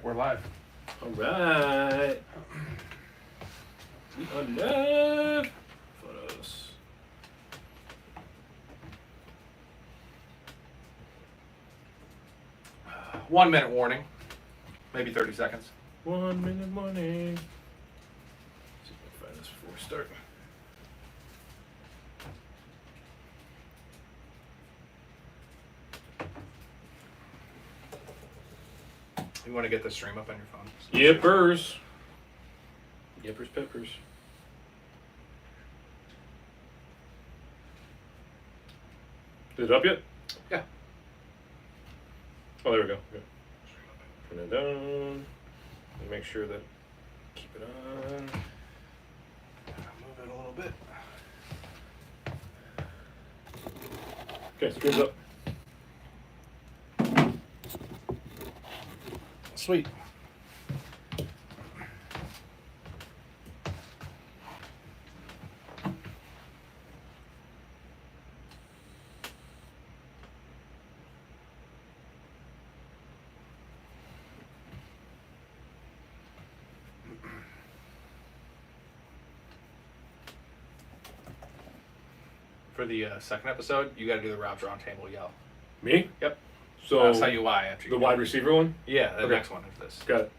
We're live. All right. We are live. Photos. One minute warning. Maybe 30 seconds. 1 minute warning. See if I can find this before we start. You want to get the stream up on your phone? Yippers. Yippers peppers. Is it up yet? Yeah. Oh, there we go. Good. Turn it down. And make sure that keep it on. Move it a little bit. Okay, screen's up. Sweet. For the second episode, you got to do the Rob's Roundtable yell. Me? Yep. So I'll tell you why after you the do wide it. receiver one? Yeah, the Okay. next one after this. Got it.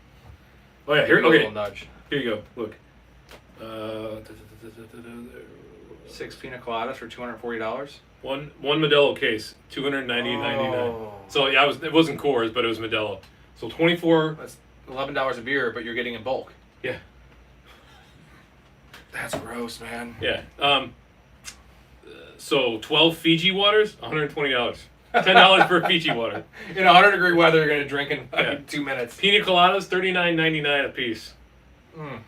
Oh yeah, here. Give it a Okay, little nudge. here you go. Look. 6 pina coladas for $240. One Modelo case, $290.99. Oh. So yeah, it wasn't Coors, but it was Modelo. So 24. That's $11 a beer, but you're getting in bulk. Yeah. That's gross, man. Yeah. So 12 Fiji waters, $120. $10 for Fiji water. In 100-degree weather, you're going to drink in Yeah. 2 minutes. Pina coladas, $39.99 a piece. Mm.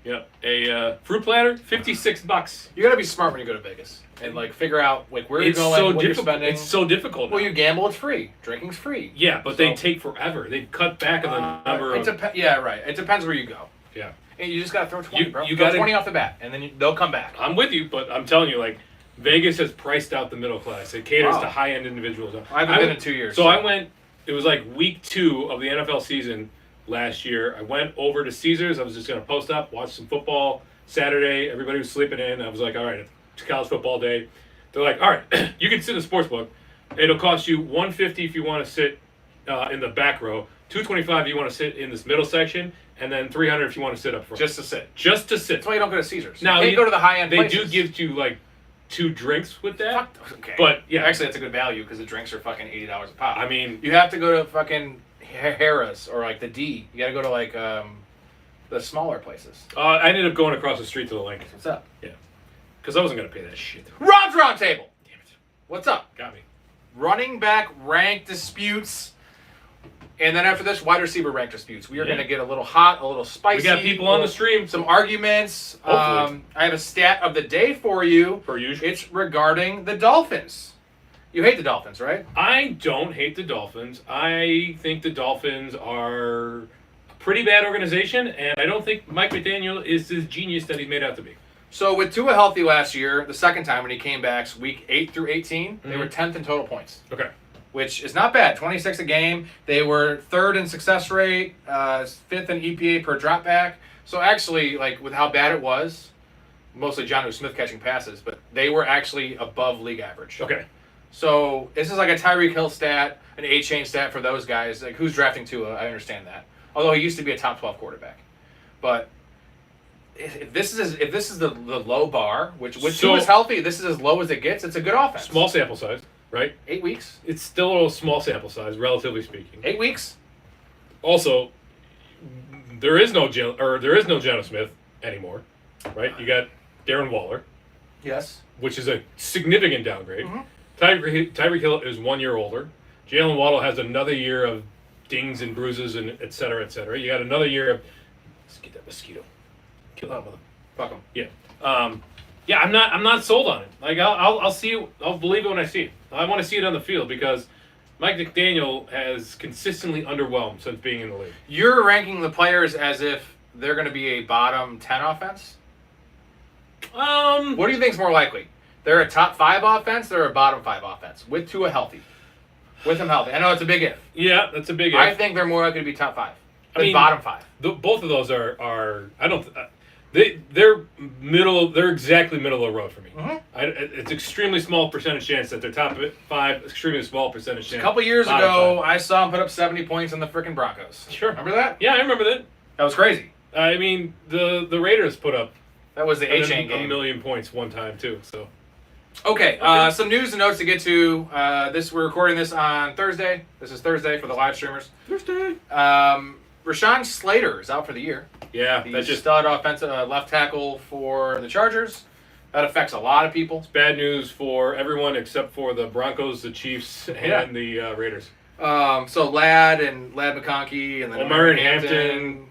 Yep. A fruit platter, $56. You got to be smart when you go to Vegas and like figure out like where you're It's going, so what you're difficult. spending. It's so difficult. Well, now. you gamble, it's free. Drinking's free. Yeah, but they So- take forever. They've cut back on the number of. Yeah, right. It depends where you go. Yeah. And you just got to throw 20, bro. you Throw gotta- 20 off the bat, and then they'll come back. I'm with you, but I'm telling you, like, Vegas has priced out the middle class. It caters Wow. to high-end individuals. I haven't been in 2 years. So I went. It was like week 2 of the NFL season last year. I went over to Caesars. I was just gonna post up, watch some football. Saturday, everybody was sleeping in. I was like, all right, it's college football day. They're like, all right, you can sit in the sports book. It'll cost you $150 if you want to sit in the back row, $225 if you want to sit in this middle section, and then $300 if you want to sit up front. Just to sit. Just to sit. That's why you don't go to Caesars. Now, you can't go to the high-end They places. do give you like 2 drinks with that. Okay. But yeah, Actually, that's a good value because the drinks are fucking $80 a pop. I mean, You have to go to fucking Harrah's or like the D. You got to go to like the smaller places. I ended up going across the street to the link What's up? because I wasn't gonna pay that shit. Rob's Roundtable. Damn it, What's up? got me. Running back rank disputes. And then after this, wide receiver rank disputes. We are Yeah. going to get a little hot, a little spicy. We got people on the stream. Some arguments. Hopefully. I have a stat of the day for you. Per usual. It's regarding the Dolphins. You hate the Dolphins, right? I don't hate the Dolphins. I think the Dolphins are a pretty bad organization, and I don't think Mike McDaniel is the genius that he's made out to be. So with Tua healthy last year, the second time when he came back, week 8 through 18, they Mhm. were 10th in total points, Okay. which is not bad. 26 a game. They were 3rd in success rate, 5th in EPA per drop back. So actually, like with how bad it was, mostly Jonnu Smith catching passes, but they were actually above league average. Okay. So this is like a Tyreek Hill stat, an A-chain stat for those guys. Like who's drafting Tua? I understand that. Although he used to be a top 12 quarterback, but if this is the low bar, which when So- Tua is healthy, this is as low as it gets. It's a good offense. Small sample size, right? 8 weeks. It's still a small sample size, relatively speaking. 8 weeks. Also, there is no Jonnu Smith anymore, right? You got Darren Waller, Yes. which is a significant downgrade. Mhm. Tyreek Hill is 1 year older. Jalen Waddle has another year of dings and bruises and et cetera, et cetera. You got another year of let's get that mosquito. Kill that mother. Fuck him. Yeah. Yeah, I'm not sold on it. Like I'll see it, I'll believe it when I see it. I want to see it on the field because Mike McDaniel has consistently underwhelmed since being in the league. You're ranking the players as if they're going to be a bottom 10 offense? What do you think's more likely? They're a top 5 offense, they're a bottom 5 offense with Tua healthy. With him healthy. I know it's a big if. Yeah, that's a big I if. think they're more likely to be top 5. I mean, bottom 5. Both of those are I don't. They're middle. They're exactly middle of the road for me. Mm-hmm. It's extremely small percentage chance that they're top 5. Extremely small percentage chance. A couple years ago, I saw him put up 70 points on the freaking Broncos. Sure. Remember that? Yeah, I remember that. That was crazy. I mean, the Raiders put up That was the A-Chain a game. million points one time too. So. Okay, some news and notes to get to. We're recording this on Thursday. This is Thursday for the live streamers. Thursday. Rashawn Slater is out for the year. Yeah, He's that's just stud offensive left tackle for the Chargers. That affects a lot of people. bad news for everyone except for the Broncos, the Chiefs, and the Raiders. So Ladd McConkey and then Omar and Hampton,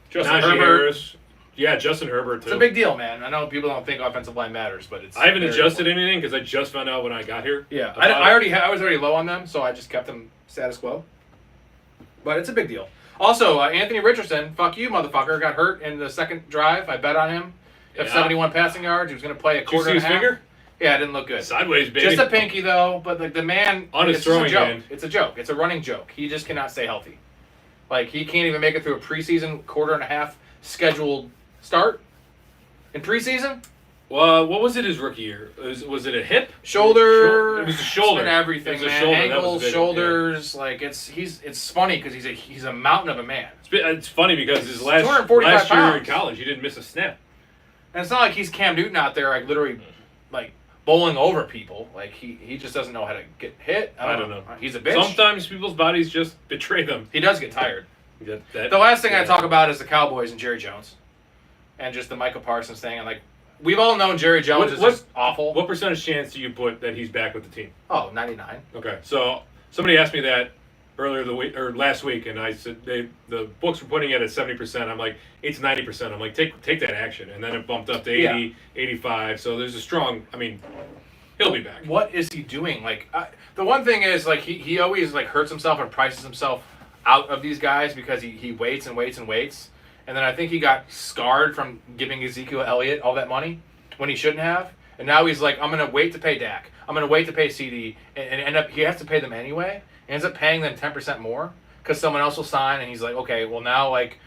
Justin Najee Herbert. Harris. Yeah, Justin Herbert too. It's a big deal, man. I know people don't think offensive line matters, but it's. I haven't very adjusted important. anything because I just found out when I got here. Yeah, about I was already low on them, so I just kept them status quo. But it's a big deal. Also, Anthony Richardson, fuck you, motherfucker, got hurt in the second drive. I bet on him. Have Yeah. 71 passing yards. He was going to play a Did you quarter see and his a half. finger? Yeah, it didn't look good. Sideways, baby. Just a pinky, though. But like the man, On his it's just a throwing joke. hand. It's a joke. It's a running joke. He just cannot stay healthy. Like he can't even make it through a preseason quarter and a half scheduled start in preseason. Well, what was it his rookie year? Was it a hip? Shoulder. It was a shoulder. It's been everything, It was a man. shoulder. That was Ankles, a big one, shoulders. Like it's funny because he's a mountain of a man. It's funny because his last 245 year in pounds. college, he didn't miss a snap. And it's not like he's Cam Newton out there, like literally, like bowling over people. Like he just doesn't know how to get hit. I don't know. He's a bitch. Sometimes people's bodies just betray them. He does get tired. That- The last thing I yeah. talk about is the Cowboys and Jerry Jones, and just the Micah Parsons thing. And like we've all known Jerry Jones is just awful. What percentage chance do you put that he's back with the team? Oh, 99. Okay, so somebody asked me that earlier the week or last week, and I said the books were putting it at 70%. I'm like, it's 90%. I'm like, take that action, and then it bumped up to 80, 85. So there's a strong. I mean, he'll be back. What is he doing? Like the one thing is like he always like hurts himself and prices himself out of these guys because he waits and waits and waits. And then I think he got scarred from giving Ezekiel Elliott all that money when he shouldn't have. And now he's like, I'm going to wait to pay Dak. I'm going to wait to pay CD. And end up, he has to pay them anyway. Ends up paying them 10% more because someone else will sign. And he's like, okay, well now like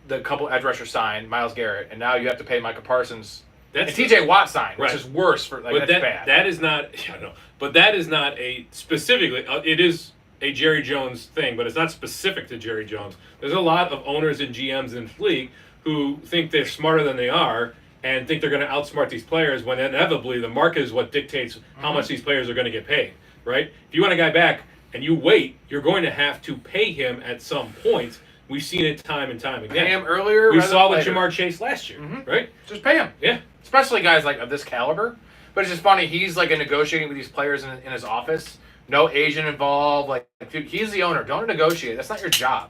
the couple edge rushers signed, Myles Garrett. And now you have to pay Micah Parsons. And TJ Watt signed, which Right. is worse. For like But that's bad. that is not. I know. But that is not a specifically. It is a Jerry Jones thing, but it's not specific to Jerry Jones. There's a lot of owners and GMs in the league who think they're smarter than they are and think they're going to outsmart these players when inevitably the market is what dictates how much these players are going to get paid, right? If you want a guy back and you wait, you're going to have to pay him at some point. We've seen it time and time again. Pay him earlier. We rather saw than with later. Jamar Chase last year, right? Just pay him. Yeah. Especially guys like of this caliber. But it's just funny. He's like negotiating with these players in his office. No agent involved. Like, dude, he's the owner. Don't negotiate. That's not your job.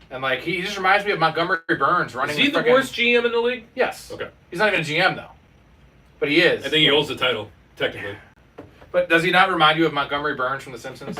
And like he just reminds me of Montgomery Burns running. Is he the frickin- worst GM in the league? Yes. Okay. He's not even a GM though. But he is. I think he holds the title, technically. But does he not remind you of Montgomery Burns from The Simpsons?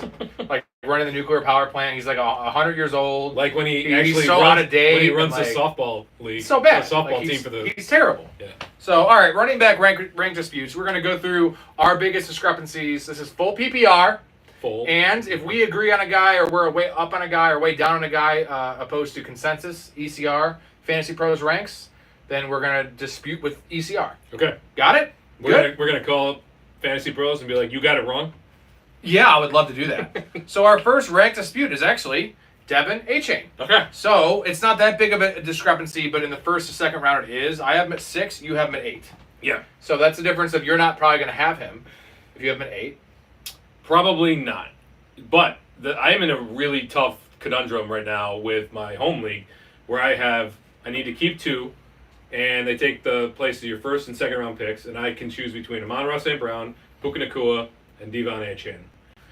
Like running the nuclear power plant. He's like 100 years old. Like when he He's actually so runs, out of date when he and, runs like, the softball league. He's so bad. The softball Like, team for the. He's terrible. Yeah. So, all right, running back rank disputes. We're going to go through our biggest discrepancies. This is full PPR. Full. And if we agree on a guy or we're way up on a guy or way down on a guy opposed to consensus, ECR, Fantasy Pros ranks, then we're going to dispute with ECR. Okay. Got it? We're gonna call up Fantasy Pros and be like, you got it wrong. Yeah, I would love to do that. So our first rank dispute is actually Devin A-Chain. Okay. So it's not that big of a discrepancy, but in the first and second round it is. I have him at 6, you have him at 8. Yeah. So that's the difference of you're not probably going to have him if you have him at 8. Probably not. But I am in a really tough conundrum right now with my home league, where I need to keep 2, and they take the place of your first and second round picks, and I can choose between Amon-Ra St. Brown, Puka Nacua, and Devon A-Chain.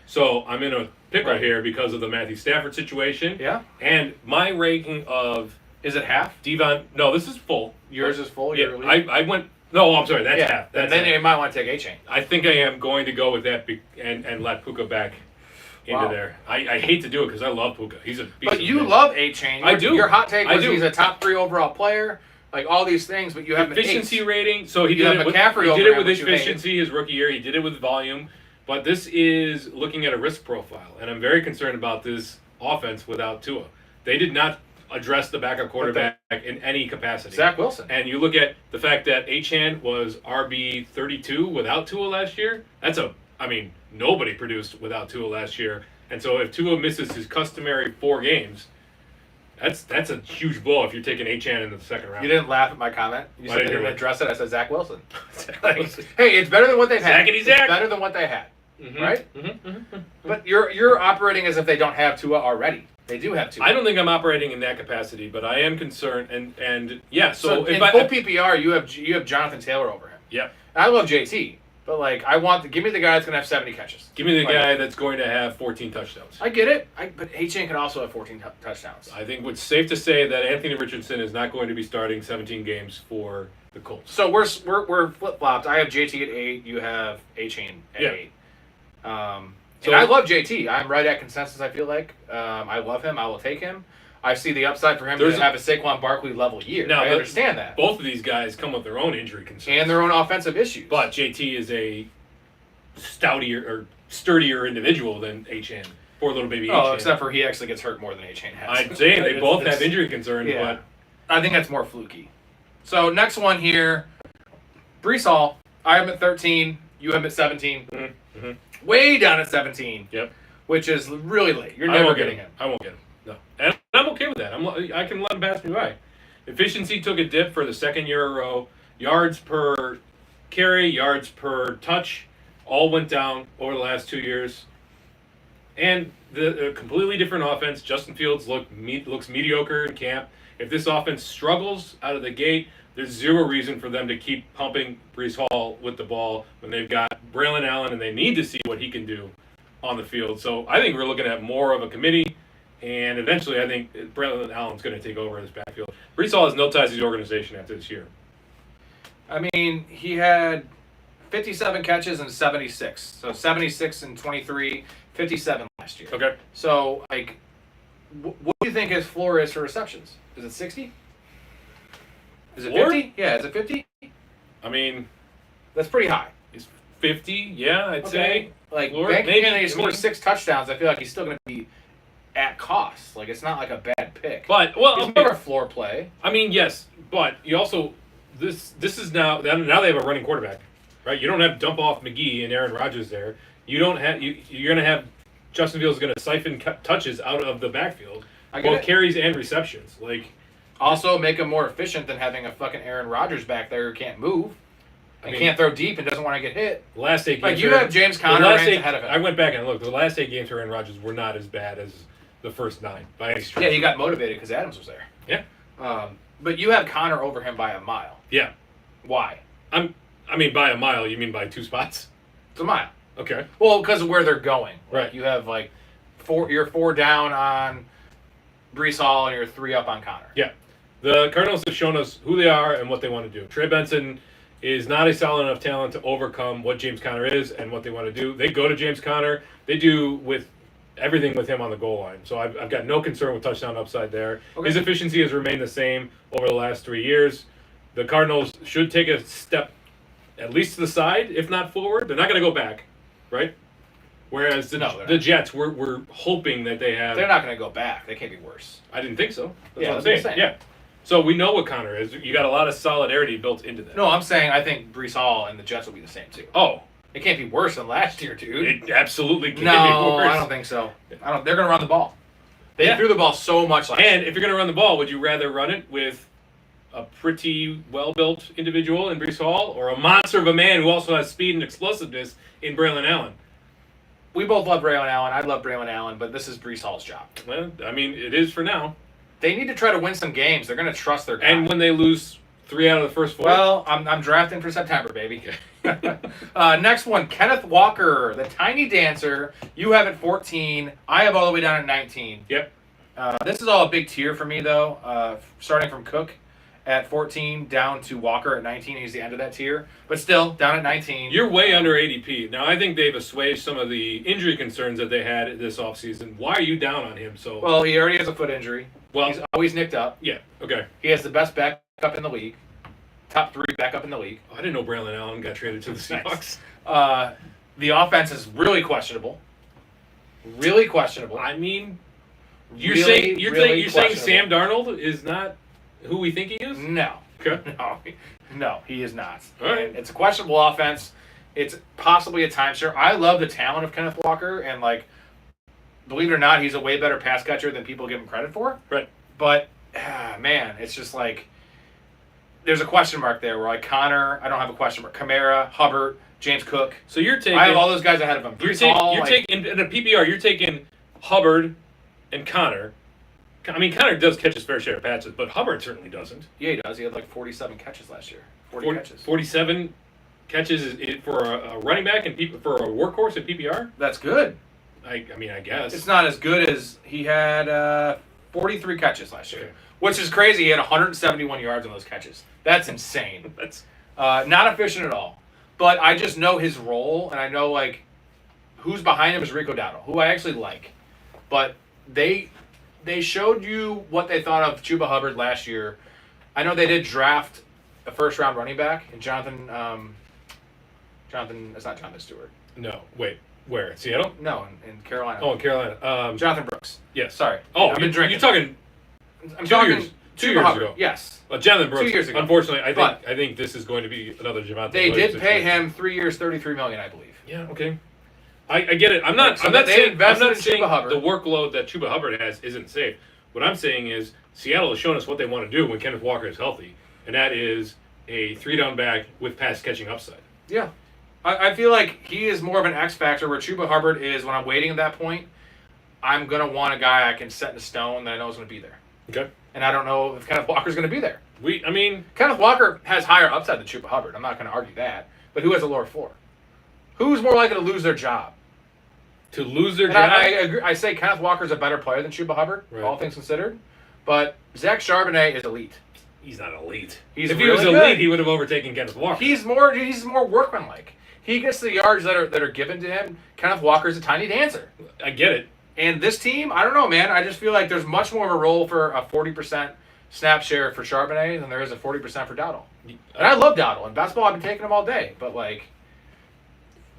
So I'm in a pickle Right. here because of the Matthew Stafford situation. Yeah. And my ranking of Is it half? Devon, no, this is full. Yours is full? Yeah, your league? I went, no, I'm sorry, that's half. And That's then half. you might want to take A-Chain. I think I am going to go with that and let Puka back into Wow. there. I hate to do it because I love Puka. He's a beast But of a you man. love A-Chain. I do. Your hot take I was do. he's a top 3 overall player, like all these things, but you have him at 8. Efficiency rating. So he You did have it with, McCaffrey he over did it him, with which you hate. efficiency his rookie year. He did it with volume. But this is looking at a risk profile, and I'm very concerned about this offense without Tua. They did not address the backup quarterback in any capacity. Zach Wilson. And you look at the fact that Achane was RB 32 without Tua last year. Nobody produced without Tua last year. And so if Tua misses his customary 4 games, that's a huge blow if you're taking Achane in the second round. You didn't laugh at my comment. You said you didn't do it. address it. I said Zach Wilson. Hey, it's better than what they've had. Zackety Zack. It's better than what they had, right? Mm-hmm. But you're operating as if they don't have Tua already. They do have Tua. I don't think I'm operating in that capacity, but I am concerned. And yeah, so in if full PPR, you have Jonathan Taylor over him. Yeah. I love JT, but like give me the guy that's gonna have 70 catches. Give me the guy that's going to have 14 touchdowns. I get it, but Achane can also have 14 touchdowns. I think it's safe to say that Anthony Richardson is not going to be starting 17 games for the Colts. So we're flip flopped. I have JT at 8. You have Achane at 8. And I love JT. I'm right at consensus. I feel like I love him. I will take him. I see the upside for him to have a Saquon Barkley level year. Now, I understand that. Both of these guys come with their own injury concerns and their own offensive issues. But JT is a sturdier individual than Achane. Poor little baby Achane. Except for he actually gets hurt more than Achane has. I'm saying they both have injury concerns, but I think that's more fluky. So next one here, Breece Hall. I have him at 13. You have him at 17. Mm-hmm. Way down at 17. Yep. Which is really late. You're never getting him. I won't get him. No. And I'm okay with that. I can let him pass me by. Efficiency took a dip for the second year in a row. Yards per carry, yards per touch, all went down over the last 2 years. And the completely different offense. Justin Fields looks mediocre in camp. If this offense struggles out of the gate, there's zero reason for them to keep pumping Breece Hall with the ball when they've got Braylon Allen and they need to see what he can do on the field. So I think we're looking at more of a committee, and eventually I think Braylon Allen's going to take over this backfield. Breece Hall has no ties to the organization after this year. I mean, he had 57 catches and 76. So 76 and 23, 57 last year. Okay. So, what do you think his floor is for receptions? Is it 60? Is it 50? Yeah, is it 50? I mean, that's pretty high. He's 50, yeah, I'd say. Banking in, he scored 6 touchdowns. I feel like he's still going to be at cost. Like, it's not like a bad pick. But, he's more of a floor play. I mean, yes, but you also, this is now they have a running quarterback, right? You don't have dump off McGee and Aaron Rodgers there. You don't have, you're going to have, Justin Fields is going to siphon touches out of the backfield, both carries and receptions. Also, make him more efficient than having a fucking Aaron Rodgers back there who can't move and can't throw deep and doesn't want to get hit. The last 8 games. You have James Conner ahead of him. I went back and looked. The last 8 games for Aaron Rodgers were not as bad as the first 9 by any stretch. Yeah, he got motivated because Adams was there. Yeah. But you have Conner over him by a mile. Yeah. Why? By a mile, you mean by 2 spots? It's a mile. Okay. Well, because of where they're going. Right. You have you're 4 down on Breece Hall and you're 3 up on Conner. Yeah. The Cardinals have shown us who they are and what they want to do. Trey Benson is not a solid enough talent to overcome what James Conner is and what they want to do. They go to James Conner. They do with everything with him on the goal line. So I've got no concern with touchdown upside there. Okay. His efficiency has remained the same over the last 3 years. The Cardinals should take a step at least to the side, if not forward. They're not going to go back, right? Whereas the Jets, we're hoping that they have... They're not going to go back. They can't be worse. I didn't think so. That's what I'm saying. Yeah. So we know what Conner is. You got a lot of solidarity built into that. No, I'm saying I think Breece Hall and the Jets will be the same too. Oh. It can't be worse than last year, dude. It absolutely can't be No, worse. I don't think so. They're going to run the ball. They threw the ball so much last year. And if you're going to run the ball, would you rather run it with a pretty well-built individual in Breece Hall or a monster of a man who also has speed and explosiveness in Braylon Allen? We both love Braylon Allen. I love Braylon Allen, but this is Breece Hall's job. Well, it is for now. They need to try to win some games. They're going to trust their guy. And when they lose 3 out of the first 4? Well, I'm drafting for September, baby. Next one, Kenneth Walker, the tiny dancer. You have at 14. I have all the way down at 19. Yep. This is all a big tier for me, though. Starting from Cook at 14 down to Walker at 19. He's the end of that tier. But still, down at 19. You're way under ADP. Now, I think they've assuaged some of the injury concerns that they had this offseason. Why are you down on him? Well, he already has a foot injury. Well, he's always nicked up. Yeah, okay. He has the best backup in the league. Top 3 backup in the league. I didn't know Braylon Allen got traded to the Seahawks. The offense is really questionable. Really questionable. You're really, really saying questionable. Sam Darnold is not who we think he is? No. Okay. No, he is not. All right. And it's a questionable offense. It's possibly a timeshare. I love the talent of Kenneth Walker, and like, believe it or not, he's a way better pass catcher than people give him credit for. Right. But man, it's just like there's a question mark there. Where like Connor, I don't have a question mark. Kamara, Hubbard, James Cook. So you're taking. I have all those guys ahead of him. You're taking in a PPR. You're taking Hubbard and Connor. I mean, Connor does catch his fair share of passes, but Hubbard certainly doesn't. Yeah, he does. He had like 47 catches last year. 40 catches. 47 catches for a running back and for a workhorse in PPR. That's good. I mean, I guess It's not as good as he had 43 catches last year, Okay. which is crazy. He had 171 yards on those catches. That's insane. That's Not efficient at all. But I just know his role, and I know like who's behind him is Rico Dowdle, who I actually like. But they showed you what they thought of Chuba Hubbard last year. I know they did draft a first-round running back, and Jonathan. It's not Jonathan Stewart. no. Wait, where? Seattle? No, in Carolina. Oh, in Carolina. Jonathan Brooks. Yes. Sorry. Oh, I've been drinking. You're talking I'm 2 talking years. 2 Chuba years Hubbard. ago. Yes. Jonathan Brooks. 2 years ago. Unfortunately, I But- think this is going to be another Javonte. They Williams did pay situation. him 3 years, $33 million, I believe. Yeah. Okay. I get it. I'm not So saying they invested in saying Chuba Hubbard. the workload that Chuba Hubbard has isn't safe. What I'm saying is Seattle has shown us what they want to do when Kenneth Walker is healthy, and that is a 3-down back with pass catching upside. Yeah. I feel like he is more of an X factor where Chuba Hubbard is when I'm waiting at that point, I'm going to want a guy I can set in stone that I know is going to be there. Okay. And I don't know if Kenneth Walker's going to be there. I mean, Kenneth Walker has higher upside than Chuba Hubbard. I'm not going to argue that. But who has a lower floor? Who's more likely to lose their job? to lose their And job. I agree. I say Kenneth Walker's a better player than Chuba Hubbard, Right. all things considered. But Zach Charbonnet is elite. He's not elite. He's if he really was elite, good. he would have overtaken Kenneth Walker. He's more workmanlike. He gets the yards that are given to him. Kenneth Walker's a tiny dancer. I get it. And this team, I don't know, man. I just feel like there's much more of a role for a 40% snap share for Charbonnet than there is a 40% for Dowdle. And I love Dowdle. In basketball, I've been taking him all day. But, like,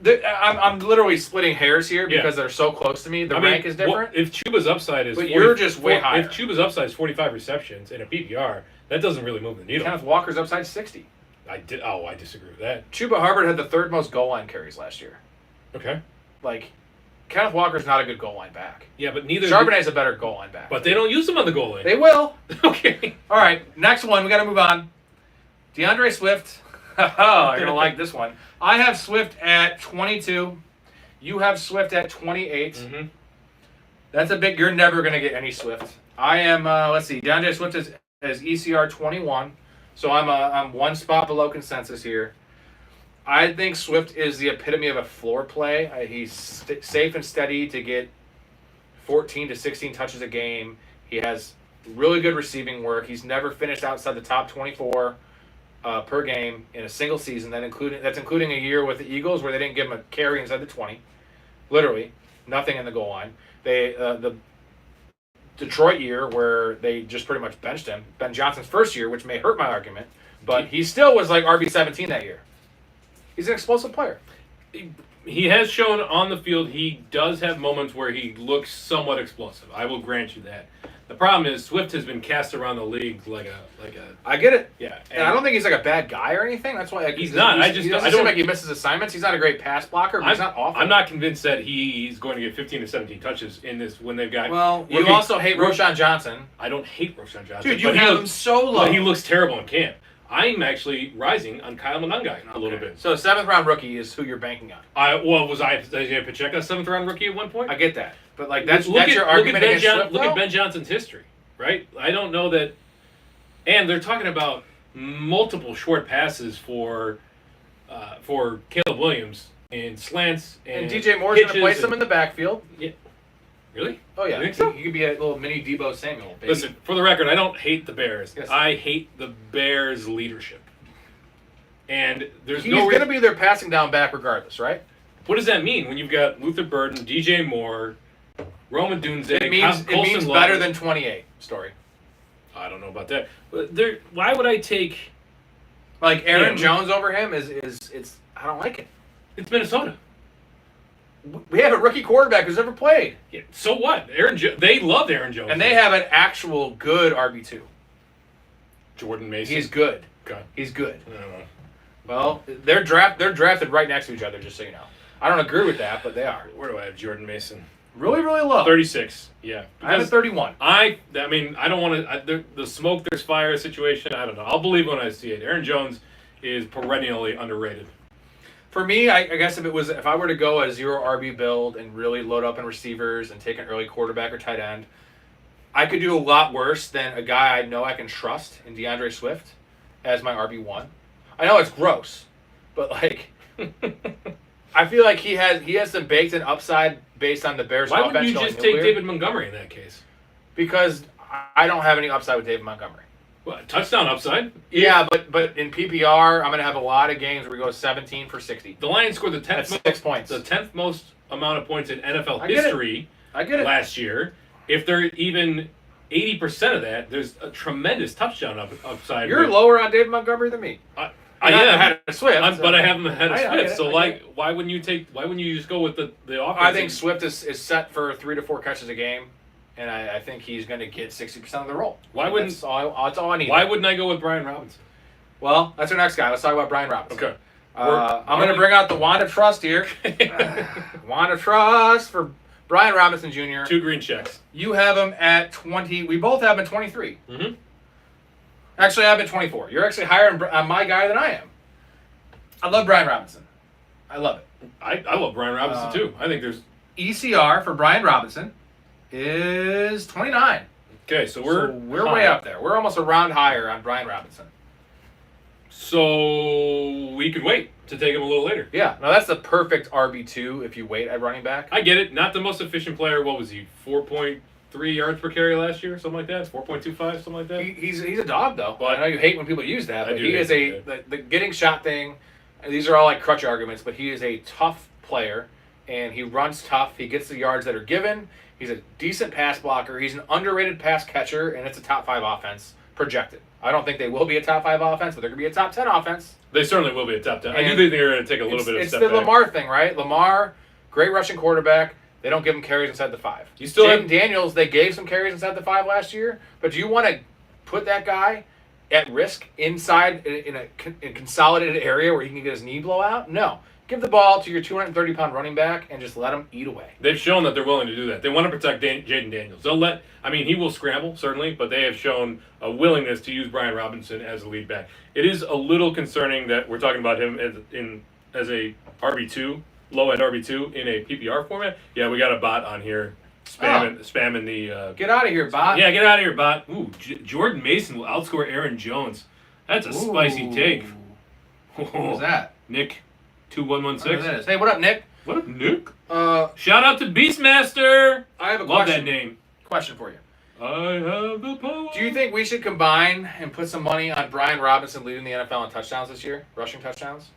I'm literally splitting hairs here because they're so close to me. The rank is different. If Chuba's upside is But you're just way higher. If Chuba's upside is 45 receptions in a PPR, that doesn't really move the needle. Kenneth Walker's upside 60. I disagree with that. Chuba Hubbard had the third most goal line carries last year. Okay. Like, Kenneth Walker's not a good goal line back. Yeah, but neither. Charbonnet's a better goal line back. But they don't use him on the goal line. They will. Okay. All right, next one. We got to move on. DeAndre Swift. You're going to like this one. I have Swift at 22. You have Swift at 28. Mm-hmm. That's a big. You're never going to get any Swift. I am, let's see. DeAndre Swift is ECR 21. So I'm one spot below consensus here. I think Swift is the epitome of a floor play. He's safe and steady to get 14 to 16 touches a game. He has really good receiving work. He's never finished outside the top 24 per game in a single season. That's including a year with the Eagles where they didn't give him a carry inside the 20. Literally, nothing in the goal line. The Detroit year where they just pretty much benched him. Ben Johnson's first year, which may hurt my argument, but he still was like RB17 that year. He's an explosive player. He has shown on the field he does have moments where he looks somewhat explosive. I will grant you that. The problem is Swift has been cast around the league like a. I get it. Yeah, And I don't think he's like a bad guy or anything. That's why He's not. He doesn't seem like he misses assignments. He's not a great pass blocker, but he's not awful. I'm not convinced that he's going to get 15 to 17 touches in this when they've got. Well, you also hate Roshan Johnson. I don't hate Roshan Johnson. Dude, you have him so low. But he looks terrible in camp. I'm actually rising on Kyle Monangai a little bit. So 7th round rookie is who you're banking on. Was Isaiah Pacheco a 7th round rookie at one point? I get that, but like that's Look your at argument against Swift. Look at Ben Johnson's history, right? I don't know that, and they're talking about multiple short passes for Caleb Williams and slants And DJ Moore's going to place him in the backfield. Yeah. Really? Oh yeah, You think so? He could be a little mini Debo Samuel. Baby. Listen, for the record, I don't hate the Bears. Yes. I hate the Bears' leadership. And there's he's no going to reason. be their passing down back regardless, right? What does that mean when you've got Luther Burden, DJ Moore, Roman Dunze, It means Colson better Love? than 28. Story. I don't know about that. But why would I take? Like Aaron Yeah. Jones over him is I don't like it. It's Minnesota. We have a rookie quarterback who's never played. Yeah, so what? They loved Aaron Jones. And they have an actual good RB2. Jordan Mason. He's good. Okay. He's good. I don't know. Well, they're drafted right next to each other, just so you know. I don't agree with that, but they are. Where do I have Jordan Mason? Really, really low. 36. Yeah. I have a 31. I mean, I don't want to. The smoke, there's fire situation. I don't know. I'll believe when I see it. Aaron Jones is perennially underrated. For me, I guess if I were to go a 0 RB build and really load up in receivers and take an early quarterback or tight end, I could do a lot worse than a guy I know I can trust in DeAndre Swift as my RB1. I know it's gross, but like I feel like he has some baked in upside based on the Bears' Why offense. wouldn't you going just take nowhere. David Montgomery in that case? Because I don't have any upside with David Montgomery. What, touchdown upside? Yeah, but in PPR, I'm going to have a lot of games where we go 17 for 60. The Lions scored the 10th That's 6 points. The 10th most amount of points in NFL I get it. history I get it. last year. If they're even 80% of that, there's a tremendous touchdown upside. You're lower on David Montgomery than me. I am am ahead of Swift, but I have him ahead of I Swift. get it, So I get it. why wouldn't you just go with the offense? I think Swift is set for 3 to 4 catches a game, and I think he's going to get 60% of the role. That's all I need. Why wouldn't I go with Brian Robinson? Well, that's our next guy. Let's talk about Brian Robinson. Okay. I'm going to bring out the wand of trust here. Wand of trust for Brian Robinson Jr. 2 green checks. You have him at 20. We both have him at 23. Mm-hmm. Actually, I have him at 24. You're actually higher on my guy than I am. I love Brian Robinson. I love it. I love Brian Robinson too. I think there's ECR for Brian Robinson is 29. okay. So we're way up there. We're almost a round higher on Brian Robinson. So we could wait to take him a little later. Yeah. Now that's the perfect RB2 if you wait at running back. I get it. Not the most efficient player. What was he? 4.3 yards per carry last year, something like that. 4.25, something like that. He's a dog though. But I know you hate when people use that, I but do he hate is the getting shot thing. And these are all like crutch arguments, but he is a tough player and he runs tough. He gets the yards that are given. He's a decent pass blocker. He's an underrated pass catcher, and it's a top 5 offense projected. I don't think they will be a top 5 offense, but they're going to be a top 10 offense. They certainly will be a top 10. I And do think they're going to take a little bit of a step It's the back. Lamar thing, right? Lamar, great rushing quarterback. They don't give him carries inside the 5. You still Jaden have- Daniels, they gave some carries inside the 5 last year, but do you want to put that guy at risk inside in a consolidated area where he can get his knee blow out? No. Give the ball to your 230-pound running back and just let him eat away. They've shown that they're willing to do that. They want to protect Jaden Daniels. He will scramble, certainly, but they have shown a willingness to use Brian Robinson as a lead back. It is a little concerning that we're talking about him as a RB2, low-end RB2 in a PPR format. Yeah, we got a bot on here spamming the... Get out of here, bot. Yeah, get out of here, bot. Ooh, Jordan Mason will outscore Aaron Jones. That's a spicy take. Who's that? Nick, I 2116. know who that is. Hey, what up, Nick? What up, Nick? I Shout out to Beastmaster. have a Love question. that name. Question for you. I have the power. Do you think we should combine and put some money on Brian Robinson leading the NFL in touchdowns this year? Rushing touchdowns?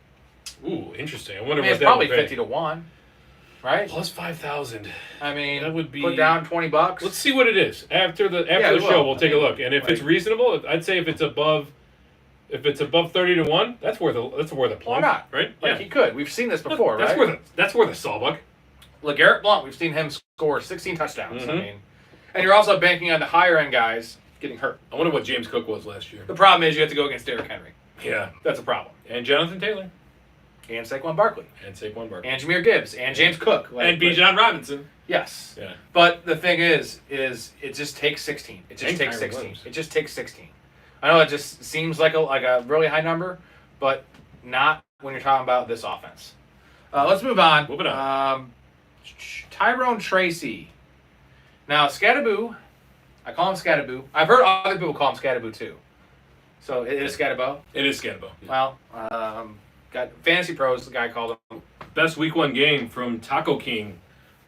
Ooh, interesting. I I wonder mean, what it's that probably would pay. 50 to 1, right? Plus 5,000. I mean, That would be- put down $20. Let's see what it is after the we show. will. We'll take a look, and if it's like- reasonable, I'd say if it's above 30 to 1, that's worth a Why plump, not? right? Like he could. We've seen this before, that's right? That's worth a sawbuck. LeGarrette Blount, we've seen him score 16 touchdowns. I Mhm. mean, and you're also banking on the higher end guys getting hurt. I wonder what James Cook was last year. The problem is you have to go against Derrick Henry. Yeah, That's a problem. and Jonathan Taylor, And Saquon Barkley, and Saquon Barkley, and Jameer Gibbs, and James Cook, and Bijan Robinson. Yes. Yeah. But the thing is it just takes 16. It just And takes Kyron 16. Williams. It just takes 16. I know it just seems like a really high number, but not when you're talking about this offense. Let's move on. Moving on. Tyrone Tracy. Now, Scattaboo, I call him Scattaboo. I've heard other people call him Scattaboo too. So it is Scattaboo. It is Scatabo. Well, got Fantasy Pros, the guy called him. Best week 1 game from Taco King.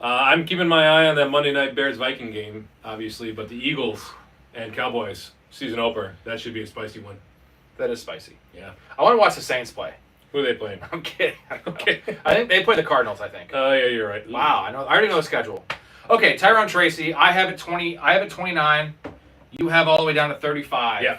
I'm keeping my eye on that Monday night Bears-Viking game, obviously, but the Eagles and Cowboys season opener, that should be a spicy one. That is spicy. Yeah. I want to watch the Saints play. Who are they playing? I'm kidding. Okay. I think they play the Cardinals, I think. Oh, yeah, you're right. Wow, I already know the schedule. Okay, Tyrone Tracy, I have it 20. I have it 29. You have all the way down to 35. Yeah.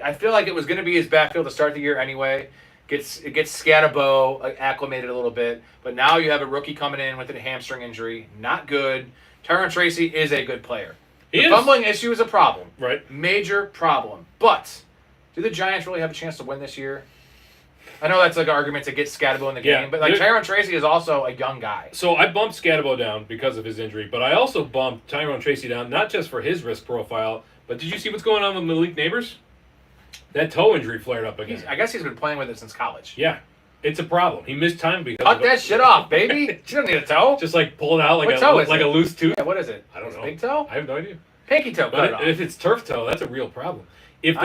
I feel like it was going to be his backfield to start the year anyway. gets Scatabo acclimated a little bit. But now you have a rookie coming in with a hamstring injury. Not good. Tyron Tracy is a good player. The fumbling issue is a problem. Right. Major problem. But do the Giants really have a chance to win this year? I know that's like an argument to get Scatabo in the game, but like Tyron Tracy is also a young guy. So I bumped Scatabo down because of his injury, but I also bumped Tyron Tracy down, not just for his risk profile, but did you see what's going on with Malik Neighbors? That toe injury flared up again. I guess he's been playing with it since college. Yeah. It's a problem. He missed time because Cut that shit off, baby. You don't need a toe. Just like pull it out like a loose tooth. Yeah, what is it? I don't know. Big toe? I have no idea. Pinky toe. Cut it off. If it's turf toe, that's a real problem. If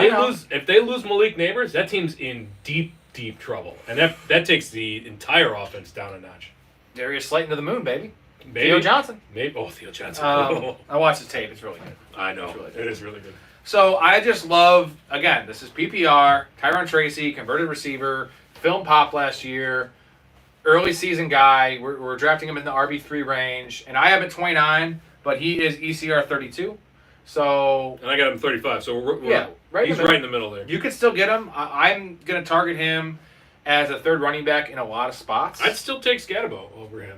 they lose Malik Neighbors, that team's in deep trouble, and that takes the entire offense down a notch. Darius Slayton to the moon, baby. Theo Johnson. Theo Johnson. I watched the tape. It's really good. I know. It is really good. So I just love, again, this is PPR, Tyron Tracy, converted receiver, film pop last year, early season guy. We're drafting him in the RB3 range, and I have it 29, but he is ECR 32. So and I got him 35. So he's right in the middle there. You could still get him. I'm going to target him as a third running back in a lot of spots. I'd still take Scatabo over him.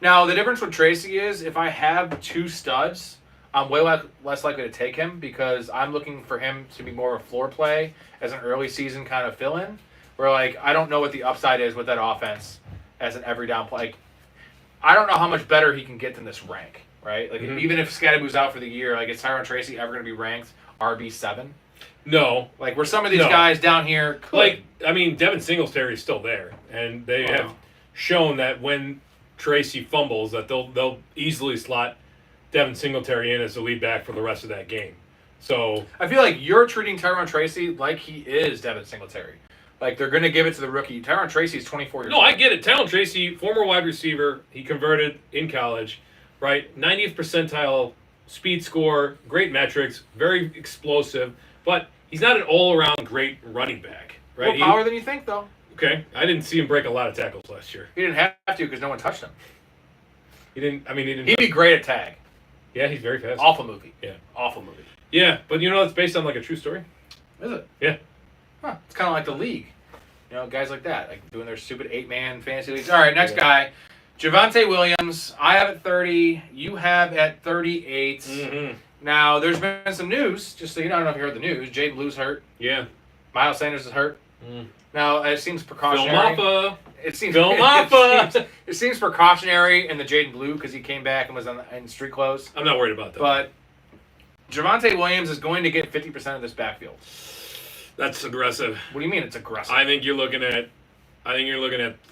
Now, the difference with Tracy is if I have two studs, I'm way less likely to take him because I'm looking for him to be more of a floor play as an early season kind of fill-in. Where, like, I don't know what the upside is with that offense as an every down play. Like, I don't know how much better he can get than this rank. Right? Like, even if Scatterbu's out for the year, like, is Tyron Tracy ever going to be ranked RB7? No. Like, where some of these guys down here could. Like, I mean, Devin Singletary is still there. And they have shown that when Tracy fumbles, that they'll easily slot Devin Singletary in as the lead back for the rest of that game. So I feel like you're treating Tyron Tracy like he is Devin Singletary. Like, they're going to give it to the rookie. Tyron Tracy is 24 years old. No, I get it. Tyron Tracy, former wide receiver. He converted in college. Right, 90th percentile speed score, great metrics, very explosive, but he's not an all-around great running back. Right, more power than you think, though. Okay, I didn't see him break a lot of tackles last year. He didn't have to because no one touched him. He didn't. He'd be great at tag. Yeah, he's very fast. Awful movie. Yeah, awful movie. Yeah, but you know it's based on like a true story. Is it? Yeah. Huh. It's kind of like the league. You know, guys like that, like doing their stupid 8-man fantasy leagues. All right, next guy. Javonte Williams, I have at 30. You have at 38. Mm-hmm. Now, there's been some news. Just so you know, I don't know if you heard the news. Jaden Blue's hurt. Yeah. Miles Sanders is hurt. Mm. Now, it seems precautionary. It seems precautionary in the Jaden Blue because he came back and was in street clothes. I'm not worried about that. But Javonte Williams is going to get 50% of this backfield. That's aggressive. What do you mean it's aggressive? I think you're looking at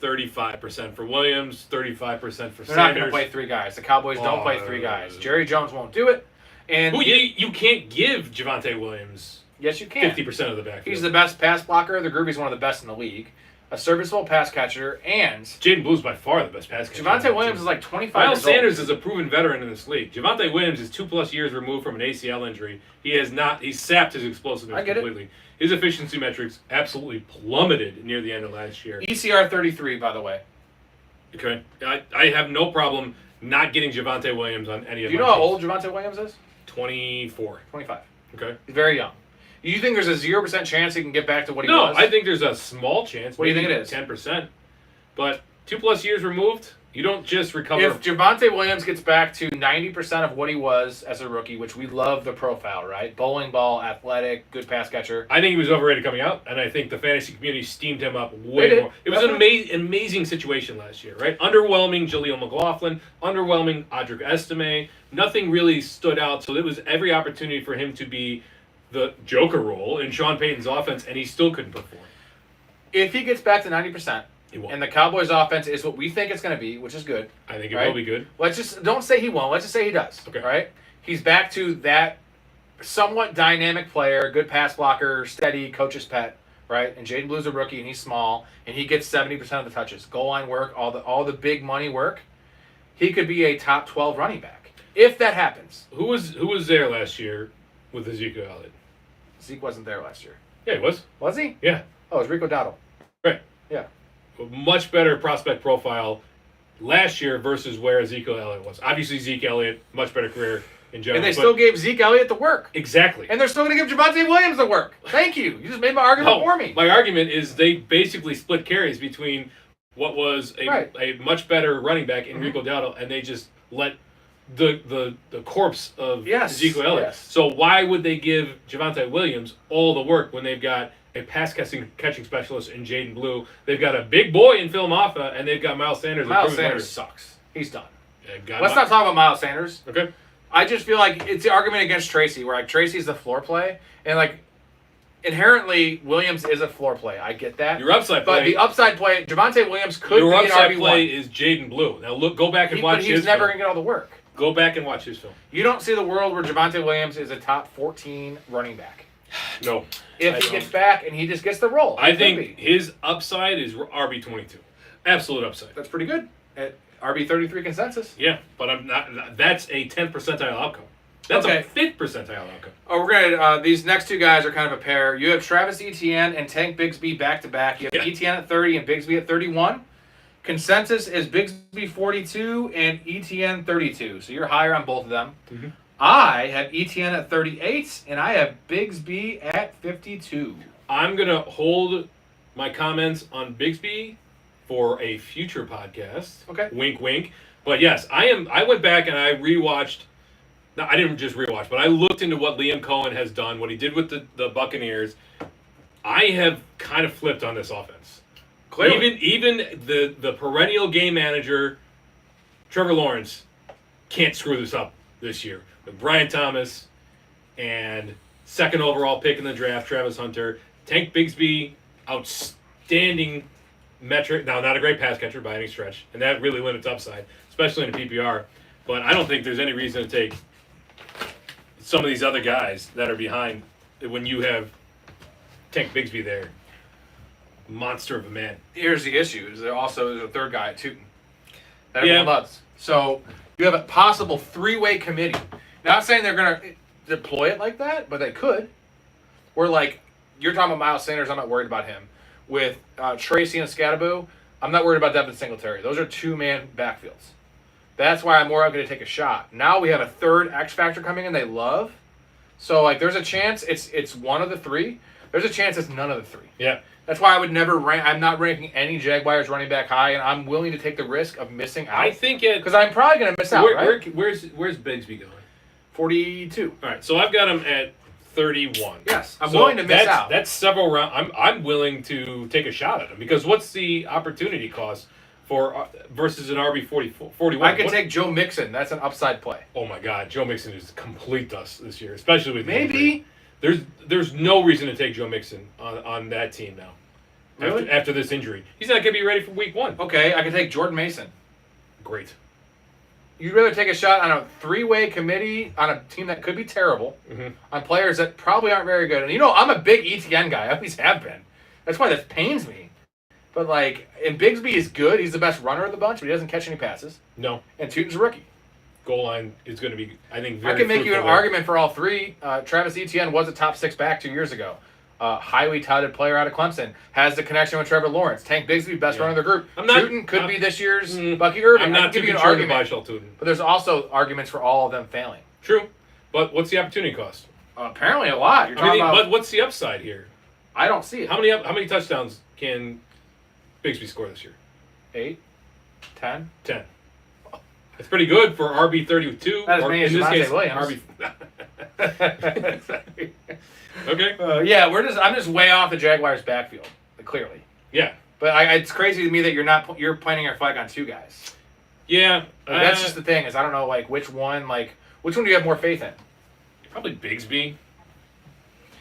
35% for Williams, 35% for Sanders. They're not going to play three guys. The Cowboys don't play three guys. Jerry Jones won't do it. And you can't give Javonte Williams yes, you can. 50% of the backfield. He's the best pass blocker. The group, he's one of the best in the league. A serviceable pass catcher, and Jaden Blue's by far the best pass catcher. Javonte Williams is like 25 Miles years old. Sanders is a proven veteran in this league. Javonte Williams is 2+ years removed from an ACL injury. He's sapped his explosiveness completely. His efficiency metrics absolutely plummeted near the end of last year. ECR 33, by the way. Okay. I have no problem not getting Javonte Williams on any of my Do you know how old Javonte Williams is? 24. 25. Okay. He's very young. You think there's a 0% chance he can get back to what he was? No, I think there's a small chance. What do you think it is? 10%. But 2+ years removed, you don't just recover. If Javonte Williams gets back to 90% of what he was as a rookie, which we love the profile, right? Bowling ball, athletic, good pass catcher. I think he was overrated coming out, and I think the fantasy community steamed him up way more. It was an amazing situation last year, right? Underwhelming Jaleel McLaughlin, underwhelming Audric Estime. Nothing really stood out, so it was every opportunity for him to be the Joker role in Sean Payton's offense, and he still couldn't perform. If he gets back to 90%, he won't. And the Cowboys' offense is what we think it's going to be, which is good. I think it will be good. Don't say he won't. Let's just say he does. Okay. Right? He's back to that somewhat dynamic player, good pass blocker, steady, coach's pet, right? And Jaden Blue's a rookie, and he's small, and he gets 70% of the touches. Goal line work, all the big money work. He could be a top 12 running back if that happens. Who was there last year with Ezekiel Elliott? Zeke wasn't there last year. Yeah, he was. Was he? Yeah. Oh, it was Rico Dowdle. Right. Yeah. A much better prospect profile last year versus where Ezekiel Elliott was. Obviously, Zeke Elliott, much better career in general. And they But- still gave Zeke Elliott the work. Exactly. And they're still going to give Javonte Williams the work. Thank you. You just made my argument for me. My argument is they basically split carries between what was a much better running back in Rico Dowdle, and they just let the corpse of Ezekiel Elliott. Yes. So why would they give Javonte Williams all the work when they've got a pass catching specialist in Jaden Blue? They've got a big boy in Phil Maffa, and they've got Miles Sanders. Miles Sanders sucks. He's done. Yeah, Let's not talk about Miles Sanders. Okay. I just feel like it's the argument against Tracy, where like Tracy's the floor play, and like inherently Williams is a floor play. I get that. Your upside play. But the upside play, Javonte Williams could Your be an upside RB1. play is Jaden Blue. Now go back and watch but his he's never film. going to get all the work. Go back and watch his film. You don't see the world where Javonte Williams is a top 14 running back. No. If he gets back and he just gets the role. I think his upside is RB22. Absolute upside. That's pretty good. At RB33 consensus. Yeah, but I'm not. That's a 10th percentile outcome. That's Okay. a 5th percentile outcome. Oh, we're gonna. These next two guys are kind of a pair. You have Travis Etienne and Tank Bigsby back to back. You have Etienne at 30 and Bigsby at 31. Consensus is Bigsby 42 and Etienne 32. So you're higher on both of them. Mhm. I have Etienne at 38 and I have Bigsby at 52. I'm gonna hold my comments on Bigsby for a future podcast. Okay. Wink, wink. But yes, I went back and I rewatched. No, I didn't just rewatch, but I looked into what Liam Cohen has done, what he did with the Buccaneers. I have kind of flipped on this offense. Clearly. Even the perennial game manager, Trevor Lawrence, can't screw this up this year. With Brian Thomas and second overall pick in the draft, Travis Hunter, Tank Bigsby, outstanding metric. Now, not a great pass catcher by any stretch, and that really limits upside, especially in a PPR. But I don't think there's any reason to take some of these other guys that are behind when you have Tank Bigsby there. Monster of a man. Here's the issue: is there also is a third guy at Tootin that everyone loves. So you have a possible three-way committee. Not saying they're going to deploy it like that, but they could. Where like you're talking about Miles Sanders, I'm not worried about him. With Tracy and Scattaboo, I'm not worried about Devin Singletary. Those are two-man backfields. That's why I'm more going to take a shot. Now we have a third X factor coming in. They love. So like, there's a chance it's one of the three. There's a chance it's none of the three. Yeah. That's why I would never rank. I'm not ranking any Jaguars running back high, and I'm willing to take the risk of missing out. I think because I'm probably going to miss out. Where's Bigsby going? 42. All right, so I've got him at 31. Yes, I'm willing to miss out. That's several rounds. I'm willing to take a shot at him because what's the opportunity cost for versus an RB 41? I could take Joe Mixon. That's an upside play. Oh my God, Joe Mixon is complete dust this year, especially with maybe. There's no reason to take Joe Mixon on that team now. Really? After this injury, he's not going to be ready for week 1. Okay, I can take Jordan Mason. Great. You'd rather take a shot on a three-way committee on a team that could be terrible, on players that probably aren't very good. And you know, I'm a big ETN guy. I always have been. That's why that pains me. But like, and Bigsby is good. He's the best runner of the bunch, but he doesn't catch any passes. No. And Tootin's a rookie. Goal line is going to be, I think, very I can make you an fruitful argument for all three. Travis Etienne was a top 6 back 2 years ago. Highly touted player out of Clemson. Has the connection with Trevor Lawrence. Tank Bigsby, best runner of the group. Tootin could be this year's Bucky Irving. I'm not too concerned about Tootin. But there's also arguments for all of them failing. True. But what's the opportunity cost? Apparently a lot. You're talking about, but what's the upside here? I don't see it. How many touchdowns can Bigsby score this year? 8? 10? 10. That's pretty good for RB32. That is me as in this case, Williams. Okay. I'm just way off the Jaguars' backfield, clearly. Yeah. But it's crazy to me that you're planting your flag on 2 guys. Yeah. That's just the thing is I don't know which one do you have more faith in? Probably Bigsby.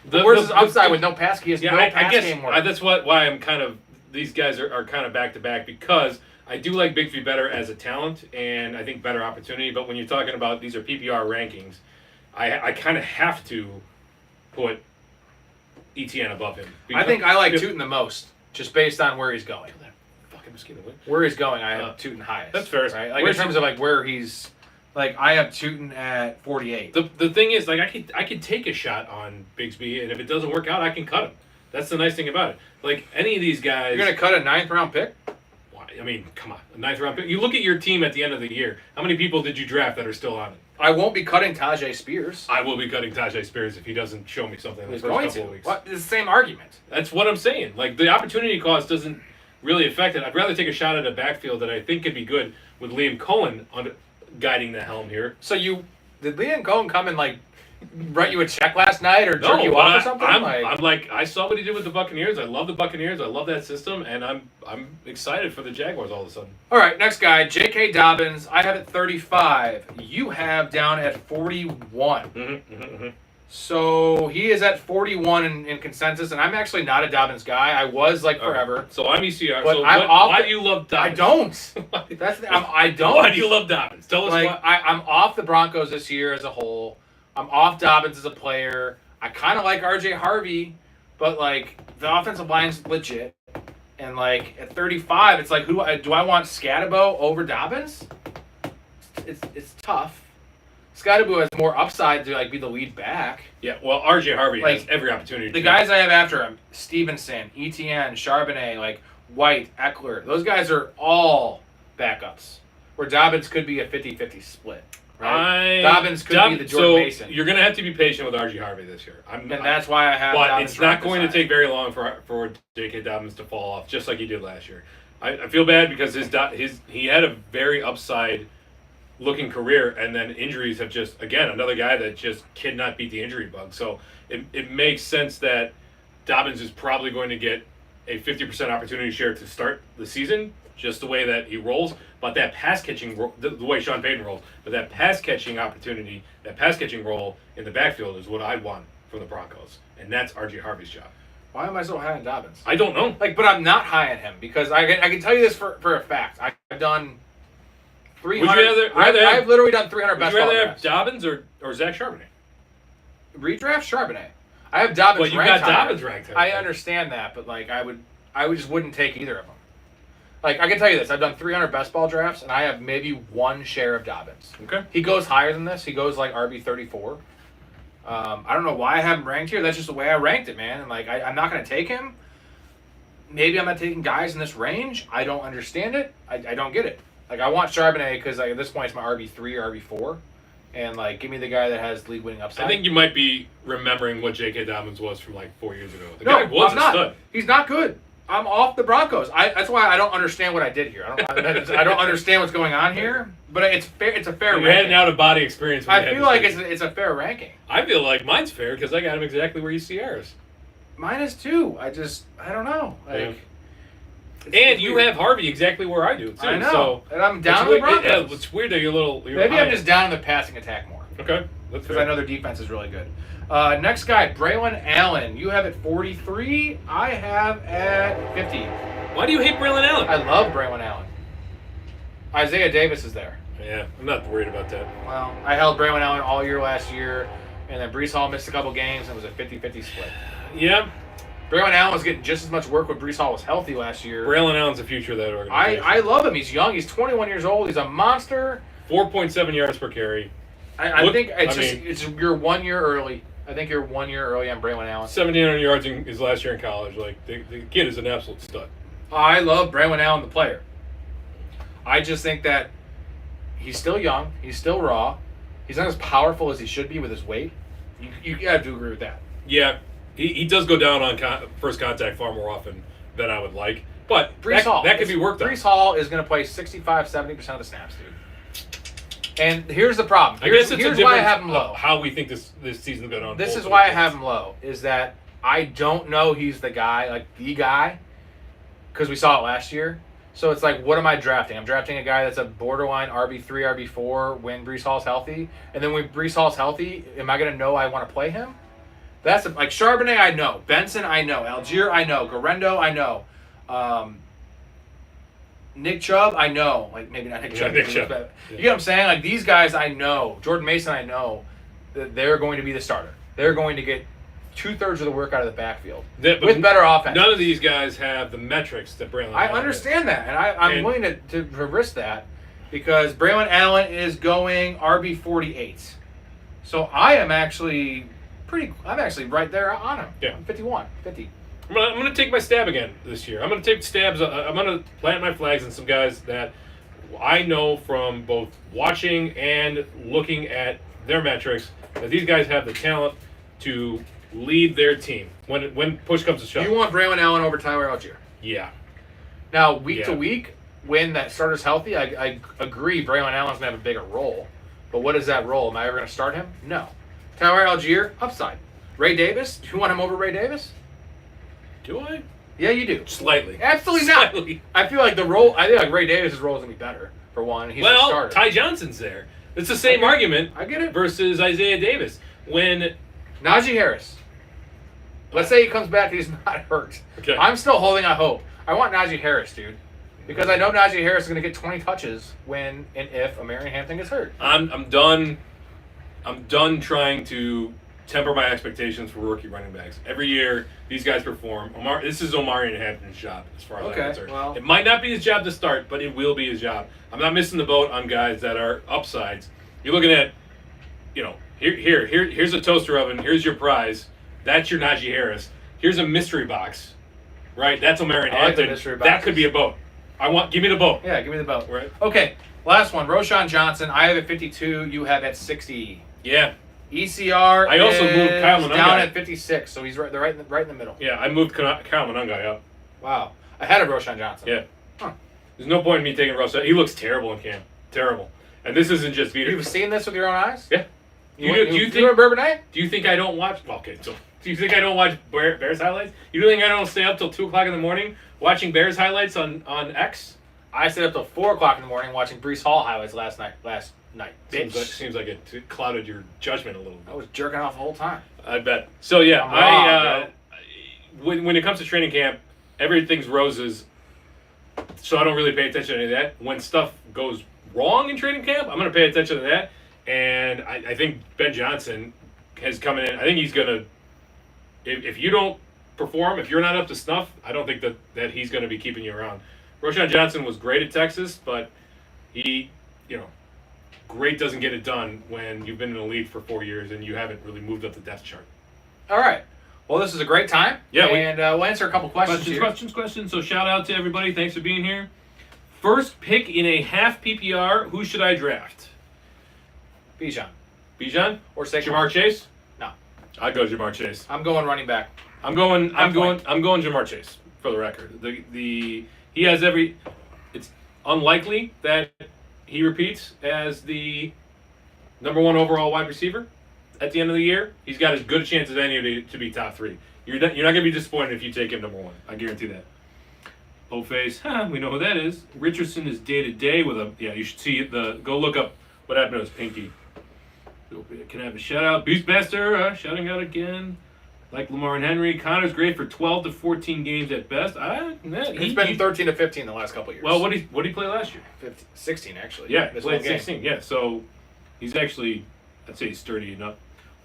Where's his upside with no pass? He has no I pass guess game work. that's why I'm kind of these guys are kind of back to back because I do like Bigsby better as a talent and I think better opportunity. But when you're talking about these are PPR rankings, I kind of have to put ETN above him. I think I like Tootin the most, just based on where he's going. Fucking mosquito win. Where he's going, I have Tootin highest. That's fair. Right? Like in terms of where he's, I have Tootin at 48. The thing is, I could take a shot on Bigsby, and if it doesn't work out, I can cut him. That's the nice thing about it. Like any of these guys, You're gonna cut a 9th round pick? I mean, come on, a 9th round pick. You look at your team at the end of the year. How many people did you draft that are still on it? I won't be cutting Tajay Spears. I will be cutting Tajay Spears if he doesn't show me something in the He's first going couple to. of weeks. What? It's the same argument. That's what I'm saying. Like, the opportunity cost doesn't really affect it. I'd rather take a shot at a backfield that I think could be good with Liam Cohen guiding the helm here. So did Liam Cohen come and like write you a check last night or jerk you off or something? I'm like, I saw what he did with the Buccaneers. I love the Buccaneers. I love that system, and I'm excited for the Jaguars all of a sudden. All right, next guy, J.K. Dobbins. I have at 35. You have down at 41. So he is at 41 in consensus, and I'm actually not a Dobbins guy. I was like forever. Right. So I'm ECR. But So why do you love Dobbins? I don't. I don't. Why do you love Dobbins? Tell us why. I'm off the Broncos this year as a whole. I'm off Dobbins as a player. I kind of like R.J. Harvey, but like the offensive line's legit. And like at 35, it's like do I want Scatabo over Dobbins? It's tough. Scatabo has more upside to like be the lead back. Yeah, well, R.J. Harvey has every opportunity. The guys I have after him: Stevenson, Etienne, Charbonnet, like White, Eckler. Those guys are all backups. Where Dobbins could be a 50-50 split. Right? Dobbins could be the Jordan Mason. You're going to have to be patient with R.J. Harvey this year. That's why I have. But Dobbins it's not going to take very long for J.K. Dobbins to fall off, just like he did last year. I feel bad because he had a very upside looking career, and then injuries have just, again, another guy that just cannot beat the injury bug. So it makes sense that Dobbins is probably going to get a 50% opportunity share to start the season, just the way that he rolls. But that pass catching, the way Sean Payton rolls, but that pass catching opportunity, that pass catching role in the backfield is what I want from the Broncos, and that's R.J. Harvey's job. Why am I so high on Dobbins? I don't know. But I'm not high on him because I can tell you this for a fact. I've done 300. I've literally done 300 best ball drafts. Would you rather have Dobbins or Zach Charbonnet? Redraft Charbonnet. I have Dobbins. But you got Dobbins ranked higher. I understand that, but like I just wouldn't take either of them. Like I can tell you this, I've done 300 best ball drafts, and I have maybe one share of Dobbins. Okay. He goes higher than this. He goes like RB 34. I don't know why I have him ranked here. That's just the way I ranked it, man. And like I'm not going to take him. Maybe I'm not taking guys in this range. I don't understand it. I don't get it. Like I want Charbonnet because like, at this point it's my RB3 or RB4, and like give me the guy that has league winning upside. I think you might be remembering what J.K. Dobbins was from like 4 years ago. The guy was I'm not. Stud. He's not good. I'm off the Broncos. That's why I don't understand what I did here. I don't understand what's going on here. But it's fair. It's a fair. You had an out of body experience. I feel like it's a fair ranking. I feel like mine's fair because I got him exactly where you see ours. Mine is too. I don't know. Like, and you have Harvey exactly where I do too. I know. So and I'm down on the Broncos. It's weird that you're a little. Maybe I'm just down in the passing attack more. Okay. Because I know their defense is really good. Next guy, Braylon Allen. You have at 43. I have at 50. Why do you hate Braylon Allen? I love Braylon Allen. Isaiah Davis is there. Yeah, I'm not worried about that. Well, I held Braylon Allen all year last year, and then Breece Hall missed a couple games, and it was a 50-50 split. Yeah. Braylon Allen was getting just as much work when Breece Hall was healthy last year. Braylon Allen's the future of that organization. I love him. He's young. He's 21 years old. He's a monster. 4.7 yards per carry. I think it's you're 1 year early. I think you're 1 year early on Braylon Allen. 1,700 yards in his last year in college. Like the kid is an absolute stud. I love Braylon Allen, the player. I just think that he's still young. He's still raw. He's not as powerful as he should be with his weight. You have to agree with that. Yeah, he does go down on first contact far more often than I would like. But that could be worked on. Breece Hall is going to play 65-70% of the snaps, dude. And here's the problem. Here's why I have him low. How we think this season's going on. This is why I have him low. Is that I don't know he's the guy, because we saw it last year. So it's like, what am I drafting? I'm drafting a guy that's a borderline RB3, RB4 when Breece Hall's healthy. And then when Breece Hall's healthy, am I going to know I want to play him? That's like Charbonnet, I know. Benson, I know. Algier, I know. Garendo, I know. Nick Chubb, I know. Like, maybe not Nick Chubb. Nick Chubb. You get what I'm saying? Like, these guys, I know. Jordan Mason, I know that they're going to be the starter. They're going to get 2/3 of the work out of the backfield with better offense. None of these guys have the metrics that Braylon Allen I understand that, and I'm willing to risk that because Braylon Allen is going RB 48. So I am actually right there on him. Yeah. I'm 51, 50. I'm going to take my stab again this year. I'm going to take stabs. I'm going to plant my flags on some guys that I know from both watching and looking at their metrics that these guys have the talent to lead their team when push comes to shove. You want Braylon Allen over Tyler Algier? Yeah. Now, week to week, when that starter's healthy, I agree Braylon Allen's going to have a bigger role. But what is that role? Am I ever going to start him? No. Tyler Algier, upside. Ray Davis, do you want him over Ray Davis? Do I? Yeah, you do. Slightly. Absolutely not. Slightly. I feel like I think like Ray Davis' role is going to be better, for one. He's the starter. Ty Johnson's there. It's the same argument. I get it. Versus Isaiah Davis. When Najee Harris. Let's say he comes back and he's not hurt. Okay. I'm still holding out hope. I want Najee Harris, dude. Because I know Najee Harris is going to get 20 touches when and if Amarian Hampton gets hurt. I'm done trying to temper my expectations for rookie running backs. Every year, these guys perform. This is Omarion Hampton's job, as far as I'm concerned. Well, it might not be his job to start, but it will be his job. I'm not missing the boat on guys that are upsides. You're looking at, here's a toaster oven. Here's your prize. That's your Najee Harris. Here's a mystery box, right? That's Omarion Hampton. like the mystery boxes. That could be a boat. Give me the boat. Yeah, give me the boat. Right. Okay, last one. Roshan Johnson. I have at 52. You have at 60. Yeah. ECR. I also moved Kyle Monungai down at 56, so he's right in the middle. Yeah, I moved Kyle Monungai up. Wow, ahead of Roshan Johnson. Yeah. Huh. There's no point in me taking Roshan. He looks terrible in camp. Terrible. And this isn't just Peter. You've seen this with your own eyes? Yeah. Do you think Bourbonnais? Do you think I don't watch? Okay, so do you think I don't watch Bears highlights? You think I don't stay up till 2:00 in the morning watching Bears highlights on X? I stayed up till 4:00 in the morning watching Brees Hall highlights last night. Bitch. Seems like it clouded your judgment a little bit. I was jerking off the whole time. I bet. So yeah, I'm wrong, when it comes to training camp, everything's roses. So I don't really pay attention to any of that. When stuff goes wrong in training camp, I'm going to pay attention to that. And I think Ben Johnson has come in. I think he's going to, if you don't perform, if you're not up to snuff, I don't think that he's going to be keeping you around. Roshan Johnson was great at Texas, but he, great doesn't get it done when you've been in the league for 4 years and you haven't really moved up the depth chart. All right. Well, this is a great time. Yeah. And we'll answer a couple questions. Questions. So shout out to everybody. Thanks for being here. First pick in a half PPR. Who should I draft? Bijan? Or Saquon? Jamar Chase? No. I'd go Jamar Chase. I'm going running back. I'm going Jamar Chase, for the record. He has it's unlikely that he repeats as the number 1 overall wide receiver at the end of the year. He's got as good a chance as any to be top 3. You're not going to be disappointed if you take him number 1. I guarantee that. O-Face, we know who that is. Richardson is day-to-day with a... Yeah, you should see go look up what happened to his pinky. Can I have a shout-out? Beastmaster, shouting out again. Like Lamar and Henry. Connor's great for 12 to 14 games at best. He's been 13 to 15 the last couple of years. Well, what did he play last year? 16, actually. Yeah, he played 16. Yeah, so he's actually, I'd say he's sturdy enough.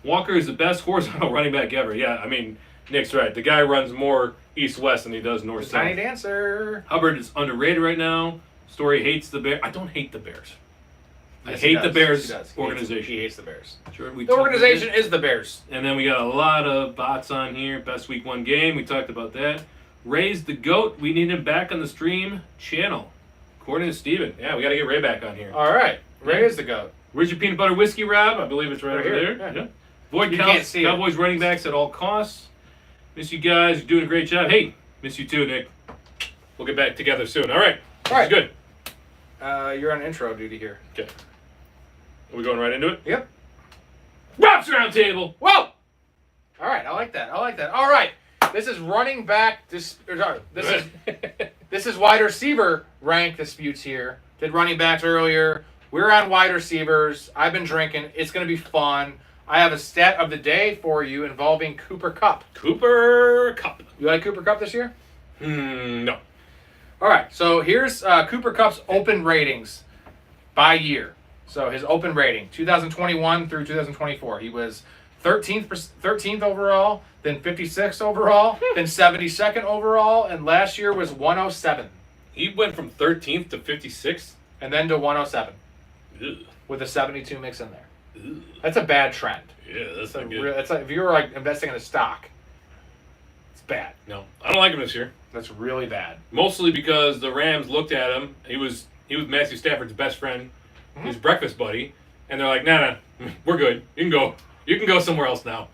Walker is the best horizontal running back ever. Yeah, I mean, Nick's right. The guy runs more east-west than he does north-south. Tiny dancer. Hubbard is underrated right now. Story hates the Bears. I don't hate the Bears. I hate the Bears organization. He hates the Bears. Sure, the organization is the Bears. And then we got a lot of bots on here. Best week 1 game. We talked about that. Ray's the GOAT. We need him back on the stream channel. According to Steven. Yeah, we got to get Ray back on here. All right. Ray is the GOAT. Where's your peanut butter whiskey, Rob? I believe it's right over here. there. Yeah. Void Cowboys running backs at all costs. Miss you guys. You're doing a great job. Hey, miss you too, Nick. We'll get back together soon. All right. Good. You're on intro duty here. Okay. Are we going right into it? Yep. Rob's Roundtable. Whoa! All right, I like that. All right, this is running back. This is wide receiver rank disputes here. Did running backs earlier. We're on wide receivers. I've been drinking. It's going to be fun. I have a stat of the day for you involving Cooper Kupp. Cooper Kupp. You like Cooper Kupp this year? No. All right, so here's Cooper Kupp's open ratings by year. So his open rating, 2021 through 2024. He was 13th overall, then 56th overall, then 72nd overall, and last year was 107. He went from 13th to 56th? And then to 107. Ugh. With a 72 mix in there. Ugh. That's a bad trend. Yeah, that's not good. It's like if you were like investing in a stock, it's bad. No, I don't like him this year. That's really bad. Mostly because the Rams looked at him. He was he was Matthew Stafford's best friend, his breakfast buddy, and they're like, nah, we're good. You can go. You can go somewhere else now.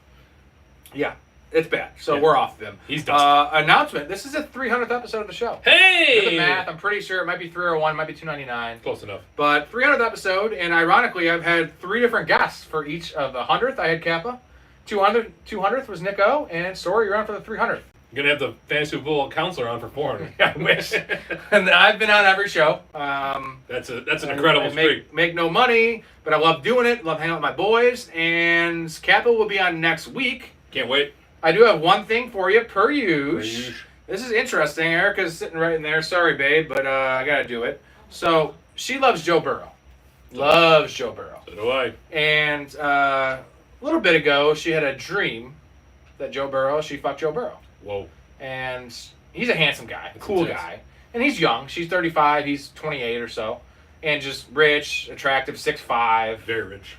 Yeah, it's bad. So Yeah. we're off them. He's done. Announcement. This is the 300th episode of the show. Hey! Do the math. I'm pretty sure it might be 301, might be 299. Close enough. But 300th episode, and ironically, I've had 3 different guests for each of the 100th. I had Kappa. 200th was Nick O, and Story, you're on for the 300th. You're going to have the fantasy football counselor on for 400. I wish. And I've been on every show. That's an incredible I streak. make no money, but I love doing it. Love hanging out with my boys. And Kappa will be on next week. Can't wait. I do have one thing for you, per usual. This is interesting. Erica's sitting right in there. Sorry, babe, but I got to do it. So she loves Joe Burrow. Loves Joe Burrow. So do I. And a little bit ago, she had a dream that she fucked Joe Burrow. Whoa. And he's a handsome guy, That's cool intense. guy. And he's young. She's 35. He's 28 or so. And just rich, attractive, 6'5". Very rich.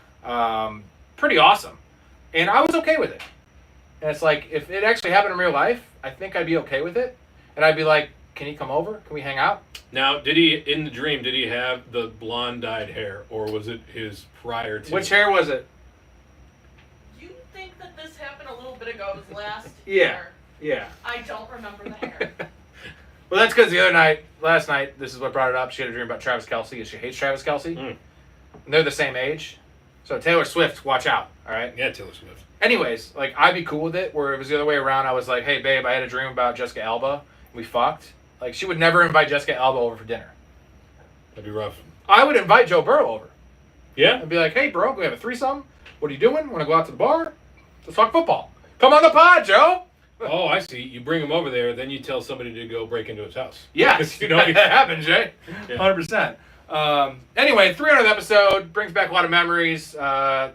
Pretty awesome. And I was okay with it. And it's like, if it actually happened in real life, I think I'd be okay with it. And I'd be like, can he come over? Can we hang out? Now, did he have the blonde dyed hair, or was it his prior to? Which hair was it? You think that this happened a little bit ago? It was last Yeah. year. Yeah. I don't remember the hair. Well, that's because last night, this is what brought it up. She had a dream about Travis Kelce, and she hates Travis Kelce. Mm. And they're the same age. So Taylor Swift, watch out, all right? Yeah, Taylor Swift. Anyways, like, I'd be cool with it, where it was the other way around. I was like, hey, babe, I had a dream about Jessica Alba. We fucked. Like, she would never invite Jessica Alba over for dinner. That'd be rough. I would invite Joe Burrow over. Yeah? I'd be like, hey, bro, we have a threesome. What are you doing? Want to go out to the bar? Let's talk football. Come on the pod, Joe. Oh, I see. You bring him over there, then you tell somebody to go break into his house. Yes, You know, that happens, Jay. Yeah. 100%. Anyway, 300th episode brings back a lot of memories.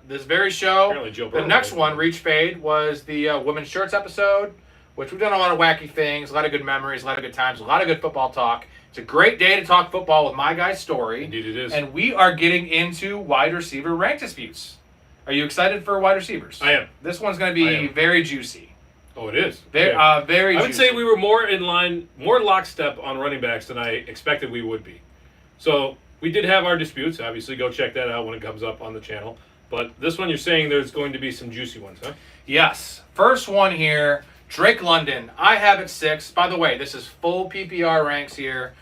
This very show. Apparently Joe Burrow The next was- one, Reach Fade, was the women's shirts episode, which we've done a lot of wacky things, a lot of good memories, a lot of good times, a lot of good football talk. It's a great day to talk football with my guy Story. Indeed it is. And we are getting into wide receiver rank disputes. Are you excited for wide receivers? I am. This one's going to I be am. very juicy. Oh, it is. Very, Yeah. very I would juicy. say we were more in line, more lockstep on running backs than I expected we would be. So we did have our disputes. Obviously, go check that out when it comes up on the channel. But this one, you're saying there's going to be some juicy ones, huh? Yes. First one here, Drake London. I have it 6. By the way, this is full PPR ranks here.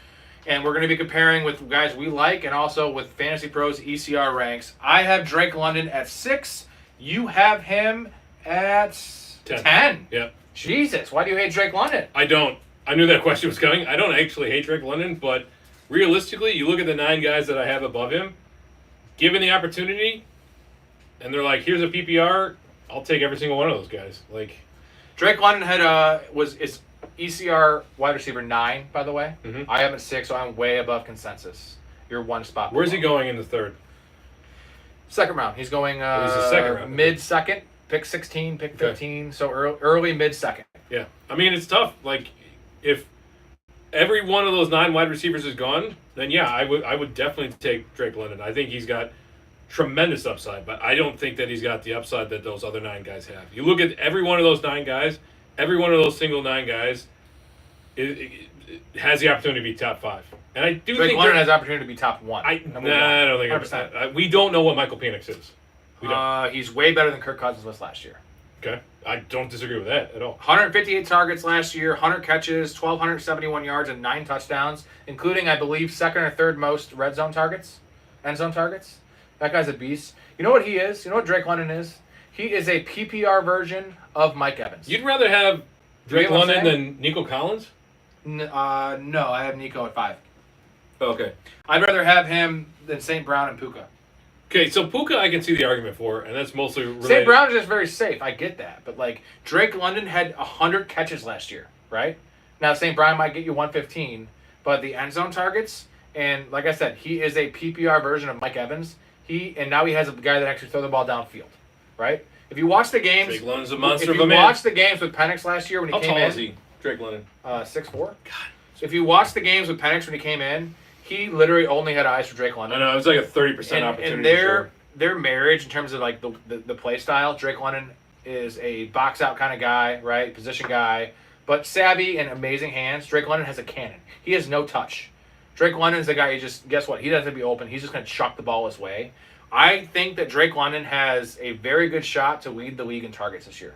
And we're going to be comparing with guys we like and also with Fantasy Pros ECR ranks. I have Drake London at 6. You have him at 10. Yeah. Jesus, why do you hate Drake London? I don't. I knew that question was coming. I don't actually hate Drake London, but realistically, you look at the 9 guys that I have above him, given the opportunity, and they're like, here's a PPR, I'll take every single one of those guys. Like, Drake London is ECR wide receiver 9, by the way. Mhm. I have him at 6, so I'm way above consensus. You're one spot. where's he below. going in the 3rd? Second round. He's going He's a second round. mid-second, pick 16, pick Okay. 15, so early mid-second. Yeah. I mean, it's tough. Like, if every one of those 9 wide receivers is gone, then yeah, I would definitely take Drake London. I think he's got tremendous upside, but I don't think that he's got the upside that those other 9 guys have. You look at every one of those 9 guys, every one of those single 9 guys it has the opportunity to be top 5. And I do Drake think London there- has the opportunity to be top 1. I Number 1. don't think 100%. we don't know what Michael Penix is. We don't. He's way better than Kirk Cousins was last year. Okay. I don't disagree with that at all. 158 targets last year, 100 catches, 1,271 yards, and 9 touchdowns, including, I believe, second or third most red zone targets, end zone targets. That guy's a beast. You know what he is? You know what Drake London is? He is a PPR version of Mike Evans. You'd rather have Do you Drake know what I'm London saying? than Nico Collins? No, I have Nico at 5. Okay. I'd rather have him than St. Brown and Puka. Okay, so Puka I can see the argument for, and that's mostly related. St. Brown is just very safe. I get that. But, like, Drake London had 100 catches last year, right? Now, St. Brown might get you 115, but the end zone targets, and like I said, he is a PPR version of Mike Evans. And now he has a guy that actually throws the ball downfield, right? If you watch the games... Drake London's a monster if of a you man. watch the games with Penix last year when he How came tall in... is he, Drake London? 6'4". God. So if you watch the games with Penix when he came in, he literally only had eyes for Drake I London. know, it was like a 30% opportunity. And their marriage in terms of like the play style, Drake London is a box out kind of guy, right? Position guy, but savvy and amazing hands. Drake London has a cannon. He has no touch. Drake London's the guy you just, guess what? He doesn't be open. He's just going to chuck the ball his way. I think that Drake London has a very good shot to lead the league in targets this year.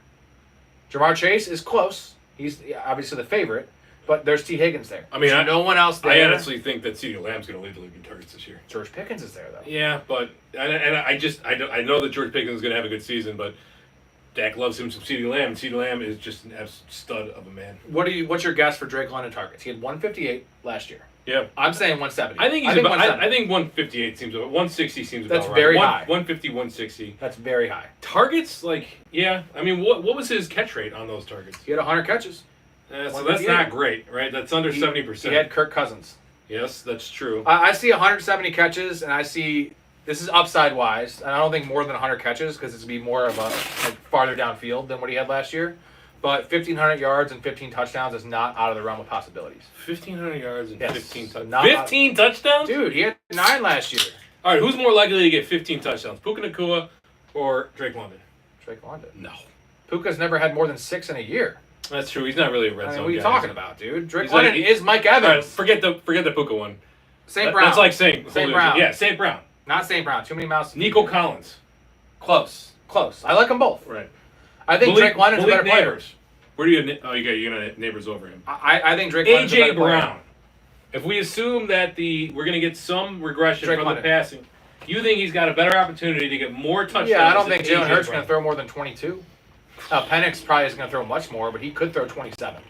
Jamar Chase is close. He's obviously the favorite, but there's T. Higgins there. I mean, there's no one else there. I honestly think that CeeDee Lamb's going to lead the league in targets this year. George Pickens is there, though. Yeah, but I know that George Pickens is going to have a good season, but Dak loves him some CeeDee Lamb, and CeeDee Lamb is just an absolute stud of a man. What's your guess for Drake London targets? He had 158 last year. Yeah, I'm saying 170. I think 158 seems about 160 seems about That's right. very high. 150, 160. That's very high. Targets, yeah. I mean, what was his catch rate on those targets? He had 100 catches. So that's not great, right? That's under 70%. He had Kirk Cousins. Yes, that's true. I see 170 catches, and I see this is upside wise, and I don't think more than 100 catches because it's going to be more of a farther downfield than what he had last year. But 1,500 yards and 15 touchdowns is not out of the realm of possibilities. 1,500 yards and 15 touchdowns. 15 touchdowns? Dude, he had 9 last year. All right, who's more likely to get 15 touchdowns, Puka Nacua or Drake London? Drake London. No. Puka's never had more than 6 in a year. That's true. He's not really a red zone guy. What are you talking about, dude? Drake He's London is Mike Evans. All right, forget the Puka one. St. Brown. That's like St. Brown. Yeah, St. Brown. Not St. Brown. Too many mouths. Nico Collins. Close. I like them both. Right. I think Drake London's a better player. Where do you have? Oh, you got neighbors over him. I think Drake London's a better AJ player. Brown. If we assume that we're going to get some regression Drake from London. the passing, you think he's got a better opportunity to get more touchdowns? Yeah, I don't think than Jalen AJ Hurts is Brown? going to throw more than 22. Penix probably is going to throw much more, but he could throw 27.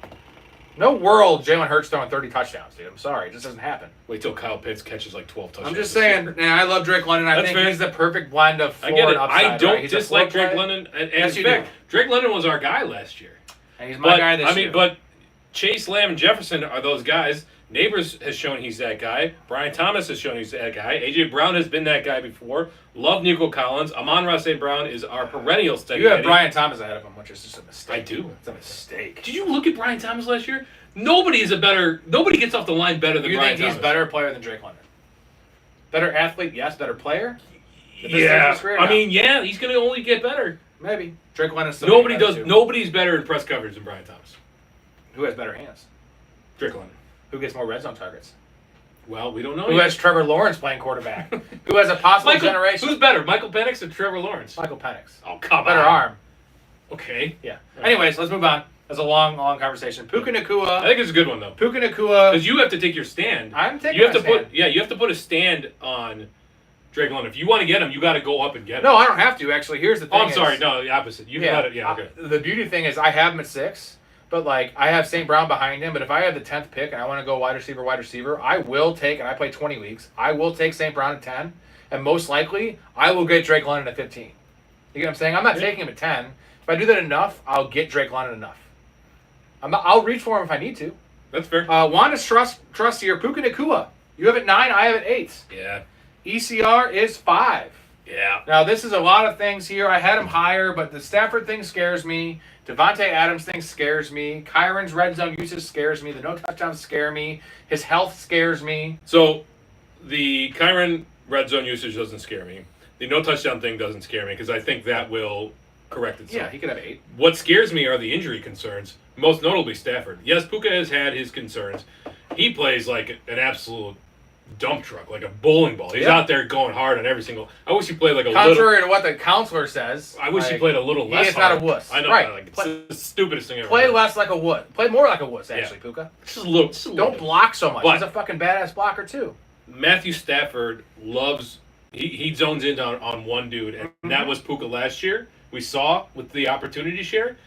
No world Jalen Hurts throwing 30 touchdowns, dude. I'm sorry. It just doesn't happen. Wait till Kyle Pitts catches like 12 touchdowns. I'm just saying, and I love Drake London. I That's think fair. he's the perfect blend of floor I get it. and upside. I don't right? He's a dislike floor Drake play, London. And Yes, in you fact, do. Drake London was our guy last year. and he's my guy this year. But Chase, Lamb, and Jefferson are those guys. Neighbors has shown he's that guy. Brian Thomas has shown he's that guy. AJ Brown has been that guy before. Love Nico Collins. Amon-Ra St. Brown is our perennial steady You have Eddie. Brian Thomas ahead of him, which is just a mistake. I do. It's a mistake. Did you look at Brian Thomas last year? Nobody gets off the line better than You Brian think he's Thomas. better player than Drake London? Better athlete, yes. Better player? At this stage of Yeah. his career, I no. mean, yeah, he's going to only get better. Maybe. Drake London's still Nobody better does. too. Nobody's better in press coverage than Brian Thomas. Who has better hands? Drake London. Who gets more red zone targets? Well, we don't know Who yet. has Trevor Lawrence playing quarterback? Who has a possible generation? Who's better, Michael Penix or Trevor Lawrence? Michael Penix. Oh, come Better on. arm. Okay. Yeah. Anyways, let's move on. That's a long conversation. Puka I Nacua. think it's a good one though, Puka Nacua. because you have to take your stand. I'm taking You have my to put stand. you have to put a stand on Drake London. If you want to get him, you got to go up and get him. No, I don't have to, actually. Here's the thing. Oh, I'm sorry. is- No, the opposite. You got it. Yeah. Okay. The beauty thing is I have him at 6, but I have St. Brown behind him. But if I have the 10th pick and I want to go wide receiver, I will take, and I play 20 weeks, I will take St. Brown at 10, and most likely I will get Drake London at 15. You get what I'm saying? I'm not taking him at 10. If I do that enough, I'll get Drake London enough. I'll reach for him if I need to. That's fair. Wanda's trust here, Puka Nacua. You have it 9, I have it 8. Yeah. ECR is 5. Yeah. Now, this is a lot of things here. I had him higher, but the Stafford thing scares me. Devontae Adams thing scares me. Kyron's red zone usage scares me. The no touchdowns scare me. His health scares me. So, the Kyron red zone usage doesn't scare me. The no touchdown thing doesn't scare me because I think that will correct itself. Yeah, he could have 8. What scares me are the injury concerns, most notably Stafford. Yes, Puka has had his concerns. He plays like an absolute dump truck, like a bowling ball. He's Yeah. out there going hard on every single. I wish he played like a little. Contrary to what the counselor says. I wish he played a little he less. is not hard. a wuss. I know. Right. Like, it's the stupidest thing ever. Play less like a wuss. Play more like a wuss, actually, Yeah. Puka. Just a little. Just a little Don't bit. block so much. But- He's a fucking badass blocker, too. Matthew Stafford loves. He zones in on one dude, and that was Puka last year. We saw with the opportunity share,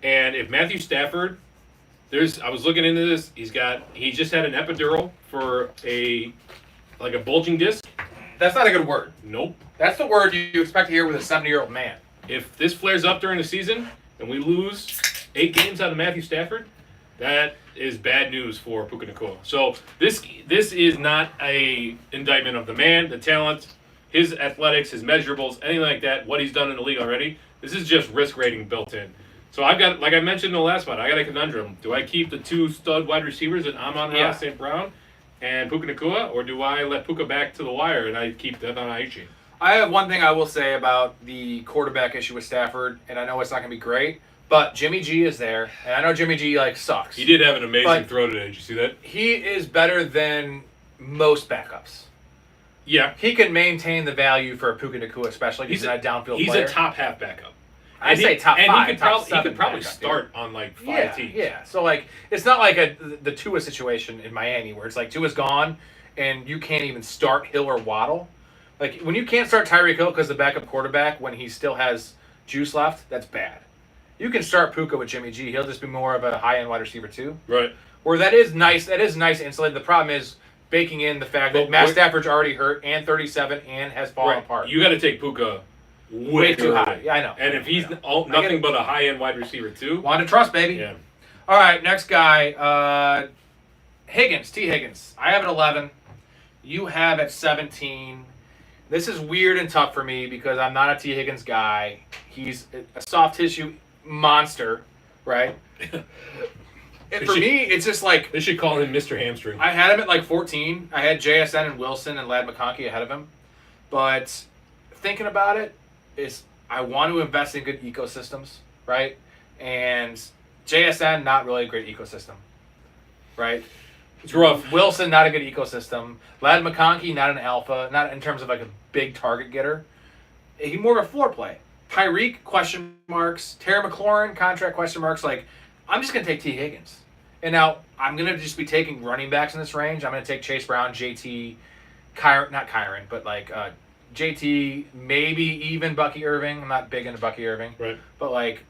and if Matthew Stafford, I was looking into this. He just had an epidural for a bulging disc. That's not a good word. Nope. That's the word you expect to hear with a 70-year-old man. If this flares up during the season and we lose 8 games out of Matthew Stafford, that is bad news for Puka Nacua. So this is not a indictment of the man, the talent, his athletics, his measurables, anything like that, what he's done in the league already. This is just risk rating built in. So I've got, like I mentioned in the last one, I got a conundrum. Do I keep the 2 stud wide receivers at Amon-Ra St. Brown and Puka Nacua, or do I let Puka back to the wire and I keep Devon Aichi? I have one thing I will say about the quarterback issue with Stafford, and I know it's not going to be great, but Jimmy G is there, and I know Jimmy G, sucks. He did have an amazing But- throw today. Did you see that? He is better than most backups. Yeah. He can maintain the value for a Puka Nacua, especially because he's not a downfield He's player. a top half backup. I'd say top and five. He could probably backup, start on like 5 teams. Yeah. So like, it's not like the Tua situation in Miami where it's like Tua's gone and you can't even start Hill or Waddle. Like when you can't start Tyreek Hill because the backup quarterback when he still has juice left, that's bad. You can start Puka with Jimmy G. He'll just be more of a high end wide receiver too. Right. Where that is nice. That is nice insulated. The problem is baking in the fact that Matt Stafford's already hurt and 37 and has fallen apart. You got to take Puka way too high. Yeah, I know. And if he's nothing but a high-end wide receiver too. Want to trust, baby. Yeah. All right, next guy. Higgins, T. Higgins. I have at 11. You have at 17. This is weird and tough for me because I'm not a T. Higgins guy. He's a soft tissue monster, right? And for me, it's just like... They should call him Mr. Hamstring. I had him at like 14. I had JSN and Wilson and Ladd McConkey ahead of him. But thinking about it, is I want to invest in good ecosystems, right? And JSN, not really a great ecosystem, right? It's rough. Wilson, not a good ecosystem. Ladd McConkey, not an alpha, not in terms of like a big target getter. He's more of a floor play. Tyreek, question marks. Terry McLaurin, contract question marks. Like, I'm just going to take T. Higgins. And now I'm going to just be taking running backs in this range. I'm going to take Chase Brown, JT, not Kyron, but like JT, maybe even Bucky Irving. I'm not big into Bucky Irving. Right. But like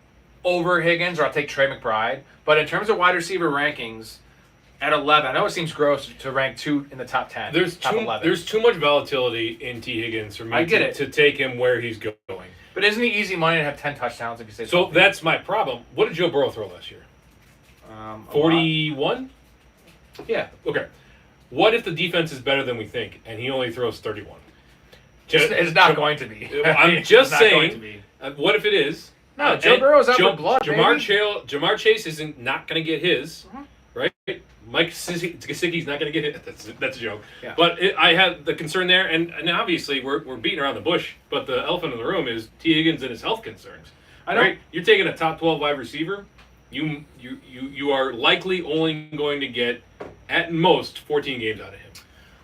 over Higgins, or I'll take Trey McBride. But in terms of wide receiver rankings, at 11, I know it seems gross to rank 2 in the top 10. There's too much volatility in T. Higgins for me to take him where he's going. But isn't he easy money to have 10 touchdowns if you say so? something? That's my problem. What did Joe Burrow throw last year? 41? Yeah. Okay. What if the defense is better than we think and he only throws 31? It's not going to be. I'm just saying. What if it is? No, Joe Burrow's out for blood, Jamar Chase isn't not going to get his, right? Mike Gesicki's not going to get it. That's a joke. Yeah. But I had the concern there, and obviously we're beating around the bush, but the elephant in the room is T. Higgins and his health concerns. I know. Right? You're taking a top 12 wide receiver. You are likely only going to get, at most, 14 games out of him.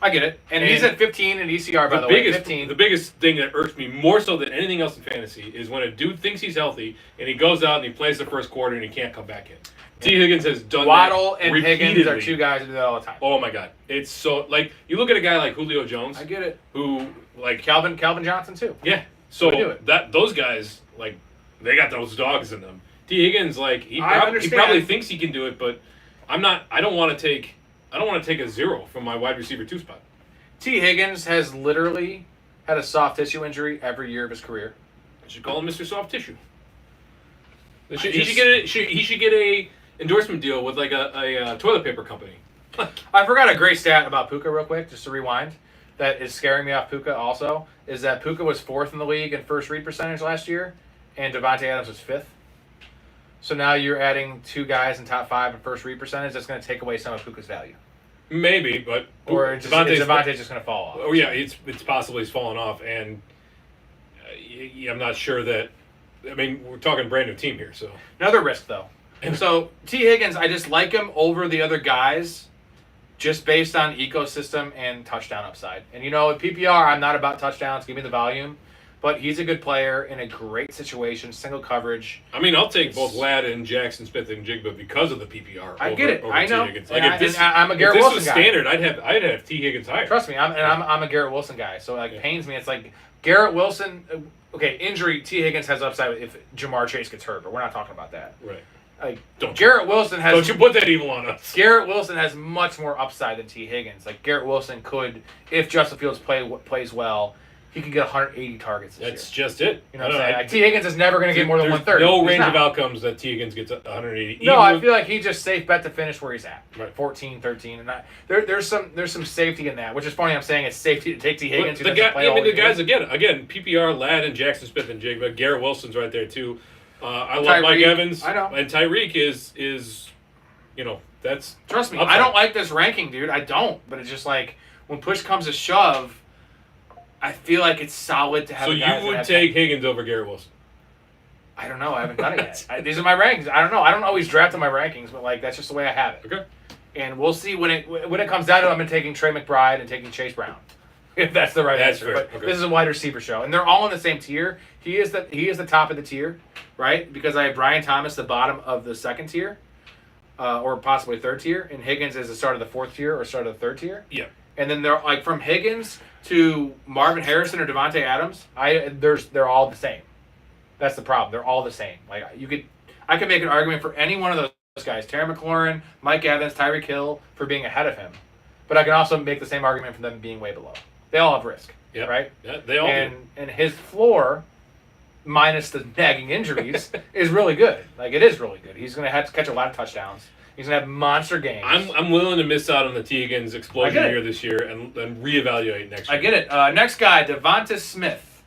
I get it. And he's at 15 in ECR, by the way. 15. The biggest thing that irks me more so than anything else in fantasy is when a dude thinks he's healthy and he goes out and he plays the first quarter and he can't come back in. T. Higgins has done Waddle that and repeatedly. Higgins are two guys who do that all the time. Oh my God. It's so, like, you look at a guy like Julio Jones. I get it. Who, like... Calvin Johnson, too. Yeah. So those guys, like, they got those dogs in them. T. Higgins, like, he probably thinks he can do it, but I don't want to take a 0 from my wide receiver 2 spot. T. Higgins has literally had a soft tissue injury every year of his career. I should call him Mr. Soft Tissue. He should get a endorsement deal with like a toilet paper company. I forgot a great stat about Puka real quick, just to rewind. That is scaring me off Puka also, is that Puka was 4th in the league in first read percentage last year, and Devontae Adams was 5th. So now you're adding 2 guys in top 5 in first read percentage. That's going to take away some of Puka's value. Maybe, but or Devontae's just going to fall off. Oh yeah, it's possible he's fallen off, and I'm not sure that. I mean, we're talking brand new team here, so another risk though. And so T. Higgins, I just like him over the other guys, just based on ecosystem and touchdown upside. And you know, at PPR, I'm not about touchdowns. Give me the volume. But he's a good player in a great situation, single coverage. I mean, I'll take both Ladd and Jackson Smith and Jigba because of the PPR. I get it. I know. Like I'm a Garrett Wilson guy. If this was standard, I'd have T. Higgins higher. Trust me, I'm a Garrett Wilson guy. So it pains me. It's like Garrett Wilson. Okay, injury. T. Higgins has upside if Jamar Chase gets hurt, but we're not talking about that. Right. Don't you put that evil on us. Garrett Wilson has much more upside than T. Higgins. Like Garrett Wilson could, if Justin Fields plays well, he could get 180 targets this year. That's just it. You know what I'm saying? T. Higgins is never going to get more than 130. No range of outcomes that T. Higgins gets 180. No, I feel like he's just safe bet to finish where he's at. Right. 14, 13. And there's some safety in that, which is funny. I'm saying it's safety to take T. Higgins. The guys, again, PPR, Ladd and Jackson Smith and Jigba. Garrett Wilson's right there, too. I love Mike Evans. I know. And Tyreek is that's... Trust me, upside. I don't like this ranking, dude. I don't. But it's just like, when push comes to shove, I feel like it's solid to have. So you would take Higgins over Garrett Wilson? I don't know. I haven't done it yet. These are my rankings. I don't know. I don't always draft in my rankings, but that's just the way I have it. Okay. And we'll see when it comes down to it, I'm taking Trey McBride and taking Chase Brown. If that's the right That's answer. fair. But Okay. this is a wide receiver show. And they're all in the same tier. He is the top of the tier, right? Because I have Brian Thomas, the bottom of the second tier, or possibly third tier, and Higgins is the start of the fourth tier or start of the third tier. Yeah. And then they're like from Higgins to Marvin Harrison or Devontae Adams, they're all the same. That's the problem. They're all the same. Like I could make an argument for any one of those guys, Terry McLaurin, Mike Evans, Tyreek Hill, for being ahead of him. But I can also make the same argument for them being way below. They all have risk, right? Yeah, they all do. And his floor, minus the nagging injuries, is really good. Like, it is really good. He's going to have to catch a lot of touchdowns. He's going to have monster games. I'm willing to miss out on the T. Higgins explosion I get it. here this year and reevaluate next year. I get it. Next guy, Devonta Smith.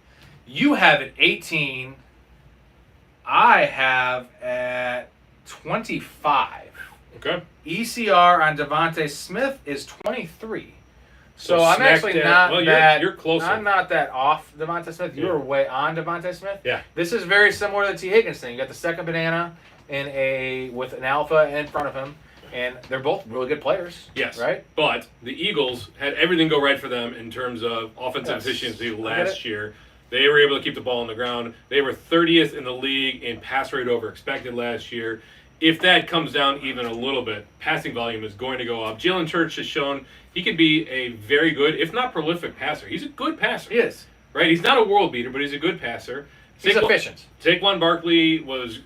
You have at 18. I have at 25. Okay. ECR on Devonta Smith is 23. So I'm smack actually dab- not well, that. you're closer. I'm not that off Devonta Smith. You Yeah. were way on Devonta Smith. Yeah. This is very similar to the T. Higgins thing. You got the second banana with an alpha in front of him, and they're both really good players. Yes. Right. But the Eagles had everything go right for them in terms of offensive Yes. efficiency I get last it. year. They were able to keep the ball on the ground. They were 30th in the league in pass rate over expected last year. If that comes down even a little bit, passing volume is going to go up. Jalen Church has shown he can be a very good, if not prolific, passer. He's a good passer. He is. Right? He's not a world beater, but he's a good passer. He's efficient. Saquon Barkley was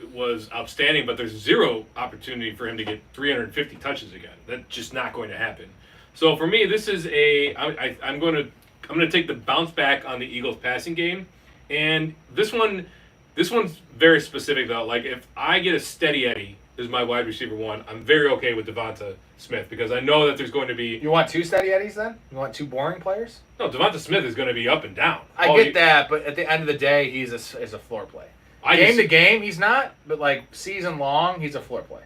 outstanding, but there's zero opportunity for him to get 350 touches again. That's just not going to happen. So for me, this is I'm going to take the bounce back on the Eagles passing game, and this one's very specific though. Like if I get a steady Eddie as my wide receiver one, I'm very okay with Devonta Smith because I know that there's going to be You want two steady Eddies then? You want two boring players? Devonta Smith is going to be up and down. I get that, but at the end of the day, he's a floor play. Game to game, he's not, but like season long, he's a floor play.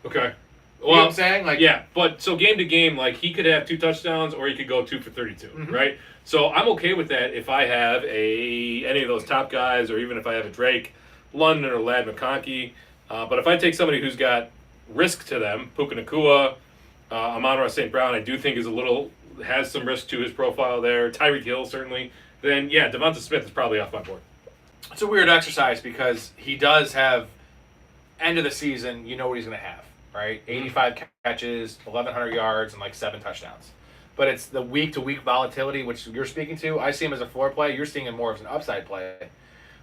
Okay. You know what I'm saying? Like, yeah, but so game to game, like he could have 2 touchdowns or he could go 2 for 32, right? So I'm okay with that if I have any of those top guys, or even if I have a Drake London or Lad McConkey. But if I take somebody who's got risk to them, Puka Nacua, Amon-Ra St. Brown, I do think has some risk to his profile there. Tyreek Hill certainly. Then yeah, Devonta Smith is probably off my board. It's a weird exercise because he does have end of the season. You know what he's going to have, right? 85 catches, 1,100 yards, and like 7 touchdowns. But it's the week-to-week volatility, which you're speaking to. I see him as a floor play. You're seeing him more as an upside play,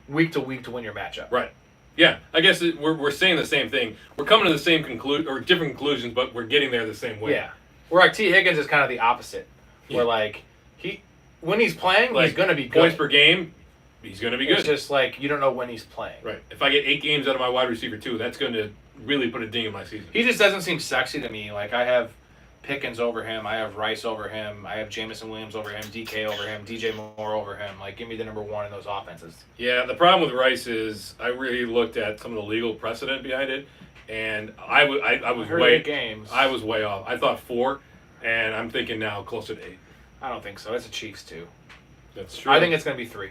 week-to-week to win your matchup. Right. Yeah, I guess we're saying the same thing. We're coming to the same different conclusions, but we're getting there the same way. Yeah. Where like T. Higgins is kind of the opposite. Where like when he's playing, he's going to be good. Points per game, he's going to be good. It's just like you don't know when he's playing. Right. If I get 8 games out of my wide receiver too, that's going to really put a ding in my season. He just doesn't seem sexy to me. Like I have Pickens over him, I have Rice over him, I have Jamison Williams over him, DK over him, DJ Moore over him. Like give me the number one in those offenses. Yeah, the problem with Rice is I really looked at some of the legal precedent behind it, and I was way 8 games. I was way off. I thought 4, and I'm thinking now closer to 8. I don't think so. It's a Chiefs 2. That's true. I think it's going to be 3.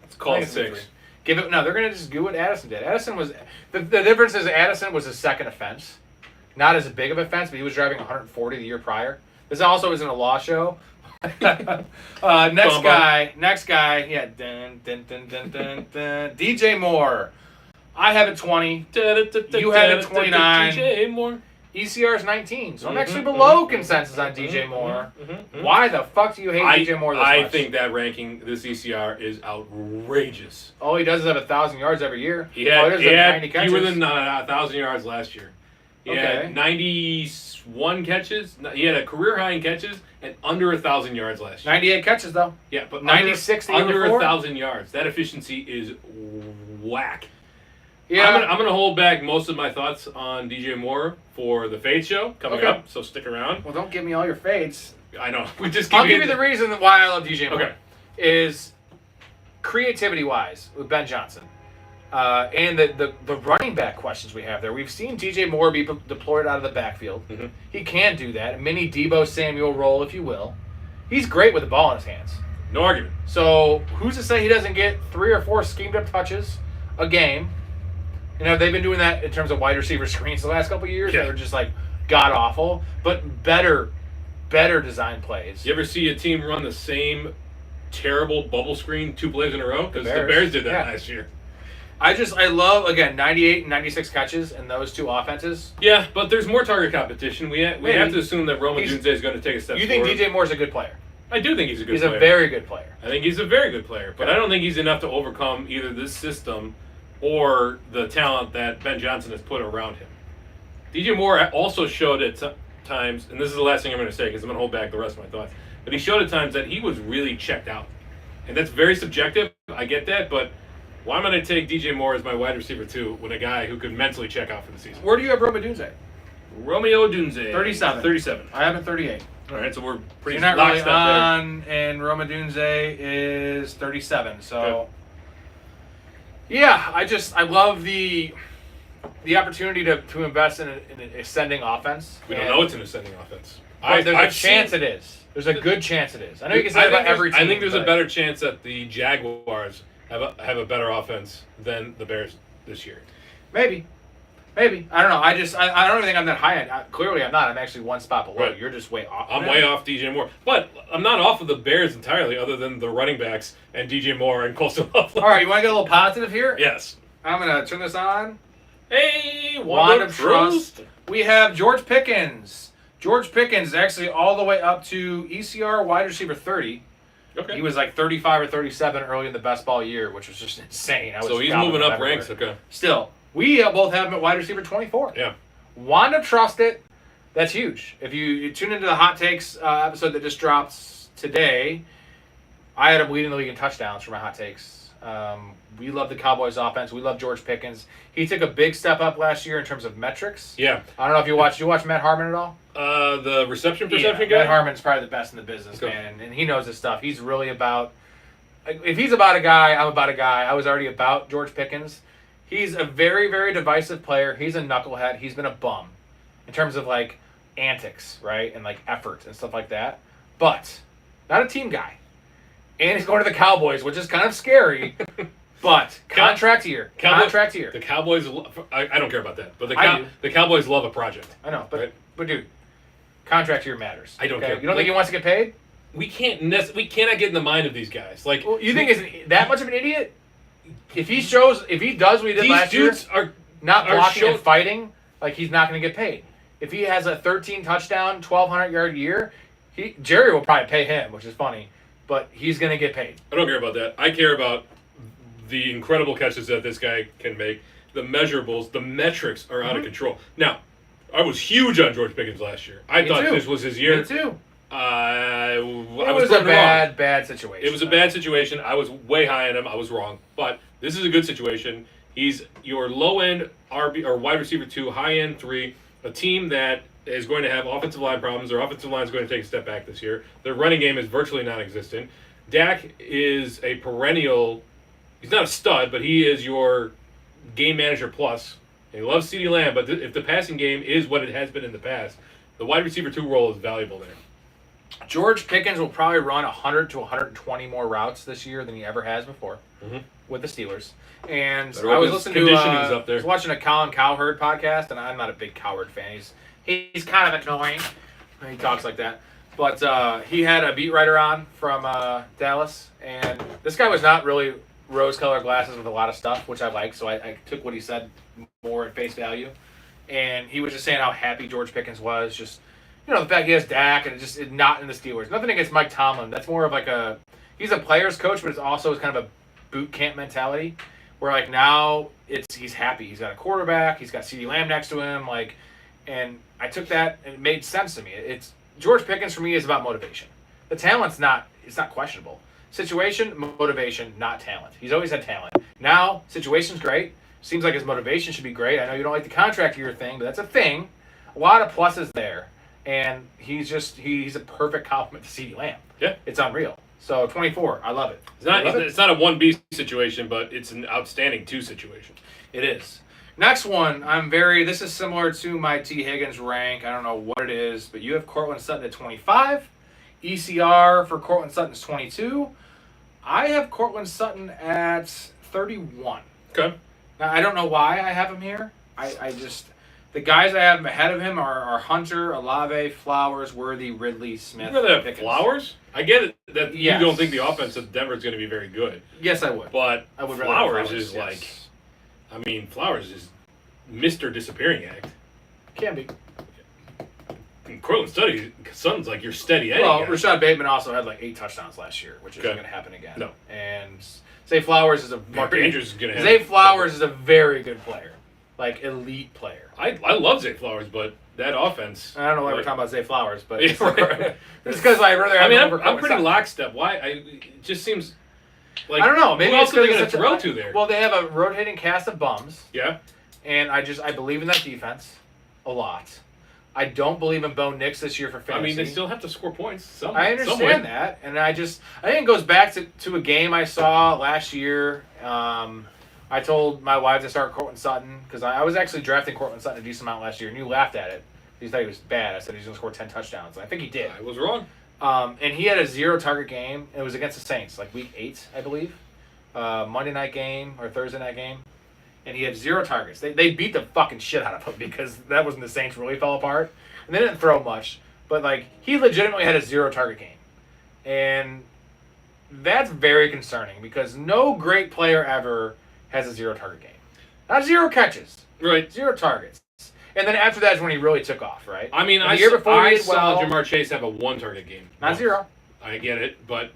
It's called I think it's gonna be 6. 3. Give it. No, they're going to just do what Addison did. Addison was the difference is Addison was his second offense, not as big of an offense, but he was driving 140 the year prior. This also isn't a law show. Next guy. Yeah. Dun, dun, dun, dun, dun, dun. DJ Moore. I have it 20. You have it 29. DJ Moore. ECR is 19. So I'm actually below consensus on DJ Moore. Why the fuck do you hate DJ Moore this much? I think that ranking, this ECR, is outrageous. All he does is have 1,000 yards every year. He had 90 catches. fewer than 1,000 yards last year. He had 91 catches. He had a career high in catches and under 1,000 yards last year. 98 catches though. Yeah, but 96 the year under before? 1,000 yards. That efficiency is whack. Yeah. I'm gonna hold back most of my thoughts on DJ Moore for the Fade Show coming up. So stick around. Well, don't give me all your fades. I know we just. I'll give you the reason why I love DJ Moore. Okay. Is creativity wise with Ben Johnson. And the running back questions we have there. We've seen DJ Moore be deployed out of the backfield. Mm-hmm. He can do that. A mini Debo Samuel role, if you will. He's great with the ball in his hands. No argument. So who's to say he doesn't get 3 or 4 schemed up touches a game? You know, they've been doing that in terms of wide receiver screens the last couple of years. Yeah. They're just like god awful, but better design plays. You ever see a team run the same terrible bubble screen 2 plays in a row? Because the Bears. Bears did that Yeah. last year. I love, again, 98 and 96 catches in those two offenses. Yeah, but there's more target competition. We have Maybe. to assume that Roma He's- Dunze is going to take a step You think forward. DJ Moore's a good player? I do think he's a good He's player. a very good player. I think he's a very good player, but I don't think he's enough to overcome either this system or the talent that Ben Johnson has put around him. DJ Moore also showed at times, and this is the last thing I'm going to say because I'm going to hold back the rest of my thoughts, but he showed at times that he was really checked out. And that's very subjective. I get that, but why am I going to take DJ Moore as my wide receiver 2 when a guy who could mentally check out for the season? Where do you have Roma Dunze? Romeo Dunze. 37. 37. I have him 38. All right, so we're pretty You're not really lockstep there. on, and Roma Dunze is 37. So, yeah, I love the opportunity to invest in an ascending offense. We don't know it's an ascending offense. There's a I've chance seen- it is. There's a good chance it is. I know you can say that about every team. I think there's a but better chance that the Jaguars have a better offense than the Bears this year. Maybe. I don't know. I don't even think I'm that high end. Clearly, I'm not. I'm actually one spot below. Right. You're just way off. I'm way off DJ Moore, but I'm not off of the Bears entirely, other than the running backs and DJ Moore and Colston Loveland. All right, you want to get a little positive here? Yes. I'm gonna turn this on. Hey, Wand of Trust. We have George Pickens. George Pickens is actually all the way up to ECR wide receiver 30. Okay. He was like 35 or 37 early in the best ball year, which was just insane. So he's moving up ranks. Okay. Still, we both have him at wide receiver 24. Yeah. Wanda Trust It. That's huge. If you tune into the Hot Takes episode that just drops today, I had him leading the league in touchdowns for my Hot Takes. We love the Cowboys offense. We love George Pickens. He took a big step up last year in terms of metrics. Yeah. I don't know if you watched. Did you watch Matt Harmon at all? The reception perception guy. Matt Harmon's probably the best in the business, Okay. man, and he knows his stuff. He's really about. If he's about a guy, I'm about a guy. I was already about George Pickens. He's a very, very divisive player. He's a knucklehead. He's been a bum in terms of like antics, right, and like effort and stuff like that. But not a team guy. And he's going to the Cowboys, which is kind of scary. But contract year. Contract year. The Cowboys. I don't care about that, but I do. the Cowboys love a project. I know, but Right. but dude, contract year matters. I don't care. You don't think he wants to get paid? We cannot get in the mind of these guys. Like, Well, you think he's that much of an idiot? If he does what he did these last year, dudes are not are blocking show- and fighting, like he's not going to get paid. If he has a 13 touchdown, 1,200 yard year, Jerry will probably pay him, which is funny, but he's going to get paid. I don't care about that. I care about the incredible catches that this guy can make. The measurables, the metrics are out of control. Now, I was huge on George Pickens last year. I Me thought too. this was his year. Me too. I It was was a proven wrong. bad situation. It was a bad situation. I was way high on him. I was wrong. But this is a good situation. He's your low end RB or wide receiver 2, high end 3, a team that is going to have offensive line problems. Their offensive line is going to take a step back this year. Their running game is virtually non-existent. Dak is a perennial. He's not a stud, but he is your game manager plus. And he loves CeeDee Lamb, but if the passing game is what it has been in the past, the wide receiver 2 role is valuable there. George Pickens will probably run 100 to 120 more routes this year than he ever has before with the Steelers. And Better I hope was his listening to conditioning's up there. I was watching a Colin Cowherd podcast, and I'm not a big Cowherd fan. He's kind of annoying. He talks like that. But he had a beat writer on from Dallas, and this guy was not really rose-colored glasses with a lot of stuff, which I like. So I took what he said more at face value. And he was just saying how happy George Pickens was. Just, you know, the fact he has Dak and just not in the Steelers. Nothing against Mike Tomlin. That's more of like he's a player's coach, but it's also kind of a boot camp mentality where like now he's happy. He's got a quarterback. He's got CeeDee Lamb next to him. Like, and I took that and it made sense to me. It's George Pickens for me is about motivation. The talent's it's not questionable. Situation, motivation, not talent. He's always had talent. Now, situation's great. Seems like his motivation should be great. I know you don't like the contract year thing, but that's a thing. A lot of pluses there. And he's a perfect complement to CeeDee Lamb. Yeah. It's unreal. So 24, I love it. It's not a 1B situation, but it's an outstanding 2 situation. It is. Next one, this is similar to my T. Higgins rank. I don't know what it is, but you have Cortland Sutton at 25. ECR for Cortland Sutton is 22. I have Cortland Sutton at 31. Okay. Now, I don't know why I have him here. The guys I have ahead of him are Hunter, Olave, Flowers, Worthy, Ridley, Smith. You rather have Pickens. Flowers? I get it that Yes. you don't think the offense of Denver is going to be very good, Yes, I would. but I would rather have Flowers is yes. like, I mean, Flowers is Mr. Disappearing Act. Can be. And Cortland Sutton's like your steady Eddie Well, guy. Rashad Bateman also had like 8 touchdowns last year, which isn't Okay. going to happen again. No. And Zay Flowers is a Mark Andrews is going to have. Zay Flowers is a very good player, like elite player. I love Zay Flowers, but that offense. I don't know why we're like, talking about Zay Flowers, but Yeah, it's right. because I'd rather have I mean, him I'm over Cortland pretty Sutton. lockstep. Why? it just seems like I don't know. Maybe who else it's are they 'cause going it's to such a- throw to there? Well, they have a rotating cast of bums, Yeah. and I believe in that defense a lot. I don't believe in Bo Nix this year for I fantasy. mean, they still have to score points. I understand that, and I think it goes back to a game I saw last year. I told my wife to start Cortland Sutton because I was actually drafting Cortland Sutton a decent amount last year, and you laughed at it. You thought he was bad. I said he's going to score 10 touchdowns. And I think he did. I was wrong. And he had a 0-target game. And it was against the Saints, like week 8, I believe. Monday night game or Thursday night game. And he had 0 targets. They beat the fucking shit out of him because that was when the Saints really fell apart. And they didn't throw much. But, like, he legitimately had a 0-target game. And that's very concerning because no great player ever has a 0-target game. Not 0 catches. Right. 0 targets. And then after that is when he really took off, right? I mean, And I the year before he did saw well. Jamar Chase have a 1-target game. Not once. 0. I get it, but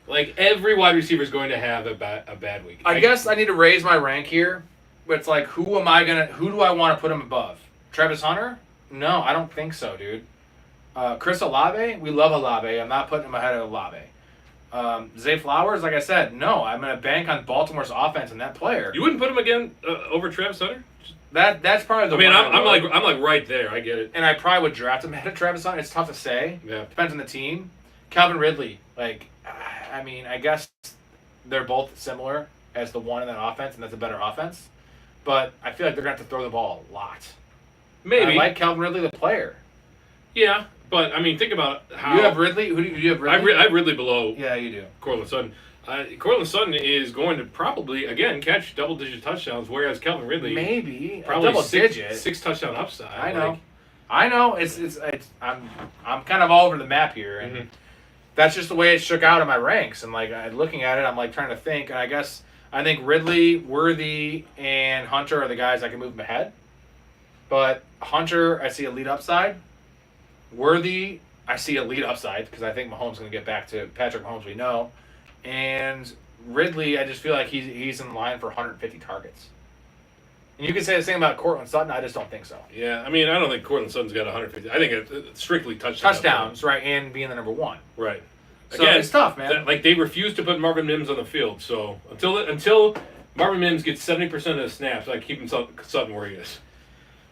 like every wide receiver is going to have a bad week. I guess I need to raise my rank here. But it's like, who do I want to put him above? Travis Hunter? No, I don't think so, dude. Chris Olave? We love Olave. I'm not putting him ahead of Olave. Zay Flowers, like I said, no. I'm going to bank on Baltimore's offense and that player. You wouldn't put him again over Travis Hunter? That's probably the I mean, one I'm like right there. I get it. and I probably would draft him ahead of Travis Hunter. It's tough to say. Yeah. Depends on the team. Calvin Ridley, like, I mean, I guess they're both similar as the one in that offense, and that's a better offense. But I feel like they're going to have to throw the ball a lot. Maybe. I like Calvin Ridley, the player. Yeah, but I mean, think about how You have Ridley? Who do you have Ridley? I have Ridley below Yeah, you do. Cortland Sutton. Cortland Sutton is going to probably again catch double-digit touchdowns, whereas Calvin Ridley Maybe. probably double six digit. touchdown upside. I know. Like, I know. It's I'm kind of all over the map here, and Mhm. that's just the way it shook out in my ranks. And like looking at it, I'm like trying to think, and I think Ridley, Worthy, and Hunter are the guys I can move them ahead. But Hunter, I see a lead upside. Worthy, I see a lead upside because I think Mahomes is going to get back to Patrick Mahomes, we know. And Ridley, I just feel like he's in line for 150 targets. And you can say the same about Cortland Sutton. I just don't think so. Yeah, I mean, I don't think Cortland Sutton's got 150. I think it's strictly touchdowns. Touchdowns, right, and being the number one. Right. So it's tough, man. Like they refuse to put Marvin Mims on the field, so until Marvin Mims gets 70% of the snaps, I keep Sutton where he is.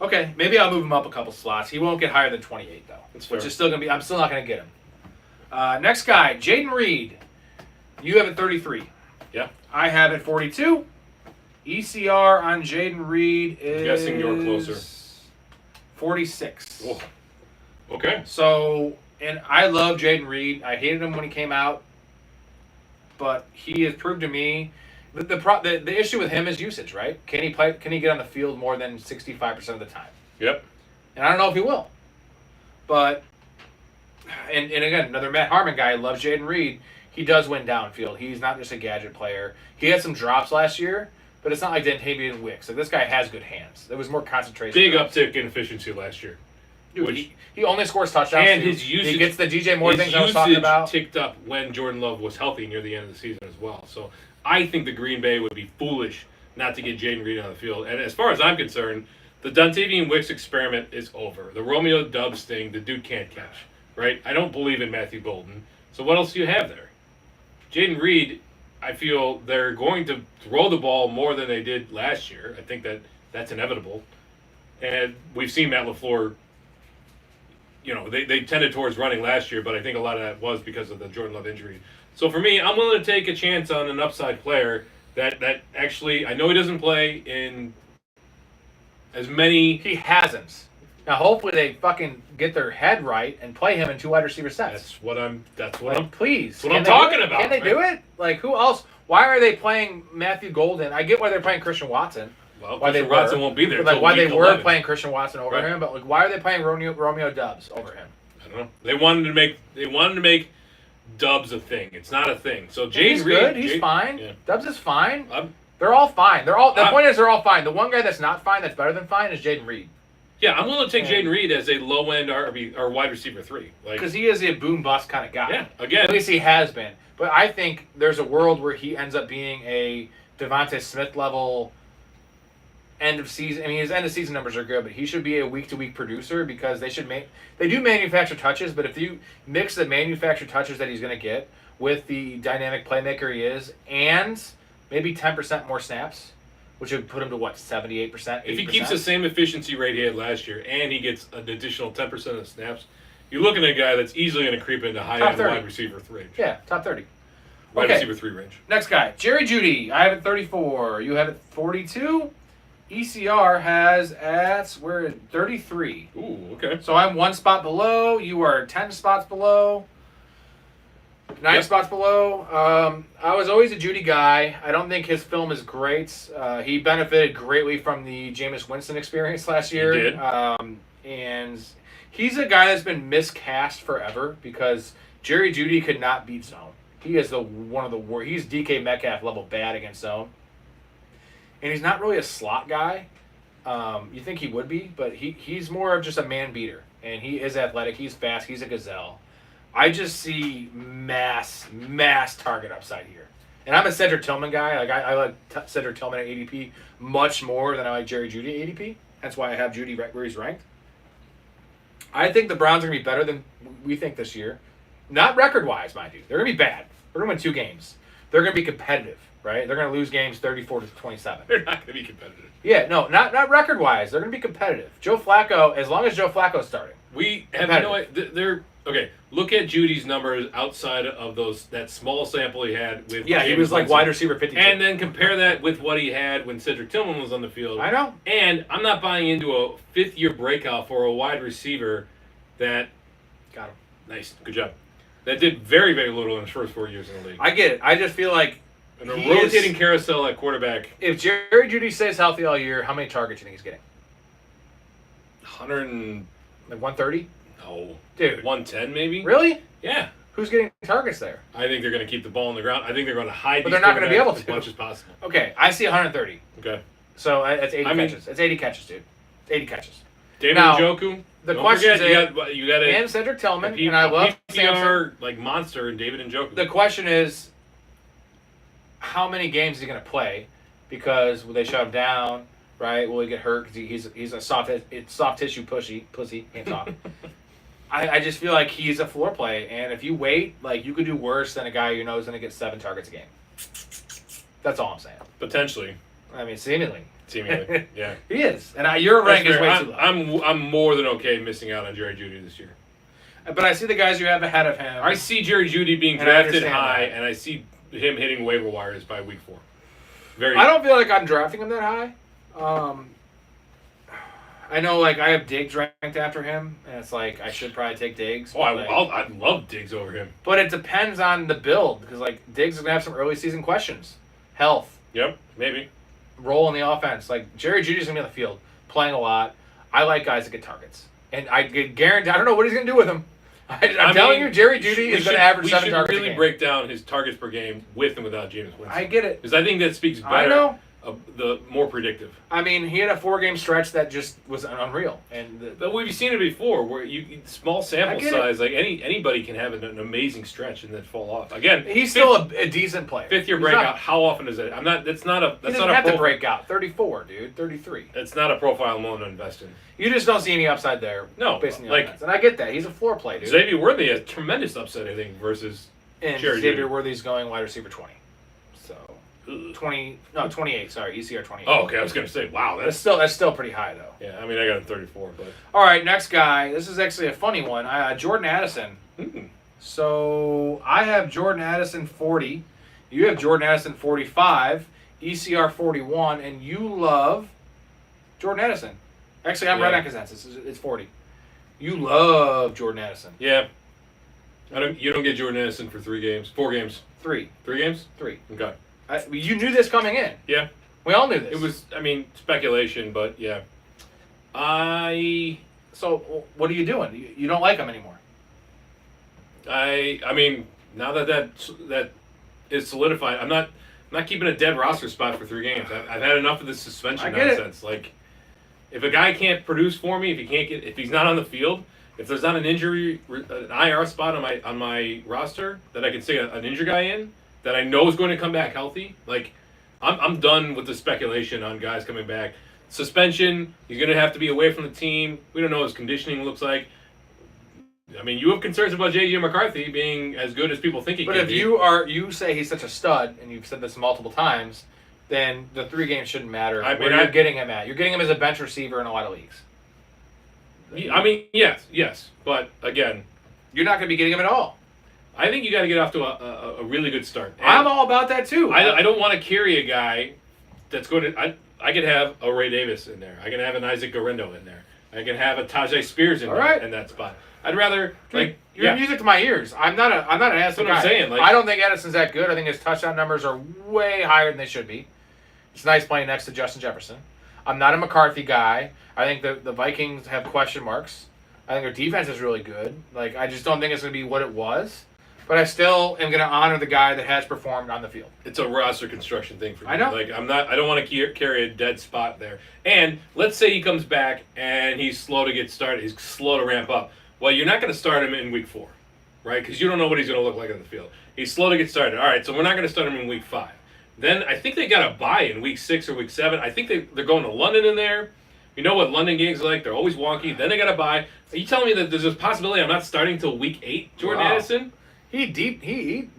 Okay, maybe I'll move him up a couple slots. He won't get higher than 28 though, That's which fair. is still gonna be. I'm still not gonna get him. Next guy, Jaden Reed. You have it 33. Yeah. I have it 42. ECR on Jaden Reed is. guessing you're closer. 46. Whoa. Okay. So, and I love Jaden Reed. I hated him when he came out, but he has proved to me the issue with him is usage, right? Can he play? Can he get on the field more than 65% of the time? Yep. And I don't know if he will. But, and again, another Matt Harmon guy loves Jaden Reed. He does win downfield. He's not just a gadget player. He had some drops last year, but it's not like Dentavian Wicks. Like, this guy has good hands. There was more concentration. Big drops. uptick in efficiency last year. Dude, which- he only scores touchdowns. And too. his usage. He gets the DJ Moore his things I was talking usage about. ticked up when Jordan Love was healthy near the end of the season as well. So I think the Green Bay would be foolish not to get Jaden Reed on the field. And as far as I'm concerned, the Dontavian Wicks experiment is over. The Romeo Dubs thing, the dude can't catch, right? I don't believe in Matthew Golden. So what else do you have there? Jaden Reed, I feel they're going to throw the ball more than they did last year. I think that's inevitable. And we've seen Matt LaFleur, you know, they tended towards running last year, but I think a lot of that was because of the Jordan Love injury. So for me, I'm willing to take a chance on an upside player that actually, I know he doesn't play in as many. He hasn't. Now, hopefully they fucking get their head right and play him in 2 wide receiver sets. That's what I'm Please. That's what I'm Can they do talking it? about, Can they do it? Like, who else? Why are they playing Matthew Golden? I get why they're playing Christian Watson. Well, why they Christian Watson were. won't be there. But, like, till why they week were 11. playing Christian Watson over Right. him, but like, why are they playing Romeo Dubs over him? I don't know. They wanted to make Dubs a thing. It's not a thing. So He's Jaden Reed, good. He's fine. Yeah. Dubs is fine. I'm- They're all fine. The point is they're all fine. The one guy that's not fine, that's better than fine, is Jaden Reed. Yeah, I'm willing to take Yeah. Jaden Reed as a low end RB or wide receiver 3. Like, Because he is a boom bust kind of guy. yeah, again, At least he has been. But I think there's a world where he ends up being a Devontae Smith level end of season. I mean, his end of season numbers are good, but he should be a week to week producer because they do manufacture touches. But if you mix the manufactured touches that he's going to get with the dynamic playmaker he is, and maybe 10% more snaps, which would put him to what, 78%, 80%? if he keeps the same efficiency rate he had last year and he gets an additional 10% of snaps, you're looking at a guy that's easily going to creep into high Top end 30. wide receiver 3 range. Yeah, top 30. Wide Okay. receiver 3 range. Next guy, Jerry Jeudy. I have it 34. You have it 42. ECR has at, we're at 33. Ooh, okay. So I'm one spot below. You are 10 spots below. 9 Yep. spots below. I was always a Jeudy guy. I don't think his film is great. He benefited greatly from the Jameis Winston experience last year. did. And he's a guy that's been miscast forever because Jerry Jeudy could not beat zone. He is one of the worst. He's DK Metcalf level bad against zone. And he's not really a slot guy. You think he would be, but he's more of just a man beater. And he is athletic. He's fast. He's a gazelle. I just see mass target upside here. And I'm a Cedric Tillman guy. Like I like Cedric Tillman at ADP much more than I like Jerry Jeudy at ADP. That's why I have Jeudy right where he's ranked. I think the Browns are going to be better than we think this year. Not record-wise, mind you. They're going to be bad. They're going to win 2 games. They're going to be competitive, right? They're going to lose games 34-27. They're not going to be competitive. Yeah, no, not record-wise. They're going to be competitive. Joe Flacco, as long as Joe Flacco's starting. We have they're okay. Look at Judy's numbers outside of that small sample he had with. Yeah, he Jameis was like Winston. wide receiver 52. And then compare that with what he had when Cedric Tillman was on the field. I know. And I'm not buying into a 5th-year breakout for a wide receiver that. Got him. Nice, good job. That did very, very little in his first 4 years in the league. I get it. I just feel like And a he rotating is- carousel at quarterback. if Jerry Jeudy stays healthy all year, how many targets do you think he's getting? 100 and Like 130? no, Dude. 110 maybe. Really? Yeah. Who's getting targets there? I think they're going to keep the ball on the ground. I think they're going to hide. But these they're not gonna be quarterbacks able as to. much as possible. Okay, I see 130. Okay. So that's 80 I mean- catches. It's 80 catches, dude. It's 80 catches. David Now, Njoku. the don't question forget, is, you got and Cedric Tillman, and I love Samson. PPR like monster and David Njoku. The question is, how many games is he going to play? Because will they shut him down? Right? Will he get hurt? Because he's a soft tissue pussy. Can't talk. I just feel like he's a floor play, and if you wait, like you could do worse than a guy you know is going to get 7 targets a game. That's all I'm saying. Potentially, I mean, seemingly. yeah. He is, and your rank is That's way fair. too low. I'm more than okay missing out on Jerry Jeudy this year. But I see the guys you have ahead of him. I see Jerry Jeudy being And I drafted understand high, that. and I see him hitting waiver wires by week 4. Very. I don't feel like I'm drafting him that high. I know, like, I have Diggs ranked after him, and it's like I should probably take Diggs. Oh, but, like, I love Diggs over him. but it depends on the build because, like, Diggs is gonna have some early season questions, health, Yep, maybe. role in the offense. Like Jerry Jeudy's gonna be on the field playing a lot. I like guys that get targets, and I guarantee I don't know what he's gonna do with them. I'm telling you, Jerry Jeudy is gonna average 7 targets We a should really game. break down his targets per game with and without Jameis Winston. I get it. Because I think that speaks better. I know. The more predictive. I mean, he had a 4-game stretch that just was unreal, and But we've seen it before, where you small sample I get size, like anybody can have an amazing stretch and then fall off. Again, he's still a decent player. 5th-year He's breakout. not- How often is it? I'm not. That's not a. He That's doesn't not a have to profile. break out. 34, dude. 33. It's not a profile I'm willing to invest in. You just don't see any upside there. No, based on the like- offense. And I get that. He's a floor play, dude. Xavier Worthy has tremendous upside, I think, versus and Jerry Xavier Jeudy. Worthy's going wide receiver 20. So 28. Sorry, ECR 28. Oh, okay. I was gonna say, wow, That's still pretty high though. yeah. I mean, I got him 34, but All right, next guy. This is actually a funny one. Jordan Addison. So I have Jordan Addison 40. You have Jordan Addison 45. ECR 41, and you love Jordan Addison. Actually, I'm right Yeah. on consensus. It's 40. You love Jordan Addison. yeah. You don't get Jordan Addison for 3 games, 4 games, 3. 3 games. 3. Okay. You knew this coming in. Yeah. We all knew this. It was, I mean, speculation, but yeah. So what are you doing? You don't like him anymore. I mean, now that is solidified, I'm not keeping a dead roster spot for 3 games. I've had enough of this suspension I get it. nonsense. Like, if a guy can't produce for me, if he's not on the field, if there's not an IR spot on my roster that I can stick an injured guy in that I know is going to come back healthy, like, I'm done with the speculation on guys coming back. Suspension, he's going to have to be away from the team. We don't know what his conditioning looks like. I mean, you have concerns about J.J. McCarthy being as good as people think he can be. But if you say he's such a stud, and you've said this multiple times, then the 3 games shouldn't matter. You're getting him at. You're getting him as a bench receiver in a lot of leagues. I mean, yes. But, again, you're not going to be getting him at all. I think you got to get off to a really good start. And I'm all about that, too. I don't want to carry a guy that's going to... I could have a Ray Davis in there. I can have an Isaac Garendo in there. I can have a Tajay Spears in that spot. I'd rather you're music to my ears. I'm not an Addison guy. I'm saying. Like, I don't think Addison's that good. I think his touchdown numbers are way higher than they should be. It's nice playing next to Justin Jefferson. I'm not a McCarthy guy. I think the Vikings have question marks. I think their defense is really good. Like, I just don't think it's going to be what it was. But I still am going to honor the guy that has performed on the field. It's a roster construction thing for me. I know. Like, I don't want to carry a dead spot there. And let's say he comes back and he's slow to get started. He's slow to ramp up. Well, you're not going to start him in week 4, right? Because you don't know what he's going to look like on the field. He's slow to get started. All right, so we're not going to start him in week 5. Then I think they got a bye in week 6 or week 7. I think they're going to London in there. You know what London games are like. They're always wonky. Then they got a bye. Are you telling me that there's a possibility I'm not starting until week 8, Jordan Addison? He did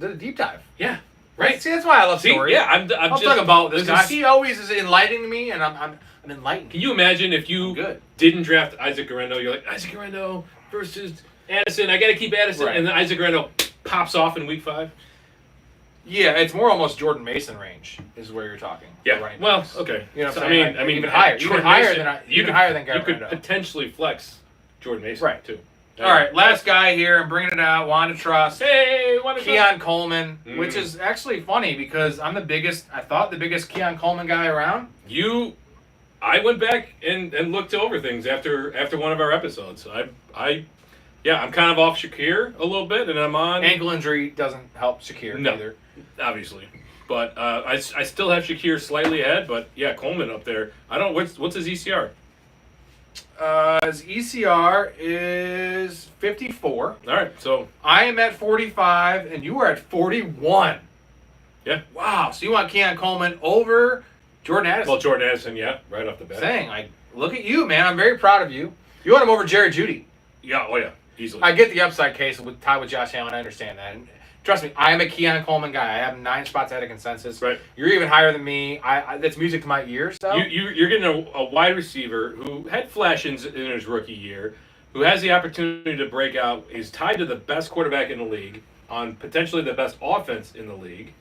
a deep dive. Yeah, right. See, that's why I love stories. Yeah, I'm just talking about this guy. He always is enlightening me, and I'm enlightened. Can you imagine if you didn't draft Isaac Garendo? You're like, Isaac Garendo versus Addison. I got to keep Addison, and then Isaac Garendo pops off in week 5. Yeah, it's more almost Jordan Mason range is where you're talking. Yeah. Well, okay. You know, so, I mean, even higher, even higher than Garendo. You could potentially flex Jordan Mason, too. All right, last guy here. I'm bringing it out. Wanda Trust. Hey, Keon Coleman, which is actually funny because I thought the biggest Keon Coleman guy around. I went back and looked over things after one of our episodes. I'm kind of off Shakir a little bit, and I'm on... Ankle injury doesn't help Shakir either. Obviously. But I still have Shakir slightly ahead, but yeah, Coleman up there. What's his ECR? His ECR is 54. All right, so I am at 45, and you are at 41. Yeah. Wow. So you want Keon Coleman over Jordan Addison? Well, Jordan Addison, yeah, right off the bat. Look at you, man. I'm very proud of you. You want him over Jerry Jeudy? Yeah. Oh yeah, easily. I get the upside case tied with Josh Allen. I understand that. And trust me, I am a Keon Coleman guy. I have 9 spots ahead of consensus. Right. You're even higher than me. That's music to my ears. So you're getting a wide receiver who had flashes in his rookie year, who has the opportunity to break out. Is tied to the best quarterback in the league, on potentially the best offense in the league,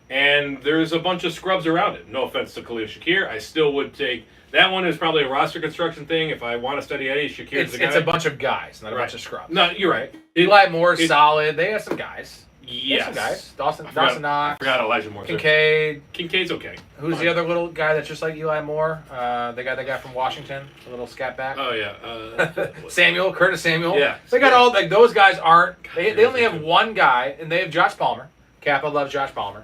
and there's a bunch of scrubs around it. No offense to Khalil Shakir, I still would take that one. Is probably a roster construction thing. If I want to study Eddie, Shakir's the guy. It's a bunch of guys, not a bunch of scrubs. No, you're right. Eli Moore's solid. They have some guys. Yes. Some guys. Dawson Knox. I forgot Elijah Moore. Kincaid. Kincaid's okay. Who's the other little guy that's just like Eli Moore? The guy from Washington, the little scat back. Oh yeah. Curtis Samuel. Yeah. They got all like those guys aren't. They only have one guy, and they have Josh Palmer. Kappa loves Josh Palmer.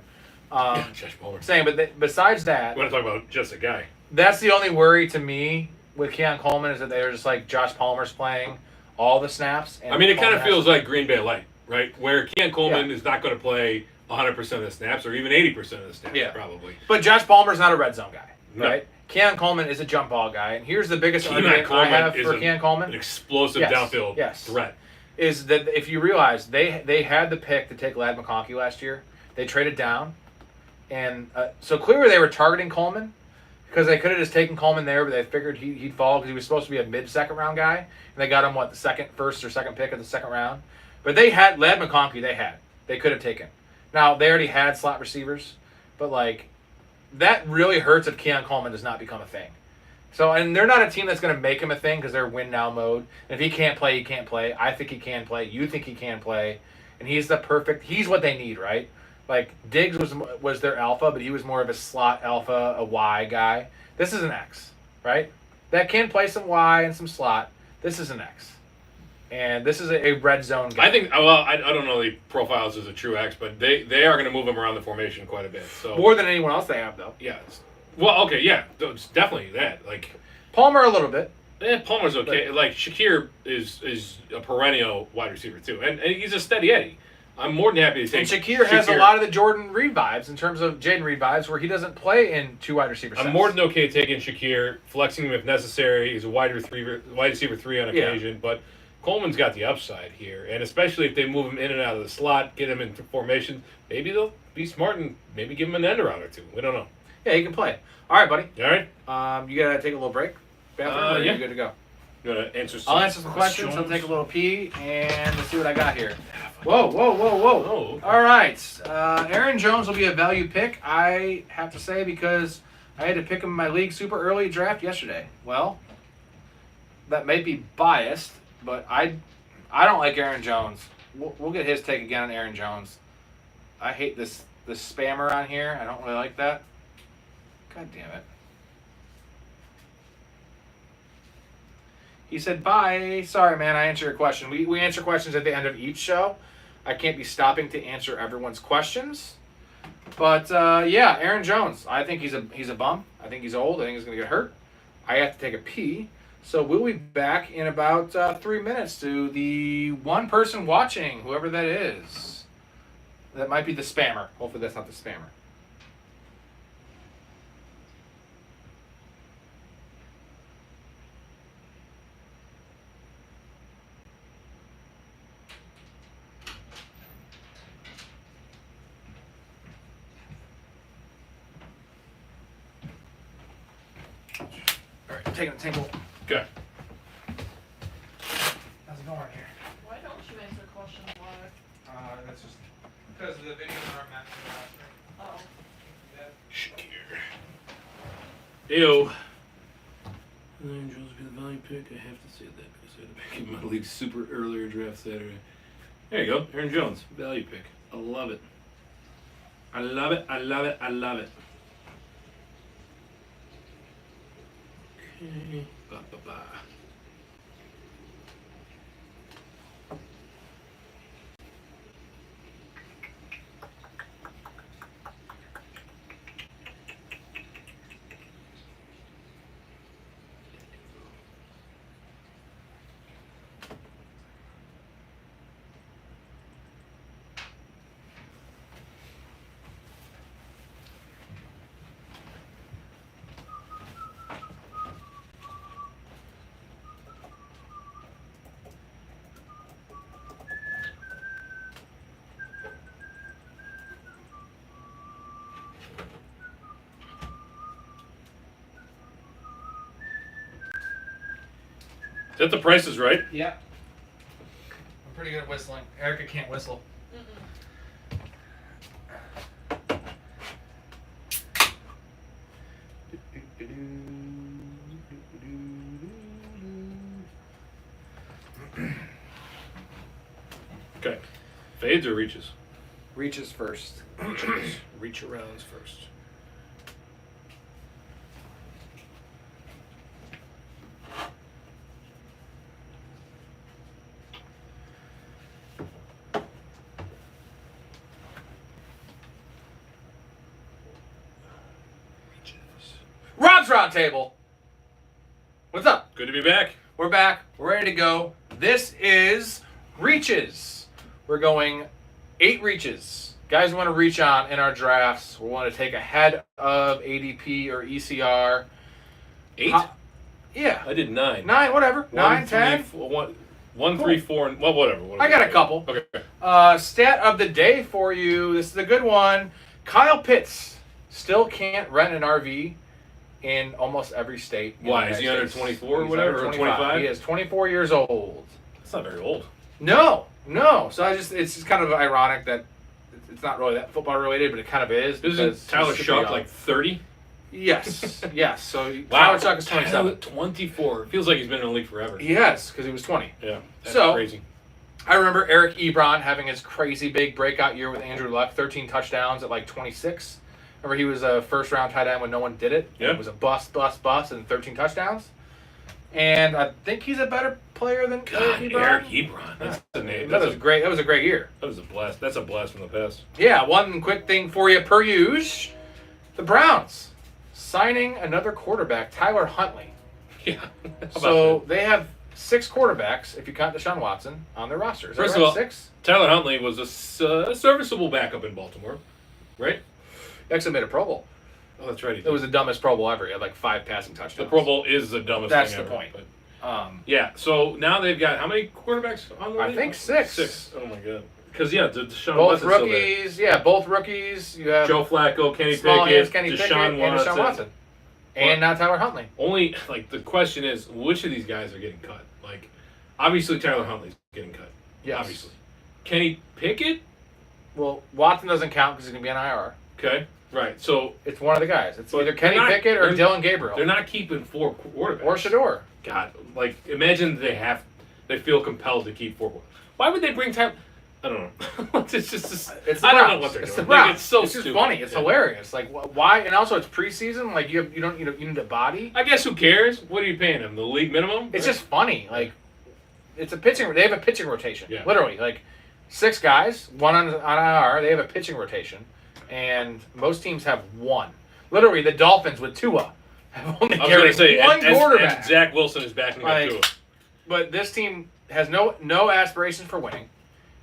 Josh Palmer. But besides that, we want to talk about just a guy. That's the only worry to me with Keon Coleman is that they're just like Josh Palmer's playing all the snaps. And it kind of feels like Green Bay Light, right? Where Keon Coleman is not going to play 100% of the snaps or even 80% of the snaps, probably. But Josh Palmer's not a red zone guy, right? No. Keon Coleman is a jump ball guy, and here's the biggest argument I have for Keon Coleman: an explosive downfield threat. Is that if you realize they had the pick to take Ladd McConkey last year, they traded down, and so clearly they were targeting Coleman. Because they could have just taken Coleman there, but they figured he'd fall because he was supposed to be a mid-second round guy. And they got him, the first or second pick of the second round. But they had Ladd McConkey, they could have taken. Now, they already had slot receivers, but, that really hurts if Keon Coleman does not become a thing. So, and they're not a team that's going to make him a thing because they're win-now mode. And if he can't play, he can't play. I think he can play. You think he can play. And he's what they need, right? Like Diggs was their alpha, but he was more of a slot alpha, a Y guy. This is an X, right? That can play some Y and some slot. This is an X. And this is a red zone guy. I think. Well, I don't know the profiles as a true X, but they are going to move him around the formation quite a bit. So More than anyone else they have, though. yeah. Well, okay, yeah, it's definitely that. Like Palmer a little bit. Palmer's okay. Like Shakir is a perennial wide receiver too, and he's a steady Eddie. I'm more than happy to take. And Shakir has a lot of the Jordan Reed vibes in terms of Jaden Reed vibes, where he doesn't play in two wide receiver sets. I'm more than okay taking Shakir, flexing him if necessary. He's a wide receiver 3 on occasion, but Coleman's got the upside here, and especially if they move him in and out of the slot, get him into formation, maybe they'll be smart and maybe give him an end around or two. We don't know. Yeah, he can play. All right, buddy. All right. You gotta take a little break. Bathroom, or yeah. you good to go? You want to answer some I'll answer some questions. I'll take a little pee, and let's see what I got here. Whoa. Oh, okay. All right. Aaron Jones will be a value pick, I have to say, because I had to pick him in my league super early draft yesterday. Well, that may be biased, but I don't like Aaron Jones. We'll get his take again on Aaron Jones. I hate this spammer on here. I don't really like that. God damn it. He said, bye. Sorry, man, I answered your question. We answer questions at the end of each show. I can't be stopping to answer everyone's questions. But, yeah, Aaron Jones. I think he's a bum. I think he's old. I think he's going to get hurt. I have to take a pee. So we'll be back in about 3 minutes to the one person watching, whoever that is. That might be the spammer. Hopefully that's not the spammer. All right, taking the table. Okay. How's it going here? Why don't you answer questions live? That's just because the videos aren't meant to Oh. Shakir. Ew. Aaron Jones will be the value pick. I have to say that because I had to pick him in my league super earlier draft Saturday. There you go. Aaron Jones, value pick. I love it. I love it. I love it. I love it. Okay. Ba. Is that the Price is Right? Yeah. I'm pretty good at whistling. Erica can't whistle. Okay. Fades or reaches? Reaches first. Reach arounds first. Rob's Roundtable. What's up? Good to be back. We're back. We're ready to go. This is Reaches. We're going 8 reaches. Guys we want to reach on in our drafts. We want to take ahead of ADP or ECR. 8? Yeah. I did 9. 9, whatever. 9, 10. 1, 3, 4, and well, whatever. I got a couple. Okay. Stat of the day for you. This is a good one. Kyle Pitts still can't rent an RV in almost every state. Why? Is he under 24 or He's whatever? under Or 25? He is 24 years old. That's not very old. No. So it's just kind of ironic that it's not really that football related, but it kind of is. Isn't Tyler Shuck like 30? Yes. So Wow. Tyler Shuck is 27. 24. Feels like he's been in the league forever. He has, because he was 20. Yeah. That's So- crazy. I remember Eric Ebron having his crazy big breakout year with Andrew Luck, 13 touchdowns at like 26. Remember he was a first-round tight end when no one did it. Yeah. It was a bust, and 13 touchdowns. And I think he's a better player than God, Eric Ebron. Eric Ebron. That's the name. That was great. That was a great year. That was a blast. That's a blast from the past. Yeah, one quick thing for you per usual. The Browns signing another quarterback, Tyler Huntley. Yeah. So they have 6 quarterbacks, if you count Deshaun Watson, on their roster. Is that First right? of all, 6? Tyler Huntley was a serviceable backup in Baltimore, right? He actually made a Pro Bowl. Oh, that's right. It was the dumbest Pro Bowl ever. He had like 5 passing touchdowns. The Pro Bowl is the dumbest That's thing the ever. point. But, yeah, so now they've got how many quarterbacks on the I league? think 6. 6. Oh, my God. Because, yeah, Deshaun Both Watson's still there. rookies. Yeah, both rookies. You have Joe Flacco, Kenny small hands, Pickett, Kenny Pickett, Deshaun and Deshaun Watson. And now Tyler Huntley. Only, like, the question is, which of these guys are getting cut? Like, obviously Tyler Huntley's getting cut. Yes. Obviously. Kenny Pickett? Well, Watson doesn't count because he's going to be on IR. Okay. Right. So It's one of the guys. It's But either Kenny they're not- Pickett or they're- Dylan Gabriel. they're not keeping 4 quarterbacks. Or Shador. God, like, imagine they feel compelled to keep 4. Why would they bring Tyler? I don't know. It's just It's the I don't know Browns. what they're It's doing. the Browns. Like, it's so it's stupid. just funny. It's Yeah. hilarious. Like why? And also it's preseason. Like you need a body. I guess who cares? What are you paying him? The league minimum? It's just funny. Like it's a pitching. They have a pitching rotation. Yeah. Literally, like 6 guys, one on IR. They have a pitching rotation, and most teams have 1. Literally, the Dolphins with Tua have only I was going to say, one quarterback. and Zach Wilson is backing Like, up to it. But this team has no aspirations for winning,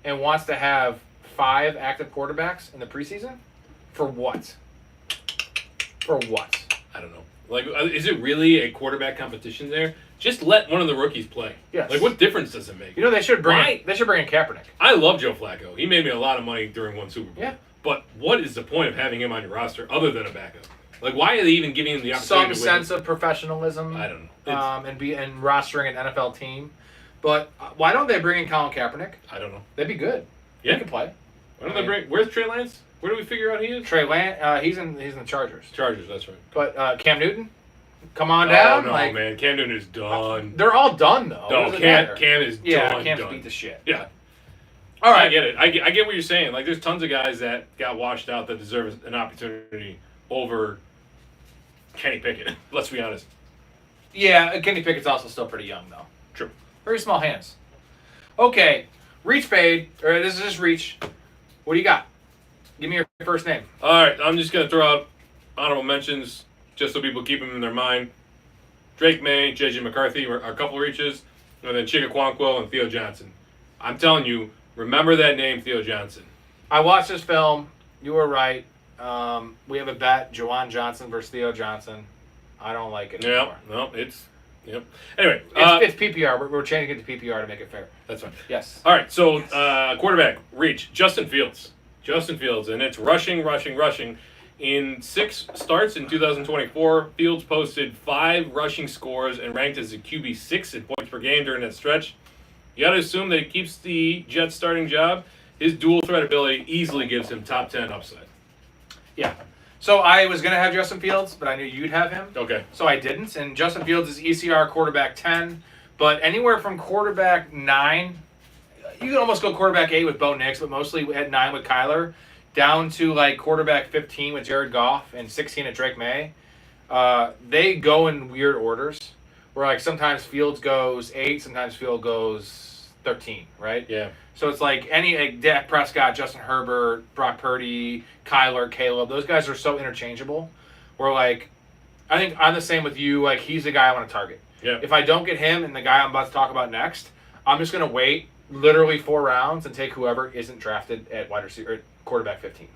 and wants to have 5 active quarterbacks in the preseason. For what? For what? I don't know. Like, is it really a quarterback competition there? Just let one of the rookies play. Yes. Like, what difference does it make? You know they should bring Why? they should bring in Kaepernick. I love Joe Flacco. He made me a lot of money during one Super Bowl. Yeah. But what is the point of having him on your roster other than a backup? Like, why are they even giving him the opportunity Some to win? sense of professionalism. I don't know. And rostering an NFL team. But why don't they bring in Colin Kaepernick? I don't know. They'd be good. Yeah. He can play. Why don't they bring? Where's Trey Lance? Where do we figure out he is? Trey Lance, he's in the Chargers. Chargers. That's right. But Cam Newton, come on down. Oh, no, like, man. Cam Newton is done. They're all done though. No, What does it matter? Cam is done. Cam's done. beat the shit. Yeah. All right. I get it. I get what you're saying. Like, there's tons of guys that got washed out that deserve an opportunity over Kenny Pickett. Let's be honest. Yeah, Kenny Pickett's also still pretty young though. True. Very small hands. Okay, Reach Fade, or this is just Reach. What do you got? Give me your first name. All right, I'm just going to throw out honorable mentions just so people keep them in their mind. Drake May, J.J. McCarthy are a couple reaches, and then Chika Kwankwell and Theo Johnson. I'm telling you, remember that name, Theo Johnson. I watched this film. You were right. We have a bet, Juwan Johnson versus Theo Johnson. I don't like it Yeah, anymore. no, yep. Anyway, It's PPR. We're changing it to PPR to make it fair. that's fine. Yes. All right, so quarterback, reach, Justin Fields. And it's rushing. In 6 starts in 2024, Fields posted 5 rushing scores and ranked as a QB 6 in points per game during that stretch. You got to assume that he keeps the Jets starting job. His dual threat ability easily gives him top 10 upside. Yeah. So I was going to have Justin Fields, but I knew you'd have him. Okay. So I didn't. And Justin Fields is ECR quarterback 10. But anywhere from quarterback 9, you can almost go quarterback 8 with Bo Nix, but mostly at 9 with Kyler, down to like quarterback 15 with Jared Goff and 16 at Drake May. They go in weird orders where like sometimes Fields goes 8, sometimes Fields goes 13, right? Yeah. So it's like Dak Prescott, Justin Herbert, Brock Purdy, Kyler, Caleb. Those guys are so interchangeable. Where like, I think I'm the same with you. Like he's the guy I want to target. Yeah. If I don't get him and the guy I'm about to talk about next, I'm just gonna wait literally 4 rounds and take whoever isn't drafted at wide receiver, or quarterback 15,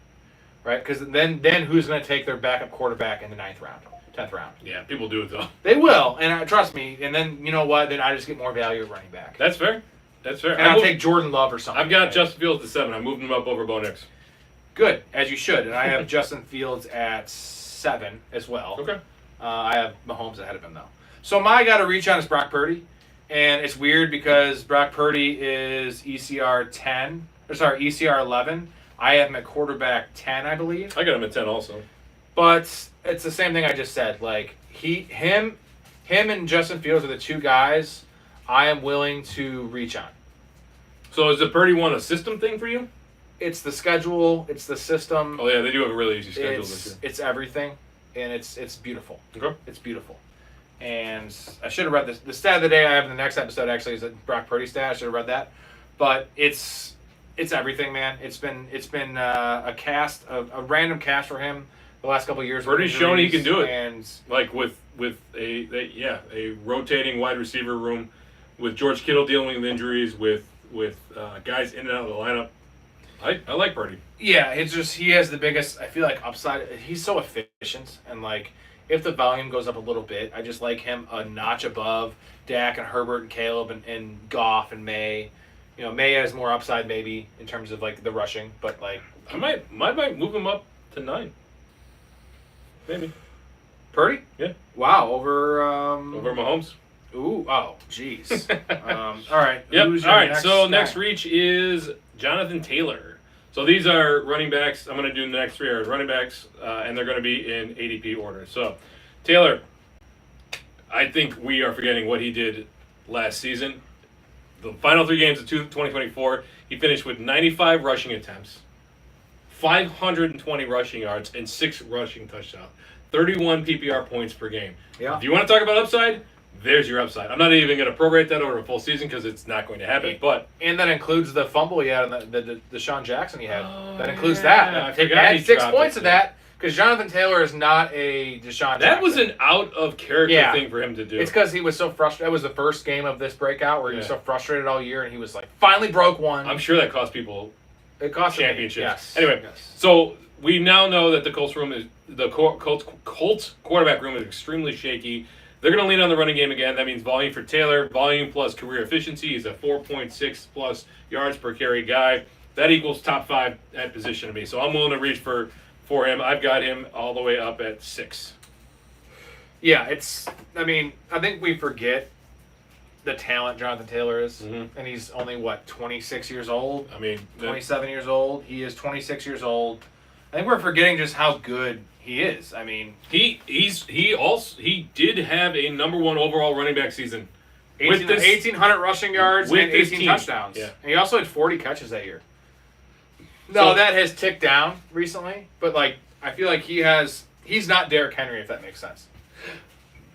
right? Because then who's gonna take their backup quarterback in the 9th round, 10th round? Yeah, people do it though. They will, and trust me. And then you know what? Then I just get more value at running back. That's fair. And I'll take Jordan Love or something. I've got right? Justin Fields at 7. I moved him up over Bo Nix. Good, as you should. And I have Justin Fields at 7 as well. Okay. I have Mahomes ahead of him, though. So my guy to reach on is Brock Purdy. And it's weird because Brock Purdy is ECR 11. I have him at quarterback 10, I believe. I got him at 10 also. But it's the same thing I just said. Like, him and Justin Fields are the 2 guys I am willing to reach on. So is the Purdy one a system thing for you? It's the schedule. It's the system. Oh yeah, they do have a really easy schedule this year. It's everything, and it's beautiful. Okay. It's beautiful. And I should have read this. The stat of the day I have in the next episode actually is a Brock Purdy stat. I should have read that, but it's everything, man. It's been a random cast for him the last couple of years. Purdy's shown he can do it, and like with a rotating wide receiver room, with George Kittle dealing with injuries, with guys in and out of the lineup. I like Purdy. yeah, it's just he has the biggest. I feel like upside. He's so efficient, and like if the volume goes up a little bit, I just like him a notch above Dak and Herbert and Caleb and Goff and May. You know, May has more upside maybe in terms of like the rushing, but like I might move him up to 9. Maybe. Purdy. Yeah. Wow, Over Mahomes. Ooh, oh, jeez. All right. Yep. Who's All your right. So guy? next reach is Jonathan Taylor. So these are running backs. I'm going to do the next 3 are running backs, and they're going to be in ADP order. So Taylor, I think we are forgetting what he did last season. The final 3 games of 2024, he finished with 95 rushing attempts, 520 rushing yards, and 6 rushing touchdowns. 31 PPR points per game. Yeah. If you want to talk about upside, there's your upside. I'm not even going to prorate that over a full season because it's not going to happen. But And that includes the fumble he had and the Deshaun Jackson he had. Oh, that includes yeah. that. I Take forgot add he 6 dropped points it, of yeah. that because Jonathan Taylor is not a Deshaun that Jackson. was an out of character Yeah. thing for him to do. It's because he was so frustrated. That was the first game of this breakout where he was Yeah. so frustrated all year, and he was like, finally broke one. I'm sure that cost people It cost him championships. Yes. Anyway, Yes. so we now know that the Colts quarterback room is extremely shaky. They're going to lean on the running game again. That means volume for Taylor. Volume plus career efficiency. He's a 4.6 plus yards per carry guy. That equals top 5 at position to me. So I'm willing to reach for him. I've got him all the way up at 6. Yeah, I think we forget the talent Jonathan Taylor is. Mm-hmm. And he's only, 26 years old? I mean, 27 years old. He is 26 years old. I think we're forgetting just how good he is. I mean, he did have a number 1 overall running back season. 1,800 rushing yards with and this 18 team. touchdowns. Yeah. And he also had 40 catches that year. No, So- that has ticked down recently, but like I feel like he's not Derrick Henry, if that makes sense.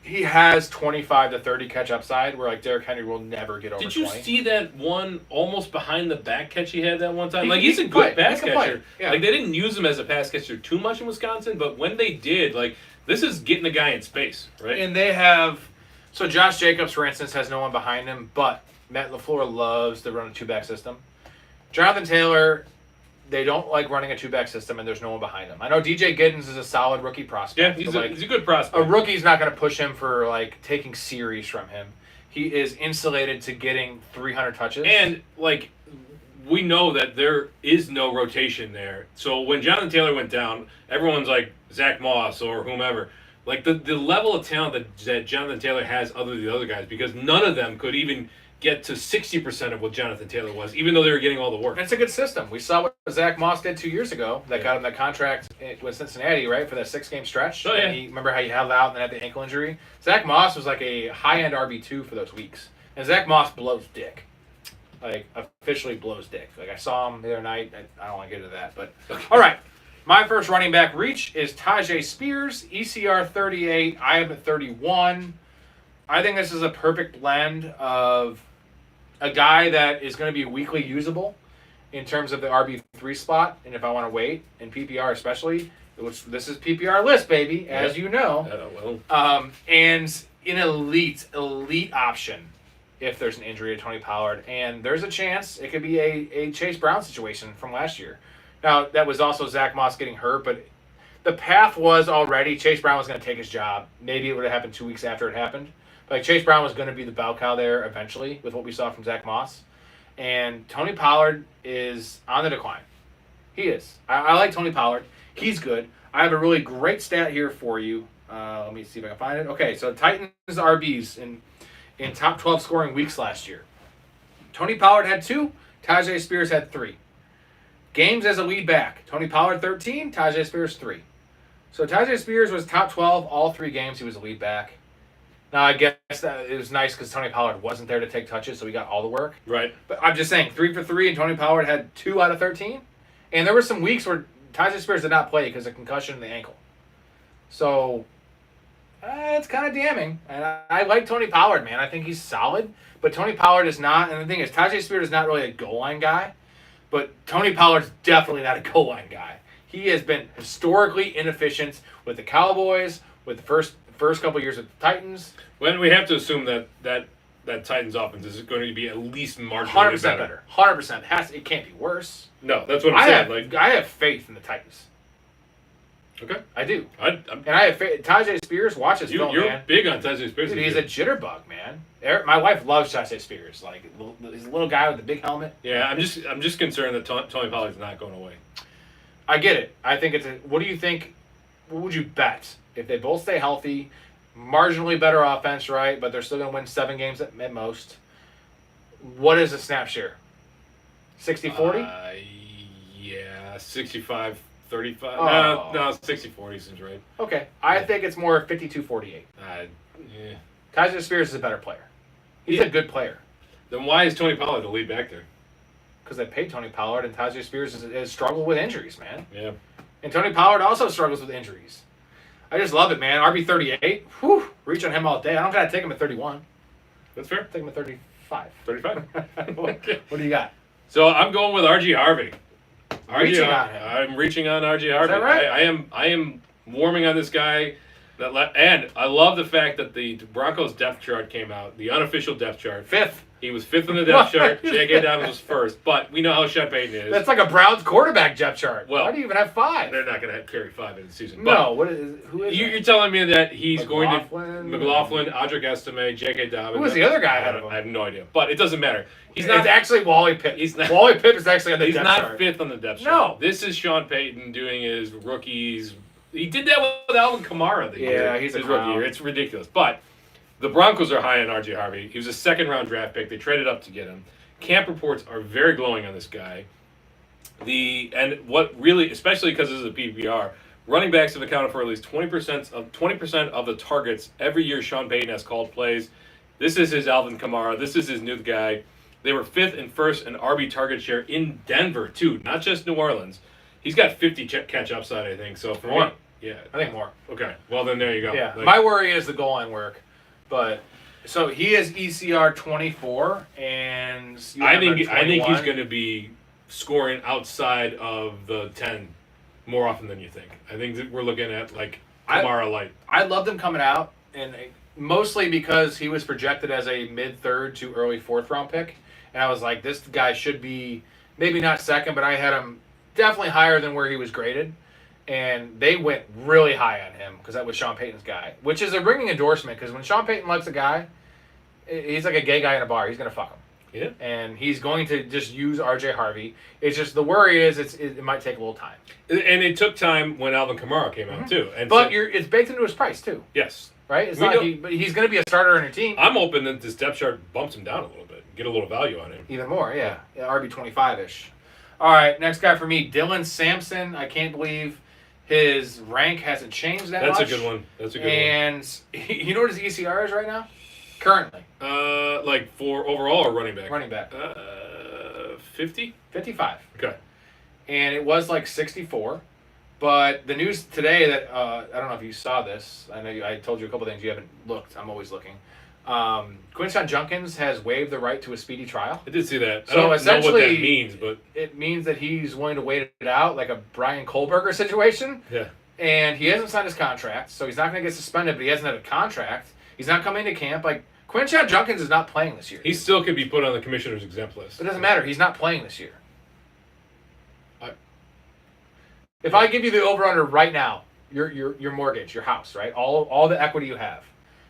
He has 25 to 30 catch upside, where like Derrick Henry will never get over Did you 20. see that one almost behind the back catch he had that one time? He- Like, he's he a can good play. pass He can play. catcher. Yeah. Like, they didn't use him as a pass catcher too much in Wisconsin, but when they did, like, this is getting the guy in space, right? And they have, so Josh Jacobs, for instance, has no one behind him, but Matt LaFleur loves to run a 2-back system. Jonathan Taylor, they don't like running a 2-back system, and there's no one behind him. I know DJ Giddens is a solid rookie prospect. yeah, but, he's a good prospect. a rookie's not going to push him for like taking series from him. He is insulated to getting 300 touches. And, like, we know that there is no rotation there. So when Jonathan Taylor went down, everyone's like Zach Moss or whomever. Like, the level of talent that Jonathan Taylor has other than the other guys, because none of them could even get to 60% of what Jonathan Taylor was, even though they were getting all the work. And it's a good system. We saw what Zach Moss did 2 years ago that Yeah. got him that contract with Cincinnati, right, for that 6-game stretch. Oh, yeah. And remember how he held out and then had the ankle injury? Zach Moss was like a high-end RB2 for those weeks. And Zach Moss blows dick. Like, officially blows dick. Like, I saw him the other night. I don't want to get into that. But, all right. My first running back reach is Tajay Spears, ECR 38. I have at 31. I think this is a perfect blend of a guy that is going to be weekly usable in terms of the RB3 spot, and if I want to wait, in PPR especially, which this is PPR list, baby, as you know. And an elite option if there's an injury to Tony Pollard. And there's a chance it could be a Chase Brown situation from last year. Now, that was also Zach Moss getting hurt, but the path was already Chase Brown was going to take his job. Maybe it would have happened 2 weeks after it happened. Like, Chase Brown was going to be the bell cow there eventually with what we saw from Zach Moss. And Tony Pollard is on the decline. He is. I like Tony Pollard. He's good. I have a really great stat here for you. Let me see if I can find it. Okay, so Titans RBs in top 12 scoring weeks last year. Tony Pollard had 2. Tajay Spears had 3. Games as a lead back. Tony Pollard 13. Tajay Spears 3. So Tajay Spears was top 12 all 3 games he was a lead back. Now, I guess that it was nice because Tony Pollard wasn't there to take touches, so he got all the work. Right. But I'm just saying, 3 for 3, and Tony Pollard had 2 out of 13. And there were some weeks where Tyjae Spears did not play because of concussion in the ankle. So, it's kind of damning. And I like Tony Pollard, man. I think he's solid. But Tony Pollard is not. And the thing is, Tyjae Spears is not really a goal line guy. But Tony Pollard's definitely not a goal line guy. He has been historically inefficient with the Cowboys, with the first couple years with the Titans. When we have to assume that Titans offense is going to be at least marginally 100% better. better. 100%. It can't be worse. No, that's what I'm saying. I have faith in the Titans. Okay. I do. I'm, And I have faith. Tyjae Spears, watch his film, you're man. big on Tyjae Spears. Dude, he's a jitterbug, man. My wife loves Tyjae Spears. Like, he's a little guy with the big helmet. Yeah, I'm just concerned that Tony Pollard's not going away. I get it. I think it's a. What do you think? What would you bet if they both stay healthy? Marginally better offense, right? But they're still going to win 7 games at most. What is a snap share? 60-40? Yeah, 65-35. Oh. No, 60-40 seems right. Okay. I think it's more 52-48. Yeah. Tyjae Spears is a better player. He's a good player. Then why is Tony Pollard the lead back there? Because they paid Tony Pollard, and Tyjae Spears has struggled with injuries, man. Yeah. And Tony Pollard also struggles with injuries. I just love it, man. RB38, whew, reach on him all day. I don't got to take him at 31. That's fair. Take him at 35. 35. What do you got? So I'm going with R.G. Harvey. Reaching on him. I'm reaching on R.G. Harvey. that right? I am warming on this guy. And I love the fact that the Broncos depth chart came out, the unofficial depth chart. 5th. He was 5th on the depth chart. J.K. Dobbins was 1st. But we know how Sean Payton is. That's like a Browns quarterback depth chart. Well, Why do you even have 5? They're not going to carry 5 in the season. No. But Who is you're that? telling me that he's McLaughlin? going to McLaughlin, Audric Estime, J.K. Dobbins. Who was the other guy ahead of him? I have no idea. But it doesn't matter. It's actually Wally Pipp. He's not- Wally Pipp is actually on the He's depth not chart. 5th on the depth No. chart. This is Sean Payton doing his rookies. He did that with Alvin Kamara. He's a his clown. rookie year. It's ridiculous. But the Broncos are high on R.J. Harvey. He was a 2nd-round draft pick. They traded up to get him. Camp reports are very glowing on this guy. And what really, especially because this is a PPR, running backs have accounted for at least 20% of the targets every year Sean Payton has called plays. This is his Alvin Kamara. This is his new guy. They were 5th and 1st in RB target share in Denver, too, not just New Orleans. He's got 50 catch upside, I think. So for More. me, yeah. I think more. Okay. Well, then there you go. Yeah. Like, My worry is the goal line work. But, so he is ECR 24, and you I have him think at he's 21. going to be scoring outside of the 10 more often than you think. I think that we're looking at like Kamara light. I loved him coming out, and mostly because he was projected as a mid-3rd to early 4th round pick. And I was like, this guy should be maybe not 2nd, but I had him definitely higher than where he was graded. And they went really high on him because that was Sean Payton's guy, which is a ringing endorsement because when Sean Payton likes a guy, he's like a gay guy in a bar. He's going to fuck him. Yeah. And he's going to just use R.J. Harvey. It's just the worry is it might take a little time. And it took time when Alvin Kamara came out, too. And But so, it's baked into his price, too. yes. Right? It's We not know- but he's going to be a starter on your team. I'm hoping that this depth chart bumps him down a little bit, get a little value on him. Even more, yeah. RB 25-ish. All right, next guy for me, Dylan Sampson. I can't believe his rank hasn't changed that That's much. a good one. That's a good And you know what his ECR is right now? Currently. one. Like for overall or running back? Running back. 50? 55. Okay. And it was like 64. But the news today that, I don't know if you saw this. I know I told you a couple things. You haven't looked. I'm always looking. Quinshon Junkins has waived the right to a speedy trial. I did see that. I So don't know what essentially- that means, but It means that he's willing to wait it out, like a Brian Kohlberger situation. yeah. And he hasn't signed his contract, so he's not going to get suspended, but he hasn't had a contract. He's not coming to camp. Like, Quinshon Junkins is not playing this year. He still could be put on the commissioner's exempt list. It doesn't matter. He's not playing this year. If I give you the over-under right now, your mortgage, your house, right? All the equity you have,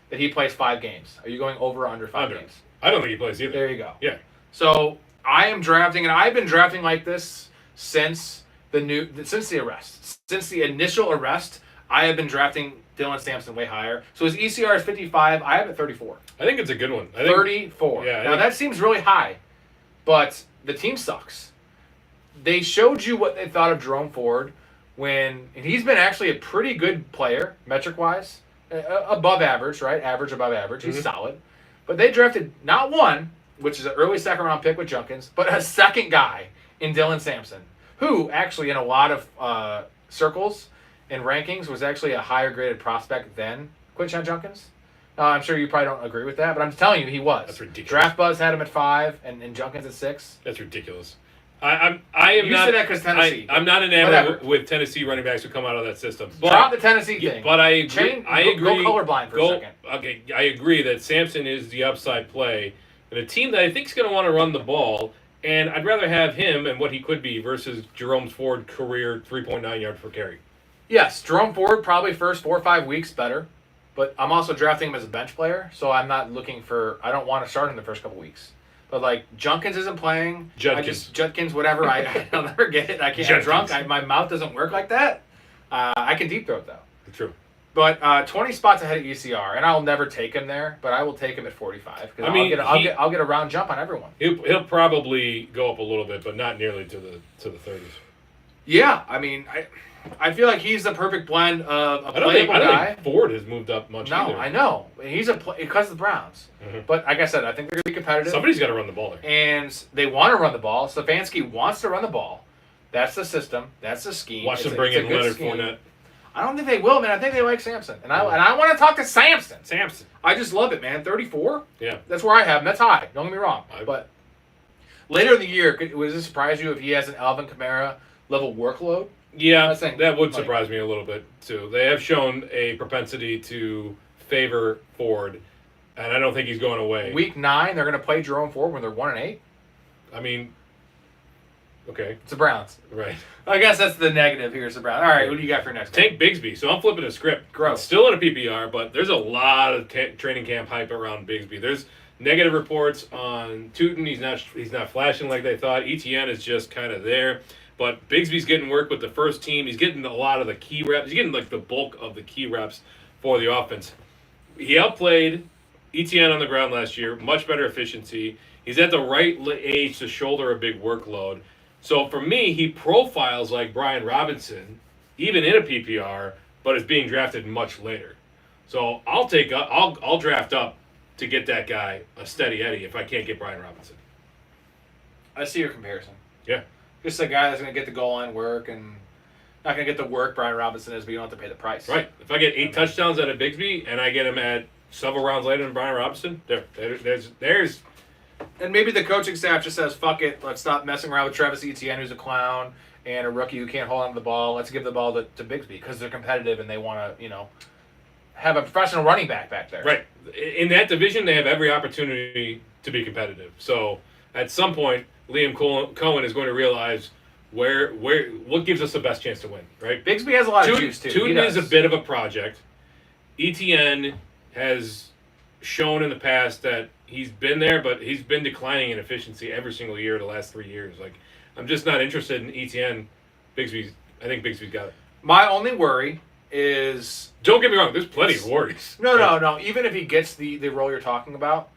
that he plays 5 games. Are you going over or under 5 Under. games? I don't think he plays either. There you go. Yeah. So I am drafting, and I've been drafting like this since the arrest. Since the initial arrest, I have been drafting Dylan Sampson way higher. So his ECR is 55. I have it 34. I think it's a good one. I think, 34. Yeah, I Now think- that seems really high, but the team sucks. They showed you what they thought of Jerome Ford and he's been actually a pretty good player, metric-wise, above average, right? Average, above average. He's Mhm. solid. But they drafted not one, which is an early second round pick with Junkins, but a second guy in Dylan Sampson, who actually in a lot of circles and rankings was actually a higher graded prospect than Quinshon Junkins. I'm sure you probably don't agree with that, but I'm telling you, he was. That's ridiculous. Draft Buzz had him at 5, and Junkins at 6. That's ridiculous. I am You not. said that 'cause Tennessee. I'm not enamored Whatever. with Tennessee running backs who come out of that system. Drop the Tennessee Yeah, thing. but I agree. Go colorblind for a second. Okay, I agree that Sampson is the upside play, and a team that I think is going to want to run the ball. And I'd rather have him and what he could be versus Jerome Ford career 3.9 yards per carry. Yes, Jerome Ford probably first 4 or 5 weeks better, but I'm also drafting him as a bench player, so I'm not looking for. I don't want to start him the first couple weeks. But like Junkins isn't playing. Judkins, whatever. I'll never get it. I can't. I'm drunk. My mouth doesn't work like that. I can deep throat though. True. But 20 spots ahead of ECR, and I'll never take him there, but I will take him at 45 because I'll get a round jump on everyone. He'll probably go up a little bit, but not nearly to the 30s. Yeah, I mean, I feel like he's the perfect blend of a playable I don't guy. think Ford has moved up much either. No, I know. He's because of the Browns. Mhm. But like I said, I think they're going to be competitive. Somebody's got to run the ball there. And they want to run the ball. Stefanski wants to run the ball. That's the system. That's the scheme. Watch them bring in Leonard Fournette. I don't think they will, man. I think they like Sampson. And I want to talk to Sampson. Sampson. I just love it, man. 34? Yeah. That's where I have him. That's high. Don't get me wrong. I- But later in the year, would it surprise you if he has an Alvin Kamara level workload? Yeah, I think, that would like- surprise me a little bit, too. They have shown a propensity to favor Ford, and I don't think he's going away. Week 9, they're going to play Jerome Ford when they're 1-8. I mean, okay, It's the Browns. right. I guess that's the negative here, it's the Browns. All right, what do you got for next? Tank Bigsby. So I'm flipping a script. Gross. It's still in a PPR, but there's a lot of training camp hype around Bigsby. There's negative reports on Tootin. He's not flashing like they thought. ETN is just kind of there. But Bigsby's getting work with the first team. He's getting a lot of the key reps. He's getting like the bulk of the key reps for the offense. He outplayed ETN on the ground last year. Much better efficiency. He's at the right age to shoulder a big workload. So for me, he profiles like Brian Robinson, even in a PPR, but is being drafted much later. So I'll draft up to get that guy a steady Eddie if I can't get Brian Robinson. I see your comparison. Yeah. Just a guy that's going to get the goal line work and not going to get the work Brian Robinson is, but you don't have to pay the price. Right. If I get 8 touchdowns out of Bigsby and I get him at several rounds later than Brian Robinson, there's And maybe the coaching staff just says, fuck it, let's stop messing around with Travis Etienne, who's a clown, and a rookie who can't hold on to the ball. Let's give the ball to Bigsby because they're competitive and they want to, have a professional running back there. right. In that division, they have every opportunity to be competitive. So at some point, Liam Cohen is going to realize what gives us the best chance to win, right? Bigsby has a lot of juice, too. Tootin is a bit of a project. ETN has shown in the past that he's been there, but he's been declining in efficiency every single year the last 3 years. Like, I'm just not interested in ETN. I think Bigsby's got it. My only worry is... Don't get me wrong, there's plenty of worries. No. Even if he gets the role you're talking about,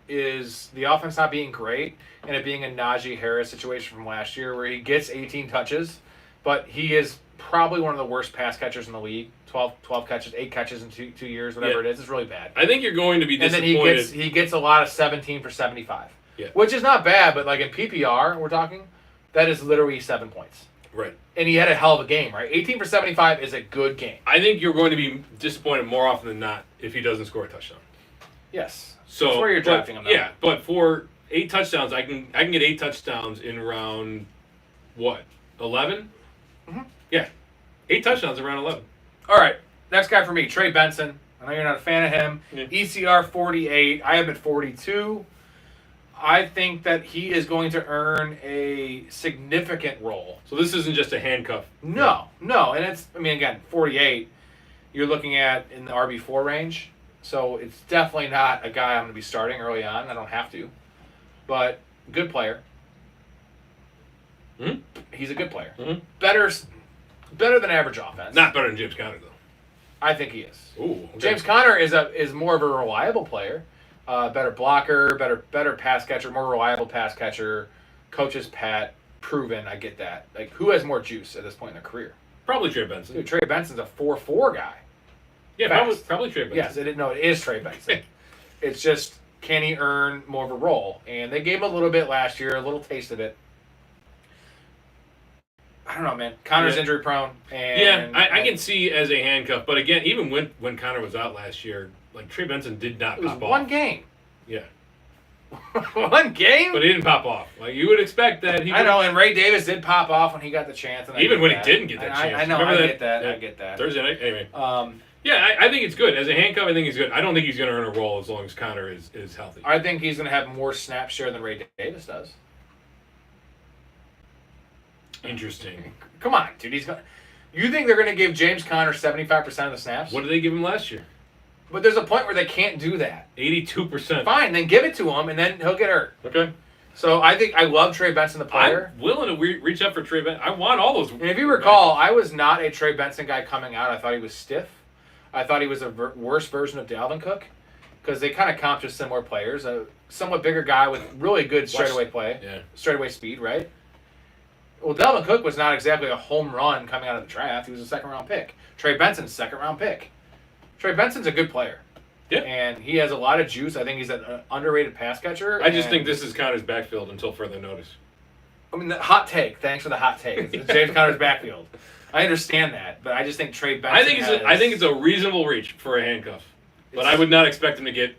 is the offense not being great and it being a Najee Harris situation from last year where he gets 18 touches, but he is probably one of the worst pass catchers in the league. 12 catches, 8 catches in 2 years, whatever it is. It's really bad. I think you're going to be disappointed. And then he gets a lot of 17 for 75, Yeah. which is not bad, but like in PPR, we're talking, that is literally 7 points. Right. And he had a hell of a game, right? 18 for 75 is a good game. I think you're going to be disappointed more often than not if he doesn't score a touchdown. Yes. So that's where you're drafting him. Though. Yeah, but for 8 touchdowns, I can get 8 touchdowns in round what? 11? Mm-hmm. Yeah, 8 touchdowns in round 11. All right, next guy for me, Trey Benson. I know you're not a fan of him. Yeah. ECR 48. I have him at 42. I think that he is going to earn a significant role. So this isn't just a handcuff. No, and it's. I mean, again, 48. You're looking at in the RB4 range. So it's definitely not a guy I'm going to be starting early on. I don't have to. But good player. Mm-hmm. He's a good player. Mm-hmm. Better than average offense. Not better than James Conner, though. I think he is. Ooh, okay. James Conner is more of a reliable player. Better blocker, better pass catcher, more reliable pass catcher. Coach's pet, proven, I get that. Like, who has more juice at this point in their career? Probably Trey Benson. Dude, Trey Benson's a 4-4 guy. Yeah, fast. probably Trey Benson. Yes, it is Trey Benson. It's just, can he earn more of a role? And they gave him a little bit last year, a little taste of it. I don't know, man. Connor's injury prone. And I can see as a handcuff, but again, even when Connor was out last year, like Trey Benson did not it was pop off. one game. Yeah. One game? But he didn't pop off. Like you would expect that he I know, and Ray Davis did pop off when he got the chance. And even when he that. didn't get that chance. I know, Remember I get that. Yeah. I get that. Thursday night? Anyway. Yeah, I think it's good. As a handcuff, I think he's good. I don't think he's going to earn a role as long as Connor is healthy. I think he's going to have more snap share than Ray Davis does. Interesting. Come on, dude. You think they're going to give James Conner 75% of the snaps? What did they give him last year? But there's a point where they can't do that. 82%. Fine, then give it to him, and then he'll get hurt. Okay. So I think I love Trey Benson, the player. I'm willing to reach up for Trey Benson. I want all those. And if you recall, I was not a Trey Benson guy coming out. I thought he was stiff. I thought he was a worse version of Dalvin Cook because they kind of comp to similar players. A somewhat bigger guy with really good straightaway play, straightaway speed, right? Well, Dalvin Cook was not exactly a home run coming out of the draft. He was a second-round pick. Trey Benson's second-round pick. Trey Benson's a good player. Yeah. And he has a lot of juice. I think he's an underrated pass catcher. I just think this is Connor's backfield until further notice. I mean, the hot take. Thanks for the hot take. It's James Conner's backfield. I understand that, but I just think Trey Benson. I think it's a reasonable reach for a handcuff, but I would not expect him to get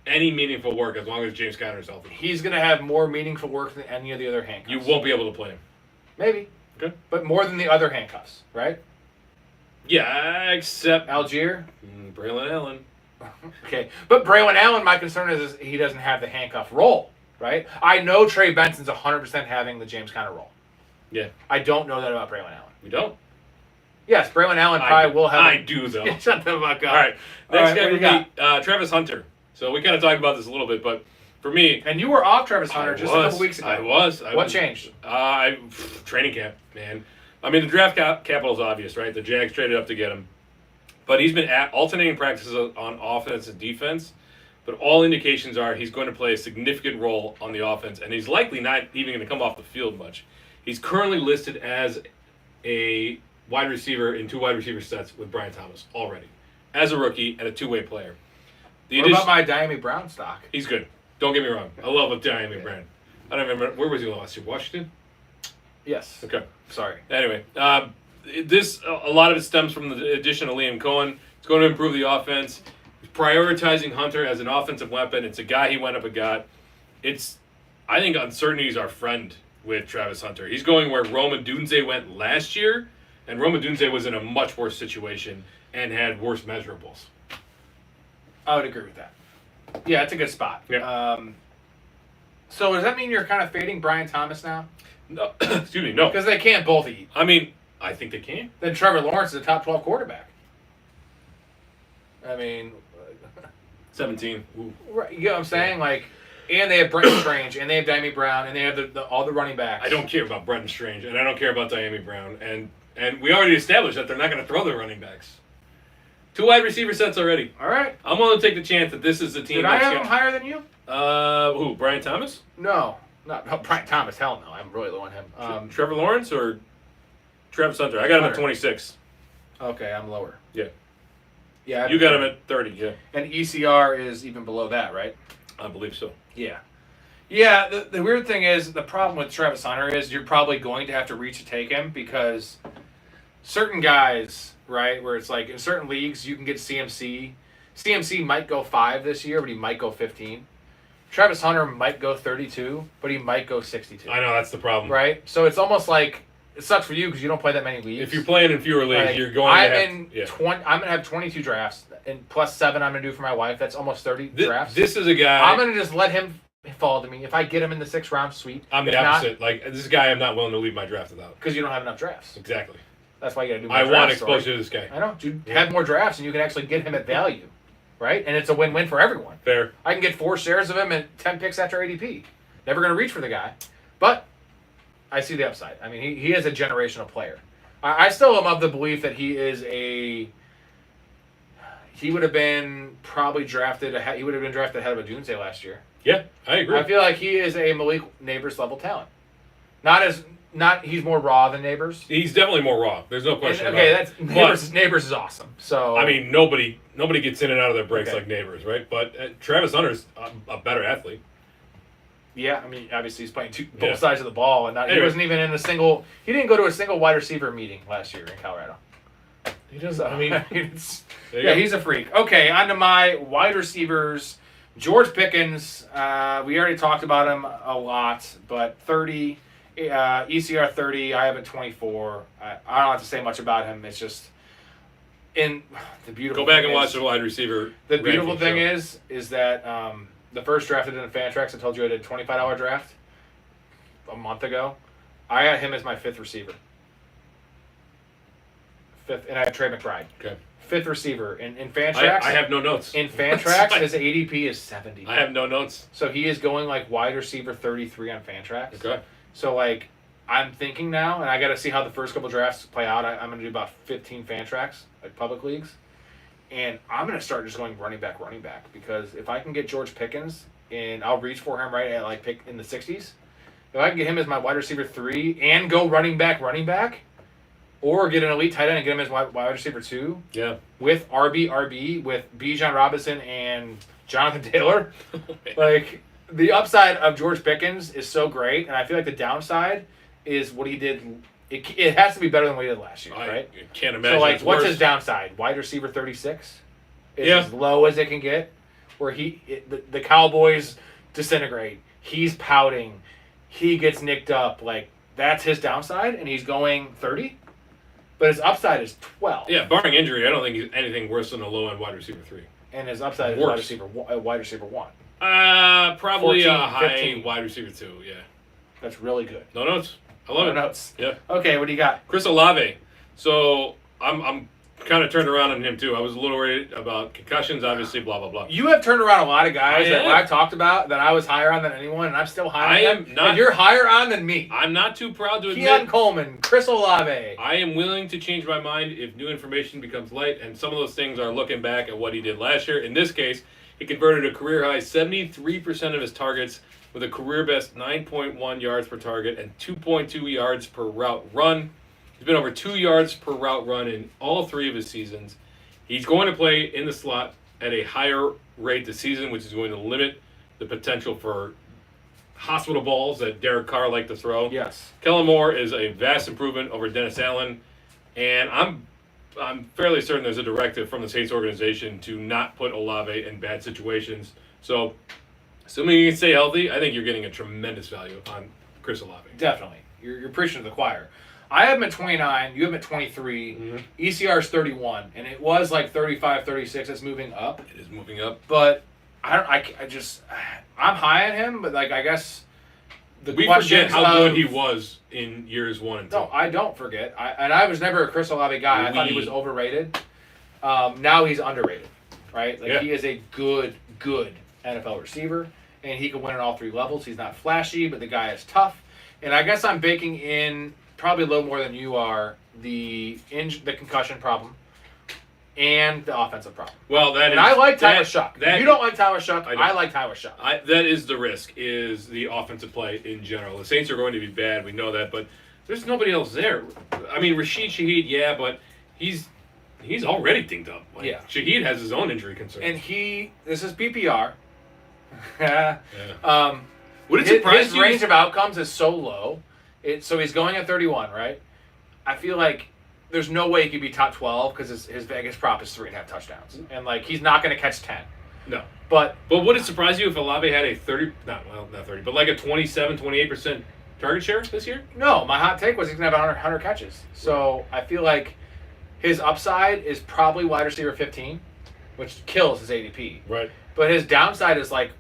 any meaningful work as long as James Conner is healthy. He's going to have more meaningful work than any of the other handcuffs. You won't be able to play him. Maybe. Okay. But more than the other handcuffs, right? Yeah, except Algier. Braylon Allen. Okay, but Braylon Allen, my concern is he doesn't have the handcuff role, right? I know Trey Benson's 100% having the James Conner role. Yeah. I don't know that about Braylon Allen. We don't? Yes, Braylon Allen probably will have. I do, though. Shut the fuck up. All right. Next guy would would be Travis Hunter. So we kind of talked about this a little bit, but for me... And you were off Travis Hunter just a couple weeks ago. I was. What changed? Training camp, man. I mean, the draft capital is obvious, right? The Jags traded up to get him. But he's been alternating practices on offense and defense. But all indications are he's going to play a significant role on the offense, and he's likely not even going to come off the field much. He's currently listed as a wide receiver in 2 wide receiver sets with Brian Thomas already, as a rookie and a two-way player. What about my Diami Brown stock? He's good. Don't get me wrong. I love a Diami Brown. I don't remember. Where was he last year? Washington? Yes. Okay. Sorry. Anyway, a lot of it stems from the addition of Liam Cohen. It's going to improve the offense. He's prioritizing Hunter as an offensive weapon. It's a guy he went up and got. I think uncertainty is our friend with Travis Hunter. He's going where Rome Odunze went last year, and Rome Odunze was in a much worse situation and had worse measurables. I would agree with that. Yeah, it's a good spot. Yeah. So does that mean you're kind of fading Brian Thomas now? No, excuse me, no. Because they can't both eat. I mean, I think they can. Then Trevor Lawrence is a top 12 quarterback. I mean... 17. Ooh. Right, you know what I'm saying? Like, and they have Brenton Strange, and they have Diami Brown, and they have all the running backs. I don't care about Brenton Strange, and I don't care about Diami Brown. And we already established that they're not going to throw their running backs. 2 wide receiver sets already. All right. I'm willing to take the chance that this is the team. Did I have him higher than you? Who? Brian Thomas? No. Not Brian Thomas. Hell no. I'm really low on him. Trevor Lawrence or Travis Hunter? I got him at Hunter. 26. Okay, I'm lower. Yeah. Yeah. You got him at 30, yeah. And ECR is even below that, right? I believe so. Yeah. Yeah, the weird thing is, the problem with Travis Hunter is you're probably going to have to reach to take him because certain guys, right, where it's like in certain leagues you can get CMC. CMC might go 5 this year, but he might go 15. Travis Hunter might go 32, but he might go 62. I know, that's the problem. Right? So it's almost like, it sucks for you because you don't play that many leagues. If you're playing in fewer leagues, like, you're going to have... I'm going to have 22 drafts, and plus 7 I'm going to do for my wife. That's almost 30 drafts. This is a guy... I'm going to just let him fall to me. If I get him in the 6th round, sweet. I'm the opposite. Like, this is a guy I'm not willing to leave my draft without. Because you don't have enough drafts. Exactly. That's why you got to do more I drafts. want exposure to this guy. I know. You have more drafts, and you can actually get him at value. Right? And it's a win-win for everyone. Fair. I can get 4 shares of him at 10 picks after ADP. Never going to reach for the guy. But I see the upside. I mean, he is a generational player. I still am of the belief that he would have been probably drafted ahead. He would have been drafted ahead of Odunze last year. Yeah, I agree. I feel like he is a Malik Neighbors level talent. He's more raw than Neighbors. He's definitely more raw. There's no question. Okay, about it. that's Neighbors is awesome. So I mean, nobody gets in and out of their breaks Okay. like Neighbors, right? But Travis Hunter's a better athlete. yeah, I mean, obviously he's playing both Yeah. sides of the ball, and he Anyway. wasn't even in a single. He didn't go to a single wide receiver meeting last year in Colorado. He doesn't. So, I mean, it's, there you yeah, go. he's a freak. Okay, on to my wide receivers. George Pickens. We already talked about him a lot, but 30, ECR 30. I have a 24. I don't have to say much about him. It's just in the beautiful. Go back thing and watch is- the wide receiver. The beautiful ranking thing show. is that the first draft I did in Fantrax, I told you I did a $25 draft a month ago. I had him as my fifth receiver. Fifth, and I have Trey McBride. Okay. Fifth receiver in Fantrax. I have no notes. In Fantrax, his ADP is 70. I have no notes. So he is going like wide receiver 33 on Fantrax. Okay. So like I'm thinking now, and I got to see how the first couple drafts play out. I'm going to do about 15 Fantrax, like public leagues. And I'm going to start just going running back, because if I can get George Pickens, and I'll reach for him right at like pick in the 60s, if I can get him as my wide receiver 3 and go running back, or get an elite tight end and get him as wide receiver 2 Yeah. with RB with Bijan Robinson and Jonathan Taylor, like the upside of George Pickens is so great, and I feel like the downside is what he did. It has to be better than what he did last year, right? I can't imagine. So, like, it's what's worse. his downside? Wide receiver 36 is Yeah. as low as it can get, where the Cowboys disintegrate. He's pouting. He gets nicked up. Like, that's his downside, and he's going 30. But his upside is 12. Yeah, barring injury, I don't think he's anything worse than a low end wide receiver 3. And his upside is Worse. wide receiver 1. Probably 14, a high 15. wide receiver 2. Yeah. That's really good. No notes. I love No it. notes. Yeah. Okay, what do you got? Chris Olave. So I'm kind of turned around on him too. I was a little worried about concussions, obviously, blah blah blah. You have turned around a lot of guys I that have. I've talked about that I was higher on than anyone, and I'm still higher I on am them. not- And you're higher on than me. I'm not too proud to Keon admit. Coleman, Chris Olave. I am willing to change my mind if new information becomes light, and some of those things are looking back at what he did last year. In this case, he converted a career high 73% of his targets with a career best 9.1 yards per target and 2.2 yards per route run. He's been over 2 yards per route run in all 3 of his seasons. He's going to play in the slot at a higher rate this season, which is going to limit the potential for hospital balls that Derek Carr liked to throw. Yes. Kellen Moore is a vast improvement over Dennis Allen, and I'm fairly certain there's a directive from the Saints organization to not put Olave in bad situations. So, assuming he can stay healthy, I think you're getting a tremendous value on Chris Olave. Definitely. You're preaching to the choir. I have him at 29. You have him at 23. Mhm. ECR is 31. And it was like 35, 36. It's moving up. It is moving up. But I'm high on him, but like, I guess the We questions forget how of- good he was in years 1 and 2. No, I don't forget. I was never a Chris Olave guy. I thought he was overrated. Now he's underrated, right? Like Yeah. he is a good NFL receiver, and he can win at all 3 levels. He's not flashy, but the guy is tough. And I guess I'm baking in probably a little more than you are the concussion problem and the offensive problem. Well, that And is. I like Tyler that- Shuck. that- You don't like Tyler Shuck. I don't. I like Tyler Shuck. That is the risk, is the offensive play in general. The Saints are going to be bad, we know that, but there's nobody else there. I mean, Rashid Shaheed, yeah, but he's already dinged up. Like, Yeah. Shaheed has his own injury concerns. And this is PPR. yeah. Would it His surprise you? range of outcomes is so low. So he's going at 31, right? I feel like there's no way he could be top 12 because his Vegas prop is 3.5 touchdowns. And, like, he's not going to catch 10. No. But would it surprise you if Olave had a 30, not 30, but like a 27, 28% target share this year? no, my hot take was he's going to have 100 catches. So I feel like his upside is probably wide receiver 15, which kills his ADP. Right. But his downside is like,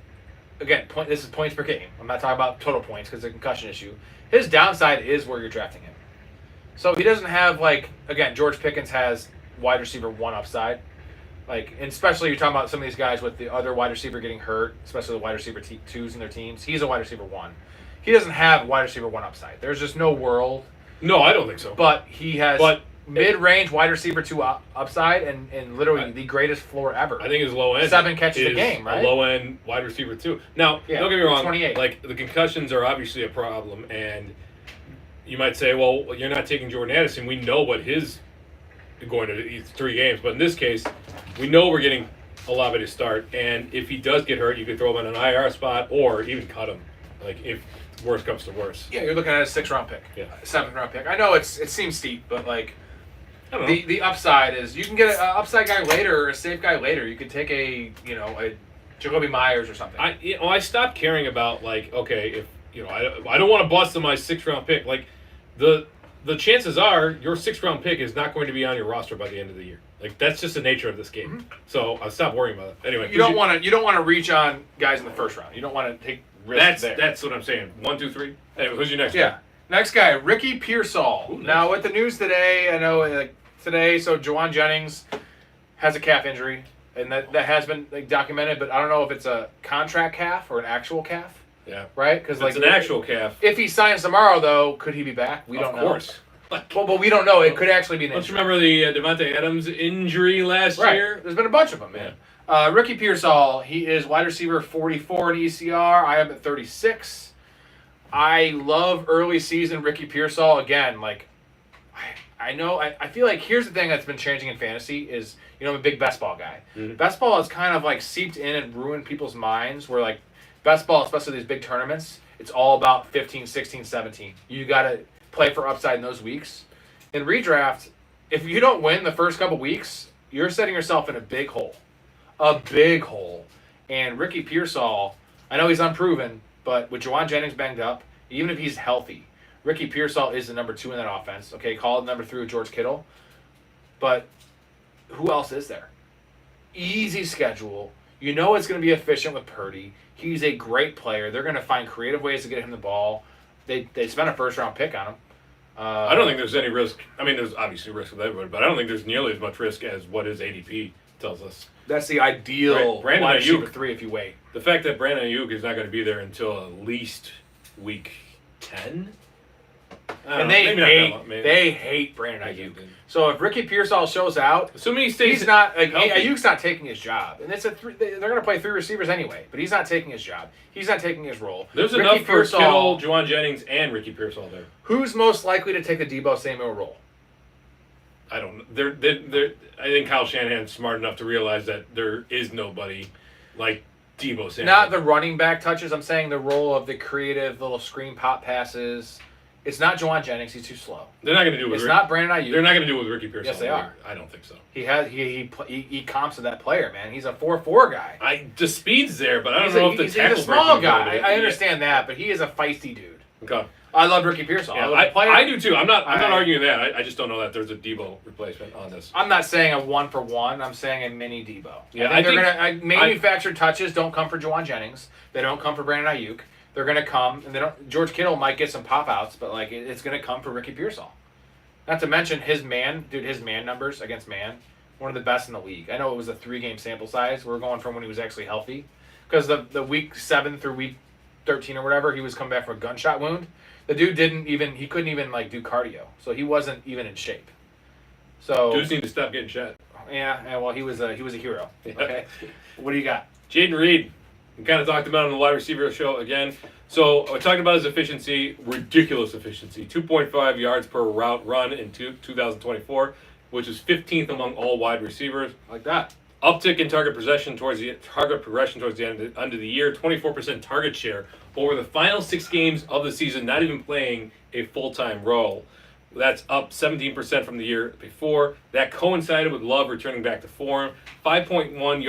again, this is points per game. I'm not talking about total points because it's a concussion issue. His downside is where you're drafting him. So he doesn't have, like, again, George Pickens has wide receiver 1 upside. Like, and especially you're talking about some of these guys with the other wide receiver getting hurt, especially the wide receiver 2s in their teams. He's a wide receiver 1. He doesn't have wide receiver 1 upside. There's just no world. No, I don't think so. But he has But- mid-range wide receiver 2 upside and literally the greatest floor ever. I think his low end 7 catches a is game, right? A low end wide receiver too. Now, Yeah, don't get me wrong. 28. Like the concussions are obviously a problem, and you might say, well, you're not taking Jordan Addison. We know what his going to 3 games, but in this case, we know we're getting Olave to start, and if he does get hurt, you could throw him in an IR spot or even cut him, like if worse comes to worse. Yeah, you're looking at a 6th-round pick, Yeah. 7th-round pick. I know it seems steep, but like I don't know. the upside is you can get an upside guy later or a safe guy later. You could take a Jacoby Myers or something. I stopped caring about like, okay, if I don't want to bust on my 6th-round pick. Like the chances are your 6th-round pick is not going to be on your roster by the end of the year. Like that's just the nature of this game. Mm-hmm. So I stopped worrying about it. Anyway, you don't want to reach on guys in the 1st round. You don't want to take risks there. That's what I'm saying. 1, 2, 3. Anyway, who's your next? Yeah. guy? Next guy, Ricky Pearsall. Ooh, nice. Now with the news today, I know today, so Juwan Jennings has a calf injury, and that has been documented, but I don't know if it's a contract calf or an actual calf. Yeah. Right? Because It's an actual calf. If he signs tomorrow, though, could he be back? We don't know. Of course. Well, but we don't know. It could actually be an Don't you injury. remember the Devontae Adams injury last Right. year? There's been a bunch of them, man. Ricky Pearsall, he is wide receiver 44 in ECR. I am at 36. I love early season Ricky Pearsall. Again, like, I feel like here's the thing that's been changing in fantasy is, I'm a big best ball guy. Mm-hmm. Best ball has kind of like seeped in and ruined people's minds where like best ball, especially these big tournaments, it's all about 15, 16, 17. You got to play for upside in those weeks. In redraft, if you don't win the first couple weeks, you're setting yourself in a big hole. A big hole. And Ricky Pearsall, I know he's unproven, but with Juwan Jennings banged up, even if he's healthy, Ricky Pearsall is the number 2 in that offense. Okay, call it number 3 with George Kittle. But who else is there? Easy schedule. You know it's going to be efficient with Purdy. He's a great player. They're going to find creative ways to get him the ball. They spent a 1st-round pick on him. I don't think there's any risk. I mean, there's obviously risk with everybody, but I don't think there's nearly as much risk as what his ADP tells us. That's the ideal Right. Brandon wide receiver Ayuk. 3 if you wait. The fact that Brandon Ayuk is not going to be there until at least week 10. And they hate Brandon Ayuk. So if Ricky Pearsall shows out, Assuming he stays he's not like healthy. Ayuk's not taking his job, and they're going to play 3 receivers anyway. But he's not taking his job. He's not taking his role. There's Ricky enough for Pearsall, Kittle, Juwan Jennings, and Ricky Pearsall there. Who's most likely to take the Deebo Samuel role? I don't know. I think Kyle Shanahan's smart enough to realize that there is nobody like Deebo Samuel. Not the running back touches. I'm saying the role of the creative little screen pop passes. It's not Juwan Jennings. He's too slow. They're not going to do it with It's not Brandon Ayuk. They're not going to do it with Ricky Pearsall. Yes, they are. I don't think so. He comps to that player, man. He's a 4-4 guy. The speed's there, but I don't He's know a, if the he's tackle a small breaking guy. ability- I understand that, but he is a feisty dude. Okay. I love Ricky Pearsall. Yeah, I I do too. I'm not I- arguing that. I just don't know that there's a Deebo replacement on this. I'm not saying a 1-for-1. I'm saying a mini Deebo. Yeah, I think they're gonna manufactured touches don't come for Juwan Jennings. They don't come for Brandon Ayuk. They're gonna come, and they don't. George Kittle might get some pop outs, but like it's gonna come for Ricky Pearsall. Not to mention his man numbers against man, one of the best in the league. I know it was a 3-game sample size. We're going from when he was actually healthy, because the week 7 through week 13 or whatever, he was coming back from a gunshot wound. The dude couldn't even like do cardio, so he wasn't even in shape. So Dudes need to stop getting shot. yeah, well he was a hero. Okay, what do you got? Jaden Reed. We kind of talked about him on the wide receiver show again. So we're talking about his efficiency, ridiculous efficiency, 2.5 yards per route run in 2024, which is 15th among all wide receivers. Like that. Uptick in target progression towards the end of the year, 24% target share over the final 6 games of the season, not even playing a full-time role. That's up 17% from the year before. That coincided with Love returning back to form. 5.1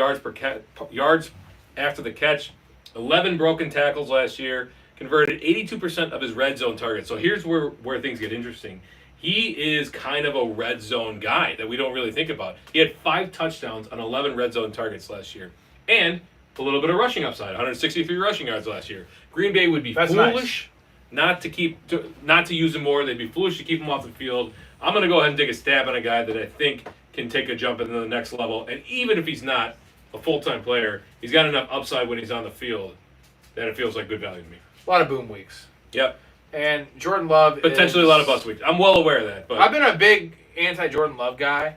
yards after the catch, 11 broken tackles last year, converted 82% of his red zone targets. So here's where things get interesting. He is kind of a red zone guy that we don't really think about. He had 5 touchdowns on 11 red zone targets last year. And a little bit of rushing upside, 163 rushing yards last year. Green Bay would be foolish not to use him more. They'd be foolish to keep him off the field. I'm going to go ahead and take a stab on a guy that I think can take a jump into the next level. And even if he's not a full-time player, he's got enough upside when he's on the field that it feels like good value to me. A lot of boom weeks. Yep. And Jordan Love Potentially a lot of bust weeks. I'm well aware of that. But I've been a big anti-Jordan Love guy.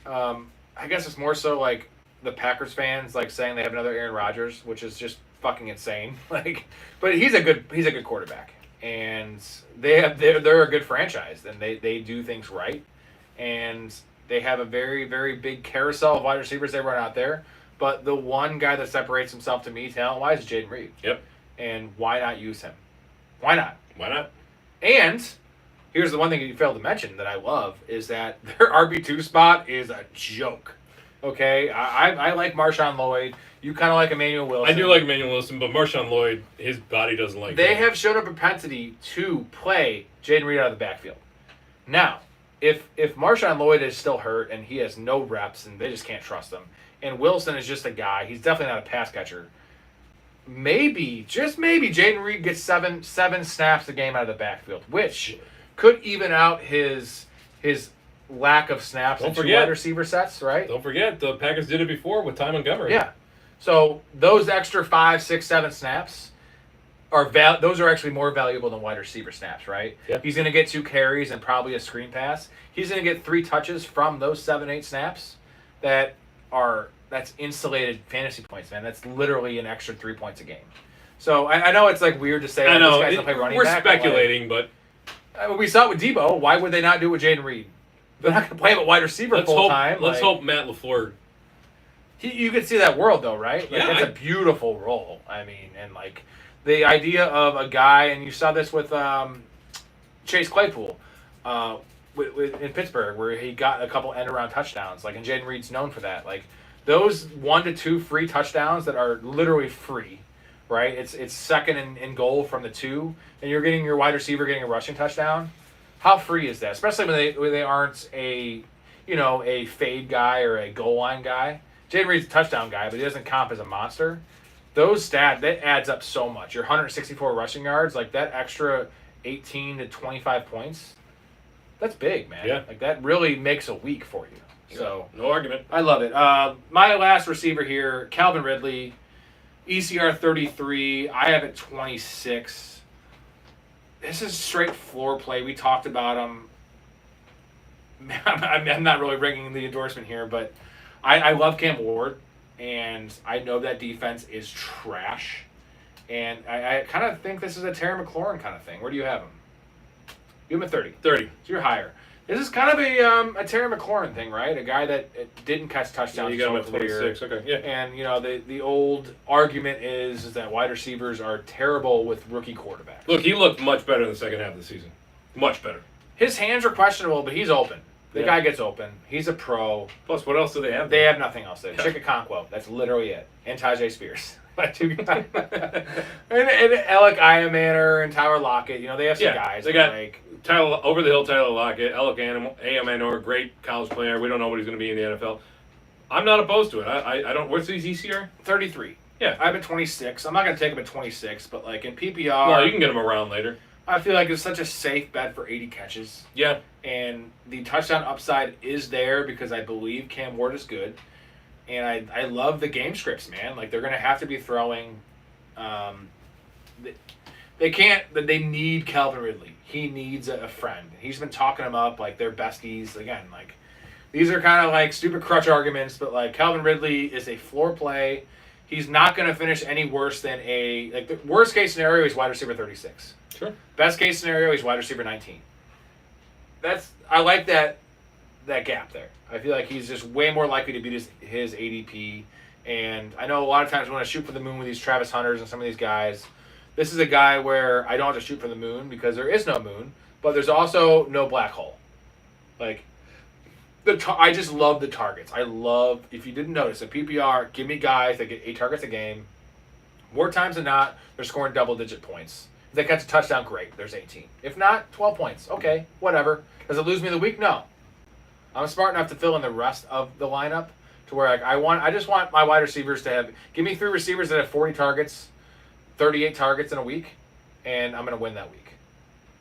I guess it's more so like the Packers fans like saying they have another Aaron Rodgers, which is just fucking insane. But he's a good quarterback. and they're a good franchise, and they do things right, and they have a very very big carousel of wide receivers they run out there. But the one guy that separates himself to me talent wise is Jaden Reed. Yep. And why not use him? Why not? Why not? And here's the one thing you failed to mention that I love is that their RB2 spot is a joke. Okay, I like Marshawn Lloyd. You kind of like Emmanuel Wilson. I do like Emmanuel Wilson, but Marshawn Lloyd, his body doesn't like They him. have shown a propensity to play Jaden Reed out of the backfield. Now, if Marshawn Lloyd is still hurt and he has no reps and they just can't trust him, and Wilson is just a guy, he's definitely not a pass catcher. Maybe, just maybe, Jaden Reed gets seven snaps a game out of the backfield, which could even out his lack of snaps in two wide receiver sets, right? Don't forget, the Packers did it before with Ty Montgomery. Yeah. So those extra 5, 6, 7 snaps those are actually more valuable than wide receiver snaps, right? Yeah. He's going to get 2 carries and probably a screen pass. He's going to get 3 touches from those 7, 8 snaps that's insulated fantasy points, man. That's literally an extra 3 points a game. So I know it's like weird to say. I know. This guy's gonna play running We're back, speculating, but we saw it with Debo. Why would they not do it with Jaden Reed? They're not going to play him at wide receiver full time. Let's hope Matt LaFleur. You could see that world though, right? Like, Yeah, it's a beautiful role. I mean, and like the idea of a guy, and you saw this with Chase Claypool, in Pittsburgh, where he got a couple end around touchdowns. Like, and Jaden Reed's known for that. Like those 1 to 2 free touchdowns that are literally free, right? It's second and goal from the 2, and you're getting your wide receiver getting a rushing touchdown. How free is that? Especially when they aren't a fade guy or a goal line guy. Jaden Reed's a touchdown guy, but he doesn't comp as a monster. Those stats, that adds up so much. Your 164 rushing yards, like that extra 18 to 25 points, that's big, man. Yeah. Like that really makes a week for you. So No argument. I love it. My last receiver here, Calvin Ridley, ECR 33. I have it 26. This is straight floor play. We talked about him. I'm not really ringing the endorsement here, but I love Cam Ward, and I know that defense is trash. And I kind of think this is a Terry McLaurin kind of thing. Where do you have him? You have him at 30. 30. So you're higher. This is kind of a Terry McLaurin thing, right? A guy that didn't catch touchdowns. You got him at so clear. 26. Okay. Yeah. And the old argument is that wide receivers are terrible with rookie quarterbacks. Look, he looked much better in the second half of the season. Much better. His hands are questionable, but he's open. The Yeah. guy gets open. He's a pro. Plus, what else do they have? They have nothing else there. Chickaconquo. That's literally it. And Tajay Spears. and Alec Iamaner and Tyler Lockett. They have some guys. They got like Tyler over the hill. Tyler Lockett, Alec Iamaner, great college player. We don't know what he's going to be in the NFL. I'm not opposed to it. I don't. What's his ECR? 33. Yeah, I have at 26. I'm not going to take him at 26, but like in PPR, well, you can get him around later. I feel like it's such a safe bet for 80 catches. Yeah. And the touchdown upside is there because I believe Cam Ward is good. And I love the game scripts, man. Like, they're going to have to be throwing. They can't. They need Calvin Ridley. He needs a friend. He's been talking him up like they're besties. Again, like, these are kind of like stupid crutch arguments, but like Calvin Ridley is a floor play. He's not going to finish any worse than the worst case scenario is wide receiver 36. Sure. Best case scenario is wide receiver 19. I like that gap there. I feel like he's just way more likely to beat his ADP. And I know a lot of times when I shoot for the moon with these Travis Hunters and some of these guys, this is a guy where I don't have to shoot for the moon because there is no moon, but there's also no black hole. Like, I just love the targets. I love, if you didn't notice, in PPR, give me guys that get 8 targets a game. More times than not, they're scoring double-digit points. If they catch a touchdown, great. There's 18. If not, 12 points. Okay, whatever. Does it lose me the week? No. I'm smart enough to fill in the rest of the lineup to where I just want my wide receivers to have, give me 3 receivers that have 40 targets, 38 targets in a week, and I'm going to win that week.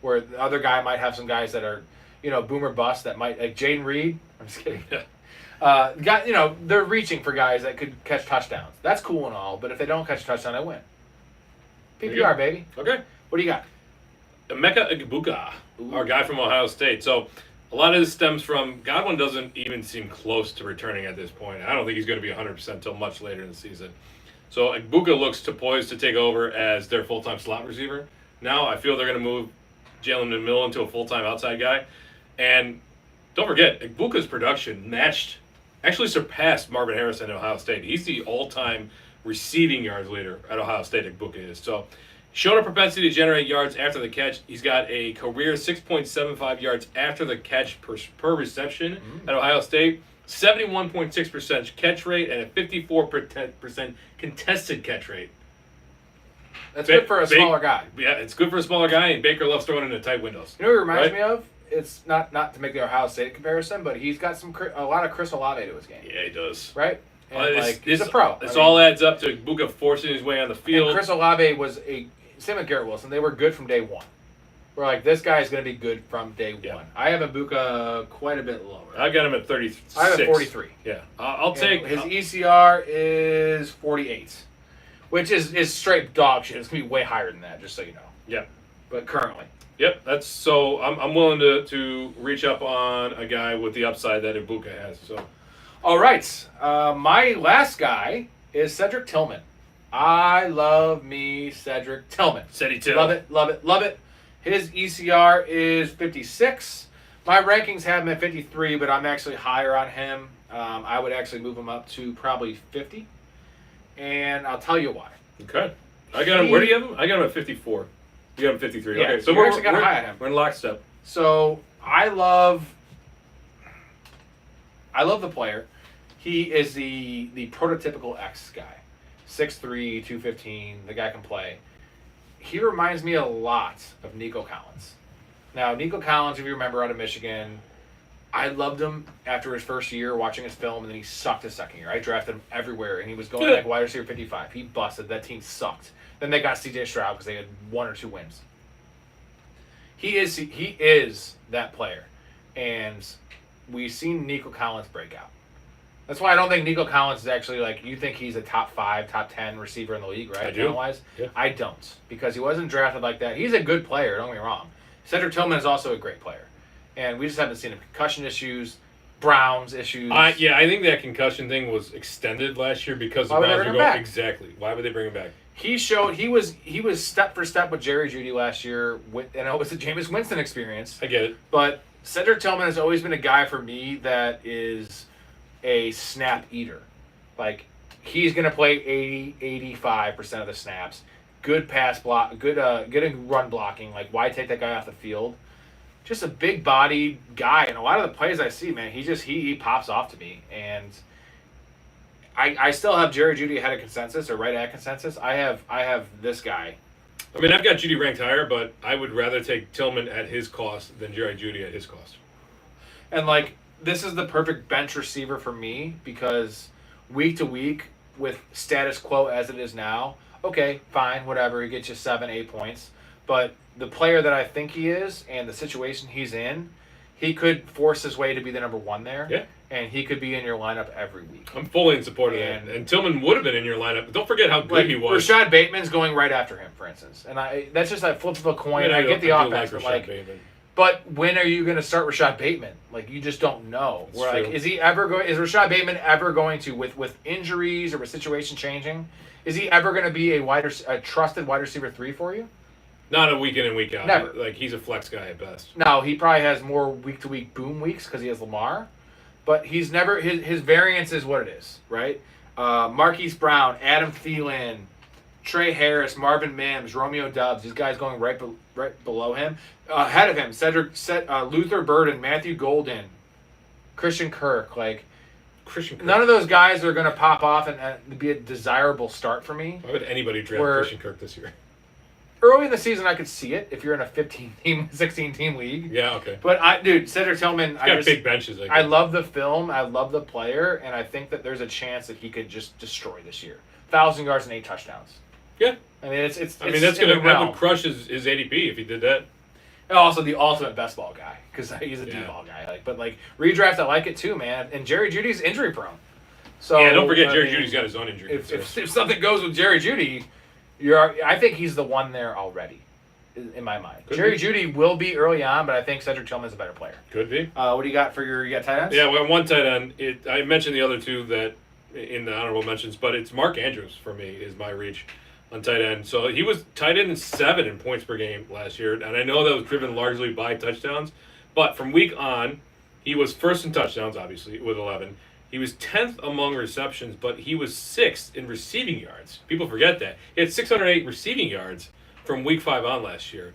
Where the other guy might have some guys that are, boomer bust that might, like Jaden Reed. I'm just kidding. They're reaching for guys that could catch touchdowns. That's cool and all, but if they don't catch a touchdown, I win. PPR, baby. Okay. What do you got? Emeka Egbuka, our guy from Ohio State. So a lot of this stems from Godwin doesn't even seem close to returning at this point. I don't think he's going to be 100% until much later in the season. So Egbuka looks poised to take over as their full-time slot receiver. Now I feel they're going to move Jalen McMillan into a full-time outside guy. And don't forget, Igbuka's production actually surpassed Marvin Harrison at Ohio State. He's the all-time receiving yards leader at Ohio State, Igbuka is. So, showed a propensity to generate yards after the catch. He's got a career 6.75 yards after the catch per reception at Ohio State. 71.6% catch rate and a 54% contested catch rate. That's good for a smaller guy. Yeah, it's good for a smaller guy, and Baker loves throwing into tight windows. You know what it reminds me of? It's not to make the Ohio State comparison, but he's got a lot of Chris Olave to his game. Yeah, he does. Right? And he's a pro. This all adds up to Igbuka forcing his way on the field. And Chris Olave was same with Garrett Wilson. They were good from day one. We're like, this guy is going to be good from day one. I have Igbuka quite a bit lower. I got him at 36. I have 43. Yeah, I'll take his ECR is 48, which is straight dog shit. It's going to be way higher than that, just so you know. Yeah, but currently. Yep, I'm willing to reach up on a guy with the upside that Igbuka has. So, all right, my last guy is Cedric Tillman. I love me Cedric Tillman. Ceddy Till. Love it, love it, love it. His ECR is 56. My rankings have him at 53, but I'm actually higher on him. I would actually move him up to probably 50, and I'll tell you why. Okay, I got him. Where do you have him? I got him at 54. You got him 53. Yeah, okay, so we're actually kind of high on him. We're in lockstep. So I love the player. He is the prototypical X guy. 6'3", 215. The guy can play. He reminds me a lot of Nico Collins. Now, Nico Collins, if you remember, out of Michigan, I loved him after his first year watching his film, and then he sucked his second year. I drafted him everywhere, and he was going like wide receiver 55. He busted. That team sucked. Then they got C.J. Stroud because they had 1 or 2 wins. He is that player, and we've seen Nico Collins break out. That's why I don't think Nico Collins is actually like, you think he's a top 5, top 10 receiver in the league, right? I do. Yeah. I don't, because he wasn't drafted like that. He's a good player, don't get me wrong. Cedric Tillman is also a great player, and we just haven't seen him. Concussion issues, Browns issues. I think that concussion thing was extended last year because the Browns were going exactly. Why would they bring him back? He showed he was step for step with Jerry Jeudy last year, and it was the Jameis Winston experience. I get it, but Cedric Tillman has always been a guy for me that is a snap eater. Like, he's going to play 85% of the snaps. Good pass block, good run blocking. Like, why take that guy off the field? Just a big bodied guy, and a lot of the plays I see, man, he pops off to me. And I still have Jerry Jeudy ahead of consensus, or right at consensus. I have this guy. I mean, I've got Jeudy ranked higher, but I would rather take Tillman at his cost than Jerry Jeudy at his cost. And like, this is the perfect bench receiver for me, because week to week, with status quo as it is now, okay, fine, whatever, he gets you 7, 8 points. But the player that I think he is, and the situation he's in, he could force his way to be the number 1 there. Yeah. And he could be in your lineup every week. I'm fully in support of that. And Tillman would have been in your lineup, but don't forget how good he was. Rashad Bateman's going right after him, for instance. And that's just that flip of a coin. I get the offense, but but when are you going to start Rashad Bateman? Like, you just don't know. Like, is Rashad Bateman ever going to, with injuries or with situation changing, is he ever going to be a trusted wide receiver 3 for you? Not a week in and week out. Never. Like, he's a flex guy at best. No, he probably has more week to week boom weeks because he has Lamar, but he's never his variance is what it is, right? Marquise Brown, Adam Thielen, Trey Harris, Marvin Mims, Romeo Doubs, these guys going right below him. Ahead of him, Luther Burden, Matthew Golden, Christian Kirk. Like, none of those guys are going to pop off and be a desirable start for me. Why would anybody draft Christian Kirk this year? Early in the season, I could see it if you're in a 15-team, 16-team league. Yeah, okay. But, Cedric Tillman, he's got big benches. I love the film. I love the player. And I think that there's a chance that he could just destroy this year. 1,000 yards and 8 touchdowns. Yeah. I mean, that would crush his ADP if he did that. And also the ultimate best ball guy, because he's a D-ball guy. But redraft, I like it too, man. And Jerry Jeudy's injury prone. So don't forget Jerry Jeudy's got his own injury. If something goes with Jerry Jeudy, I think he's the one there already, in my mind. Jerry Jeudy will be early on, but I think Cedric Tillman's a better player. Could be. What do you got for you got tight ends? Yeah, we have one tight end. I mentioned the other two that in the honorable mentions, but it's Mark Andrews for me is my reach. on tight end. So he was tight end 7 in points per game last year, and I know that was driven largely by touchdowns. But from week on, he was first in touchdowns, obviously, with 11. He was 10th among receptions, but he was 6th in receiving yards. People forget that. He had 608 receiving yards from week 5 on last year.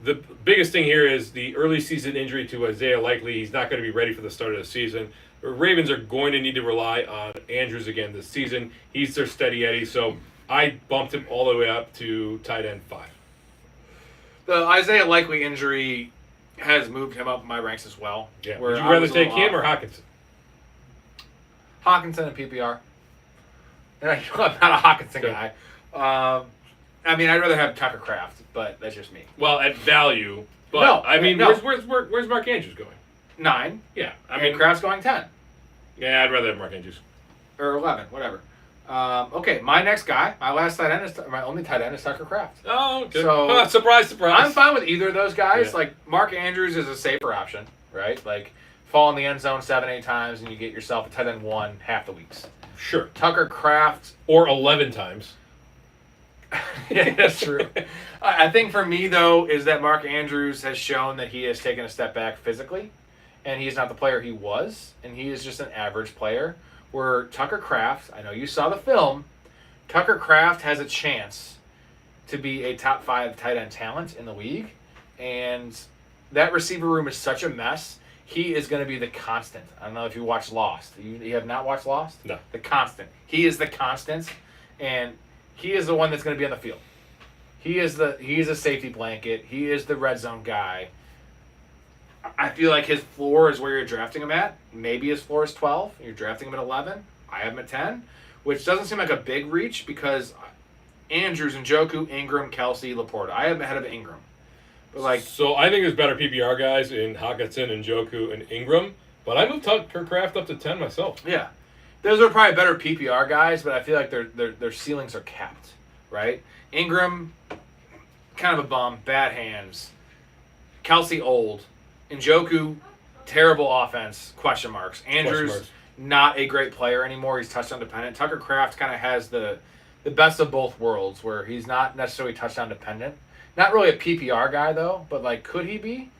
The biggest thing here is the early season injury to Isaiah Likely. He's not going to be ready for the start of the season. The Ravens are going to need to rely on Andrews again this season. He's their steady Eddie, so I bumped him all the way up to tight end 5. The Isaiah Likely injury has moved him up in my ranks as well. Yeah. Would you rather take him or Hockenson? Hockenson and PPR. And I'm not a Hockenson guy. I mean, I'd rather have Tucker Kraft, but that's just me. Well, at value, but No, I mean, no. where's Mark Andrews going? 9. Yeah, I mean, Kraft's going 10 yeah, I'd rather have Mark Andrews. or 11, whatever. Okay, my next guy, my only tight end is Tucker Kraft. Oh, okay. So- surprise, surprise. I'm fine with either of those guys. Yeah. Like Mark Andrews is a safer option, right? Like fall in the end zone 7-8 times and you get yourself a tight end 1 half the weeks. Sure. Tucker Kraft. Or 11 times. Yeah, that's true. I think for me though is that Mark Andrews has shown that he has taken a step back physically, and he's not the player he was, and he is just an average player. Where Tucker Kraft, I know you saw the film, Tucker Kraft has a chance to be a top 5 tight end talent in the league, and that receiver room is such a mess. He is going to be the constant. I don't know if you watched Lost. You have not watched Lost? No. The constant. He is the constant, and he is the one that's going to be on the field. He is a safety blanket. He is the red zone guy. I feel like his floor is where you're drafting him at. Maybe his floor is 12. You're drafting him at 11. I have him at 10, which doesn't seem like a big reach because Andrews, Njoku, Ingram, Kelsey, Laporta. I have him ahead of Ingram. But So I think there's better PPR guys in Hockenson, Njoku, and Ingram, but I moved Tucker Kraft up to 10 myself. yeah, those are probably better PPR guys, but I feel like their ceilings are capped, right? Ingram, kind of a bum, bad hands. Kelsey, old. Njoku, terrible offense, question marks. Andrews, marks. not a great player anymore. He's touchdown dependent. Tucker Kraft kind of has the best of both worlds where he's not necessarily touchdown dependent. Not really a PPR guy, though, but, could he be?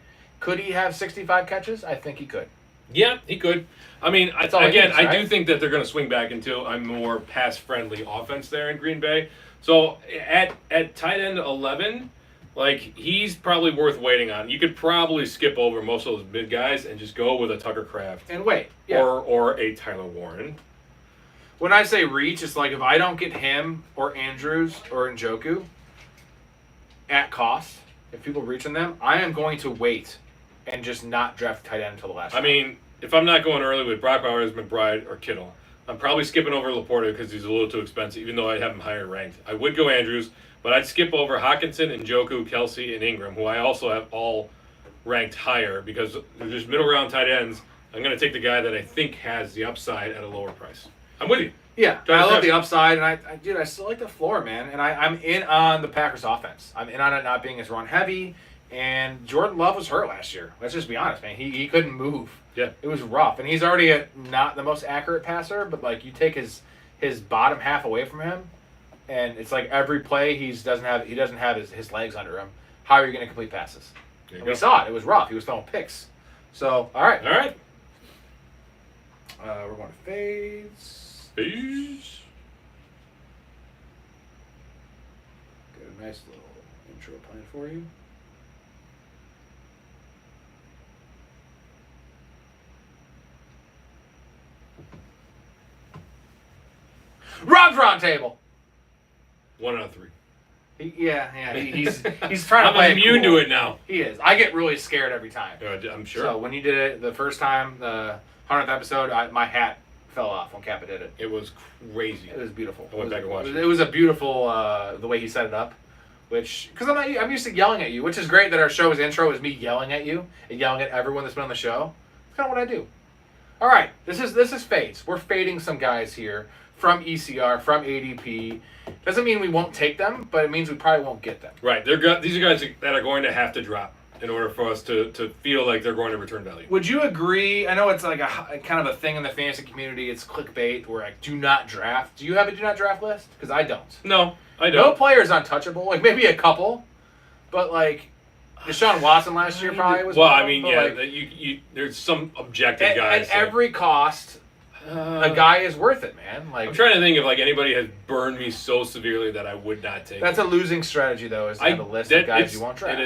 Could he have 65 catches? I think he could. Yeah, he could. I mean, all he again, needs, I right? do think that they're going to swing back into a more pass-friendly offense there in Green Bay. So at tight end 11, he's probably worth waiting on. You could probably skip over most of those mid guys and just go with a Tucker Kraft And wait. Yeah. or a Tyler Warren. When I say reach, it's like if I don't get him or Andrews or Njoku at cost, if people reach on them, I am going to wait and just not draft tight end until the last I round. mean, if I'm not going early with Brock Bowers, McBride, or Kittle, I'm probably skipping over Laporta because he's a little too expensive, even though I have him higher ranked. I would go Andrews, but I'd skip over Hockenson, Njoku, Kelsey, and Ingram, who I also have all ranked higher because they're just middle round tight ends. I'm going to take the guy that I think has the upside at a lower price. I'm with you. Yeah, Try to I love draft. the upside, and I still like the floor, man. And I'm in on the Packers offense. I'm in on it not being as run heavy. And Jordan Love was hurt last year. Let's just be honest, man. He couldn't move. Yeah. It was rough, and he's already not the most accurate passer. But you take his bottom half away from him, and it's like every play he doesn't have his legs under him. How are you going to complete passes? There you And go. we saw it. It was rough. He was throwing picks. So all right, All right. we're going to fades. Peace. Got a nice little intro plan for you. Rob's Roundtable. 1 out of 3. He's trying to I'm play immune cool. to it now. He is. I get really scared every time. I'm sure. So when you did it the first time, the 100th episode, my hat fell off when Kappa did it. It was crazy. It was beautiful. I went back and watched it. It was a beautiful the way he set it up, because I'm used to yelling at you, which is great that our show's intro is me yelling at you and yelling at everyone that's been on the show. It's kind of what I do. All right, this is fades. We're fading some guys here from ECR, from ADP. Doesn't mean we won't take them, but it means we probably won't get them. Right. These are guys that are going to have to drop in order for us to feel like they're going to return value. Would you agree? I know it's like a kind of a thing in the fantasy community. It's clickbait where do not draft. Do you have a do not draft list? Because I don't. No. I No don't. player is untouchable. Like maybe a couple, but like Deshaun Watson last year probably was. Well, one I of mean, them, yeah, but, like, you there's some objective at guys. every cost, a guy is worth it, man. Like I'm trying to think if like anybody has burned me so severely that I would not take. that's a losing strategy, though, is to have a list of guys you won't draft.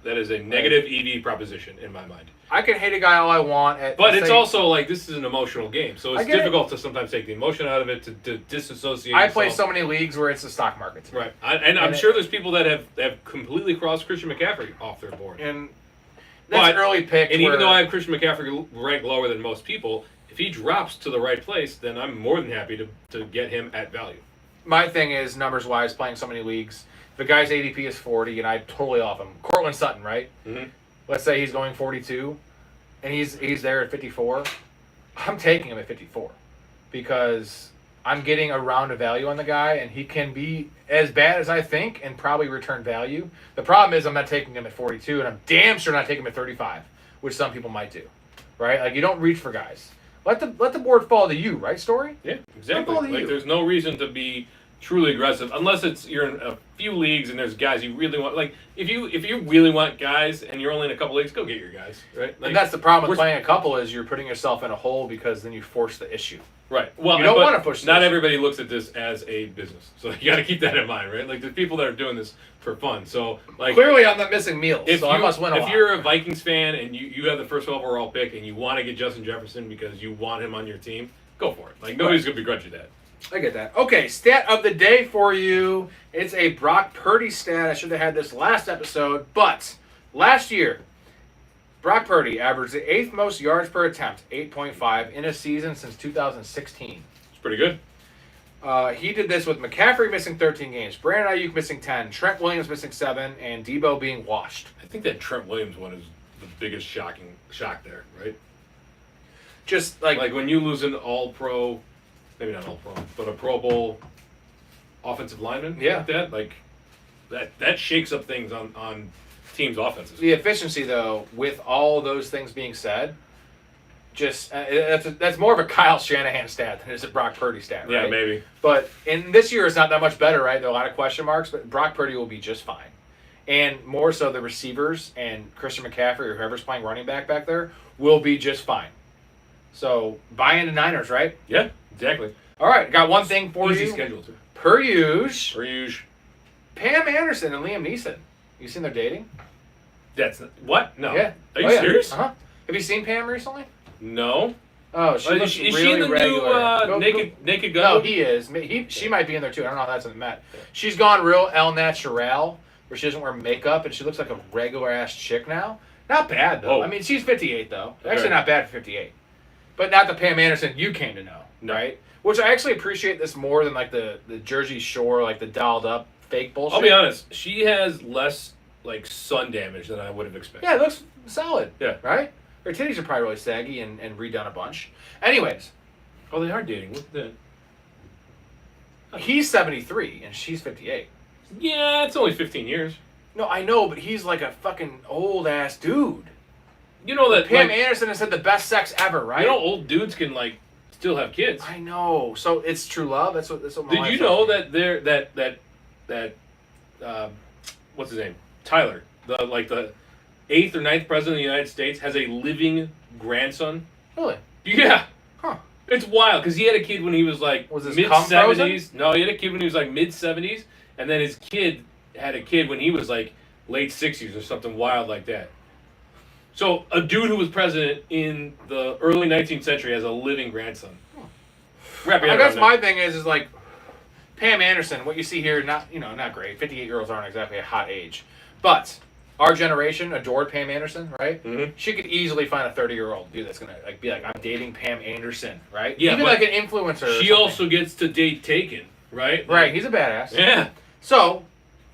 That is a negative EV proposition in my mind. I can hate a guy all I want. But it's also like this is an emotional game, so it's I get it. difficult to sometimes take the emotion out of it to disassociate. I play yourself. so many leagues where it's the stock market. to me. Right, I'm sure there's people that have completely crossed Christian McCaffrey off their board. And that's But- early pick. And even though I have Christian McCaffrey ranked lower than most people, if he drops to the right place, then I'm more than happy to get him at value. my thing is numbers wise, playing so many leagues. If a guy's ADP is 40, and I totally off him. Cortland Sutton, right? Mm-hmm. Let's say he's going 42, and he's there at 54. I'm taking him at 54 because I'm getting a round of value on the guy, and he can be as bad as I think and probably return value. The problem is I'm not taking him at 42, and I'm damn sure not taking him at 35, which some people might do, right? Like you don't reach for guys. Let the board fall to you, right? Story. Yeah, exactly. Football to Like you. there's no reason to be truly aggressive unless you're in a few leagues and there's guys you really want. Like if you really want guys and you're only in a couple leagues, go get your guys, right? Like, And that's the problem with we're- playing a couple is you're putting yourself in a hole because then you force the issue. Right. Well, You don't but wanna push Not this. everybody looks at this as a business, so you got to keep that in mind, right? Like there's people that are doing this for fun. So like Clearly, I'm not missing meals, so I must win a if lot. you're a Vikings fan and you have the first overall pick and you want to get Justin Jefferson because you want him on your team, go for it. Like nobody's gonna begrudge you that. I get that. Okay, stat of the day for you. It's a Brock Purdy stat. I should have had this last episode, but last year, Brock Purdy averaged the 8th most yards per attempt, 8.5, in a season since 2016. It's pretty good. He did this with McCaffrey missing 13 games, Brandon Ayuk missing 10, Trent Williams missing 7, and Debo being washed. I think that Trent Williams one is the biggest shock there, right? Just Like when you lose an All-Pro, maybe not All-Pro, but a Pro Bowl offensive lineman, Yeah. like that, like that shakes up things on teams' offenses. the efficiency, though, with all those things being said, just that's more of a Kyle Shanahan stat than it is a Brock Purdy stat, right? Yeah, maybe. But in this year, it's not that much better, right? There are a lot of question marks, but Brock Purdy will be just fine. And more so, the receivers and Christian McCaffrey or whoever's playing running back there will be just fine. So buy into Niners, right? Yeah, exactly. All right, got one thing for Easy you. schedule too. Per usual, Huge. Pam Anderson and Liam Neeson. You seen they're dating? That's not, what? No. Yeah. Are you Oh, yeah. serious? Uh-huh. Have you seen Pam recently? No. Oh, she looks is really she in the regular. new Naked Gun? No, he is. She might be in there too. I don't know how that's in the Met. She's gone real El Natural, where she doesn't wear makeup and she looks like a regular ass chick now. Not bad though. Oh. I mean, she's 58 though. Okay. Actually, not bad for 58. But not the Pam Anderson you came to know, No. right? Which I actually appreciate this more than like the Jersey Shore, like the dolled up fake bullshit. I'll be honest. She has less like sun damage than I would have expected. Yeah, it looks solid. Yeah. Right? Her titties are probably really saggy and redone a bunch. Anyways, Oh, they are dating. Look at that. he's 73 and she's 58. Yeah, it's only 15 years. No, I know, but he's like a fucking old ass dude. You know that Pam like, Anderson has had the best sex ever, right? you know old dudes can like still have kids. I know. So it's true love. That's what my Did wife you tells know me. that what's his name? Tyler, the 8th or 9th president of the United States has a living grandson? Really? Yeah. Huh. It's wild because he had a kid when he was like Was his mid cum frozen? 70s. No, he had a kid when he was like mid 70s, and then his kid had a kid when he was like late 60s or something wild like that. So a dude who was president in the early 19th century has a living grandson. Wrap your I head guess around my thing is like Pam Anderson. What you see here, not great. 58-year-olds aren't exactly a hot age, but our generation adored Pam Anderson, right? Mhm. She could easily find a 30-year-old dude that's gonna like be like, I'm dating Pam Anderson, right? Yeah, even but like an influencer. or She something. also gets to date Taken, right? right. He's a badass. Yeah. So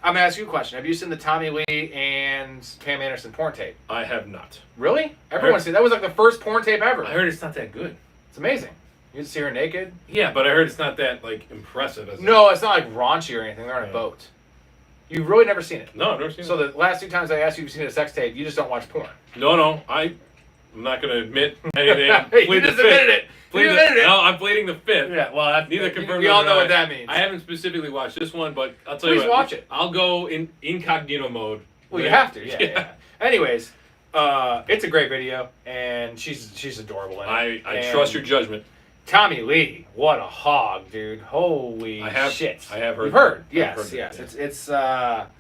I'm gonna ask you a question. Have you seen the Tommy Lee and Pam Anderson porn tape? I have not. Really? Everyone's seen that. Was like the first porn tape ever. I heard it's not that good. It's amazing. You can see her naked. Yeah, but I heard it's not that like impressive. As No, it's not like raunchy or anything. They're on a Yeah. boat. You've really never seen it. No, I've never seen So it. the last 2 times I asked you if you've seen a sex tape, you just don't watch porn. No. I I'm not going to admit anything. I'm You pleading just the fifth. admitted it. You admitted it. No, I'm pleading the fifth. Yeah, well, that's, Neither confirmed. we all nor know what denied. that means. I haven't specifically watched this one, but I'll tell you Please what. watch it. I'll go in incognito mode. Well, you have to, yeah. Anyways, it's a great video, and she's adorable in it. I And trust your judgment. Tommy Lee, what a hog, dude! Holy shit! I have heard. You've heard? I've Yes, heard yes. that,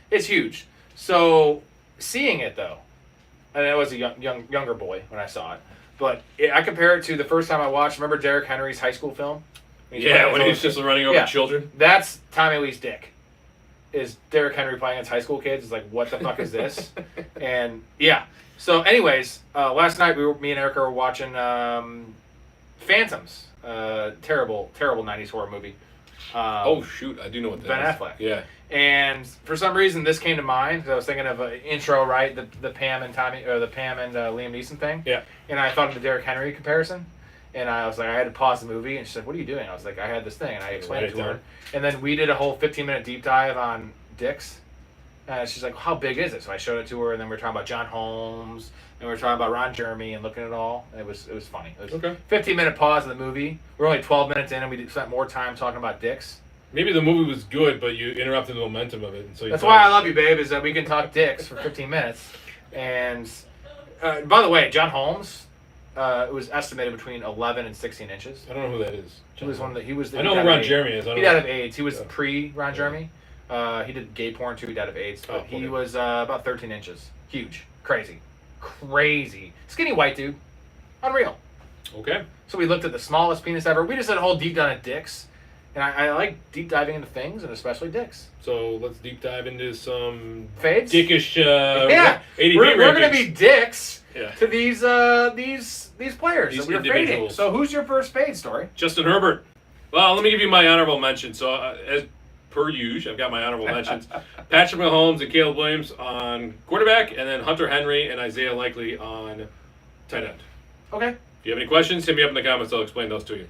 It's huge. So seeing it though, and I was a younger boy when I saw it, but I compare it to the first time I watched. Remember Derrick Henry's high school film? Yeah, when he was just running over children. That's Tommy Lee's dick. Is Derrick Henry playing against high school kids? It's like, what the fuck is this? And yeah. So, anyways, last night me and Erica were watching Phantoms. Terrible 90s horror movie. Oh shoot, I do know what that Ben is. Affleck. Yeah. And for some reason, this came to mind because I was thinking of an intro, right? The Pam and Liam Neeson thing. Yeah. And I thought of the Derrick Henry comparison. And I was like, I had to pause the movie, and she said, "What are you doing?" I was like, "I had this thing," and I explained it to her. And then we did a whole 15-minute deep dive on dicks. And she's like, "How big is it?" So I showed it to her, and then we were talking about John Holmes, and we were talking about Ron Jeremy, and looking at it all. It was funny. It was Okay. 15-minute pause in the movie. We're only 12 minutes in, and we spent more time talking about dicks. Maybe the movie was good, but you interrupted the momentum of it, and so That's why I love you, babe. Is that we can talk dicks for 15 minutes. And by the way, John Holmes. It was estimated between 11 and 16 inches. I don't know who that is. He was one of the. He was. I know who Ron Jeremy is. He died of AIDS. He was pre-Ron Jeremy. He did gay porn too. He died of AIDS, but he was about 13 inches. Huge, crazy, skinny white dude, unreal. Okay. So we looked at the smallest penis ever. We just did a whole deep dive on dicks, and I like deep diving into things, and especially dicks. So let's deep dive into some Fades. dickish. Yeah, ADP we're gonna rankings. be dicks. Yeah. To these players These that we're fading. individuals. So who's your first fade story? Justin Herbert. Well, let me give you my honorable mention. So, as per usual, I've got my honorable mentions. Patrick Mahomes and Caleb Williams on quarterback, and then Hunter Henry and Isaiah Likely on tight end. Okay. If you have any questions, hit me up in the comments. I'll explain those to you.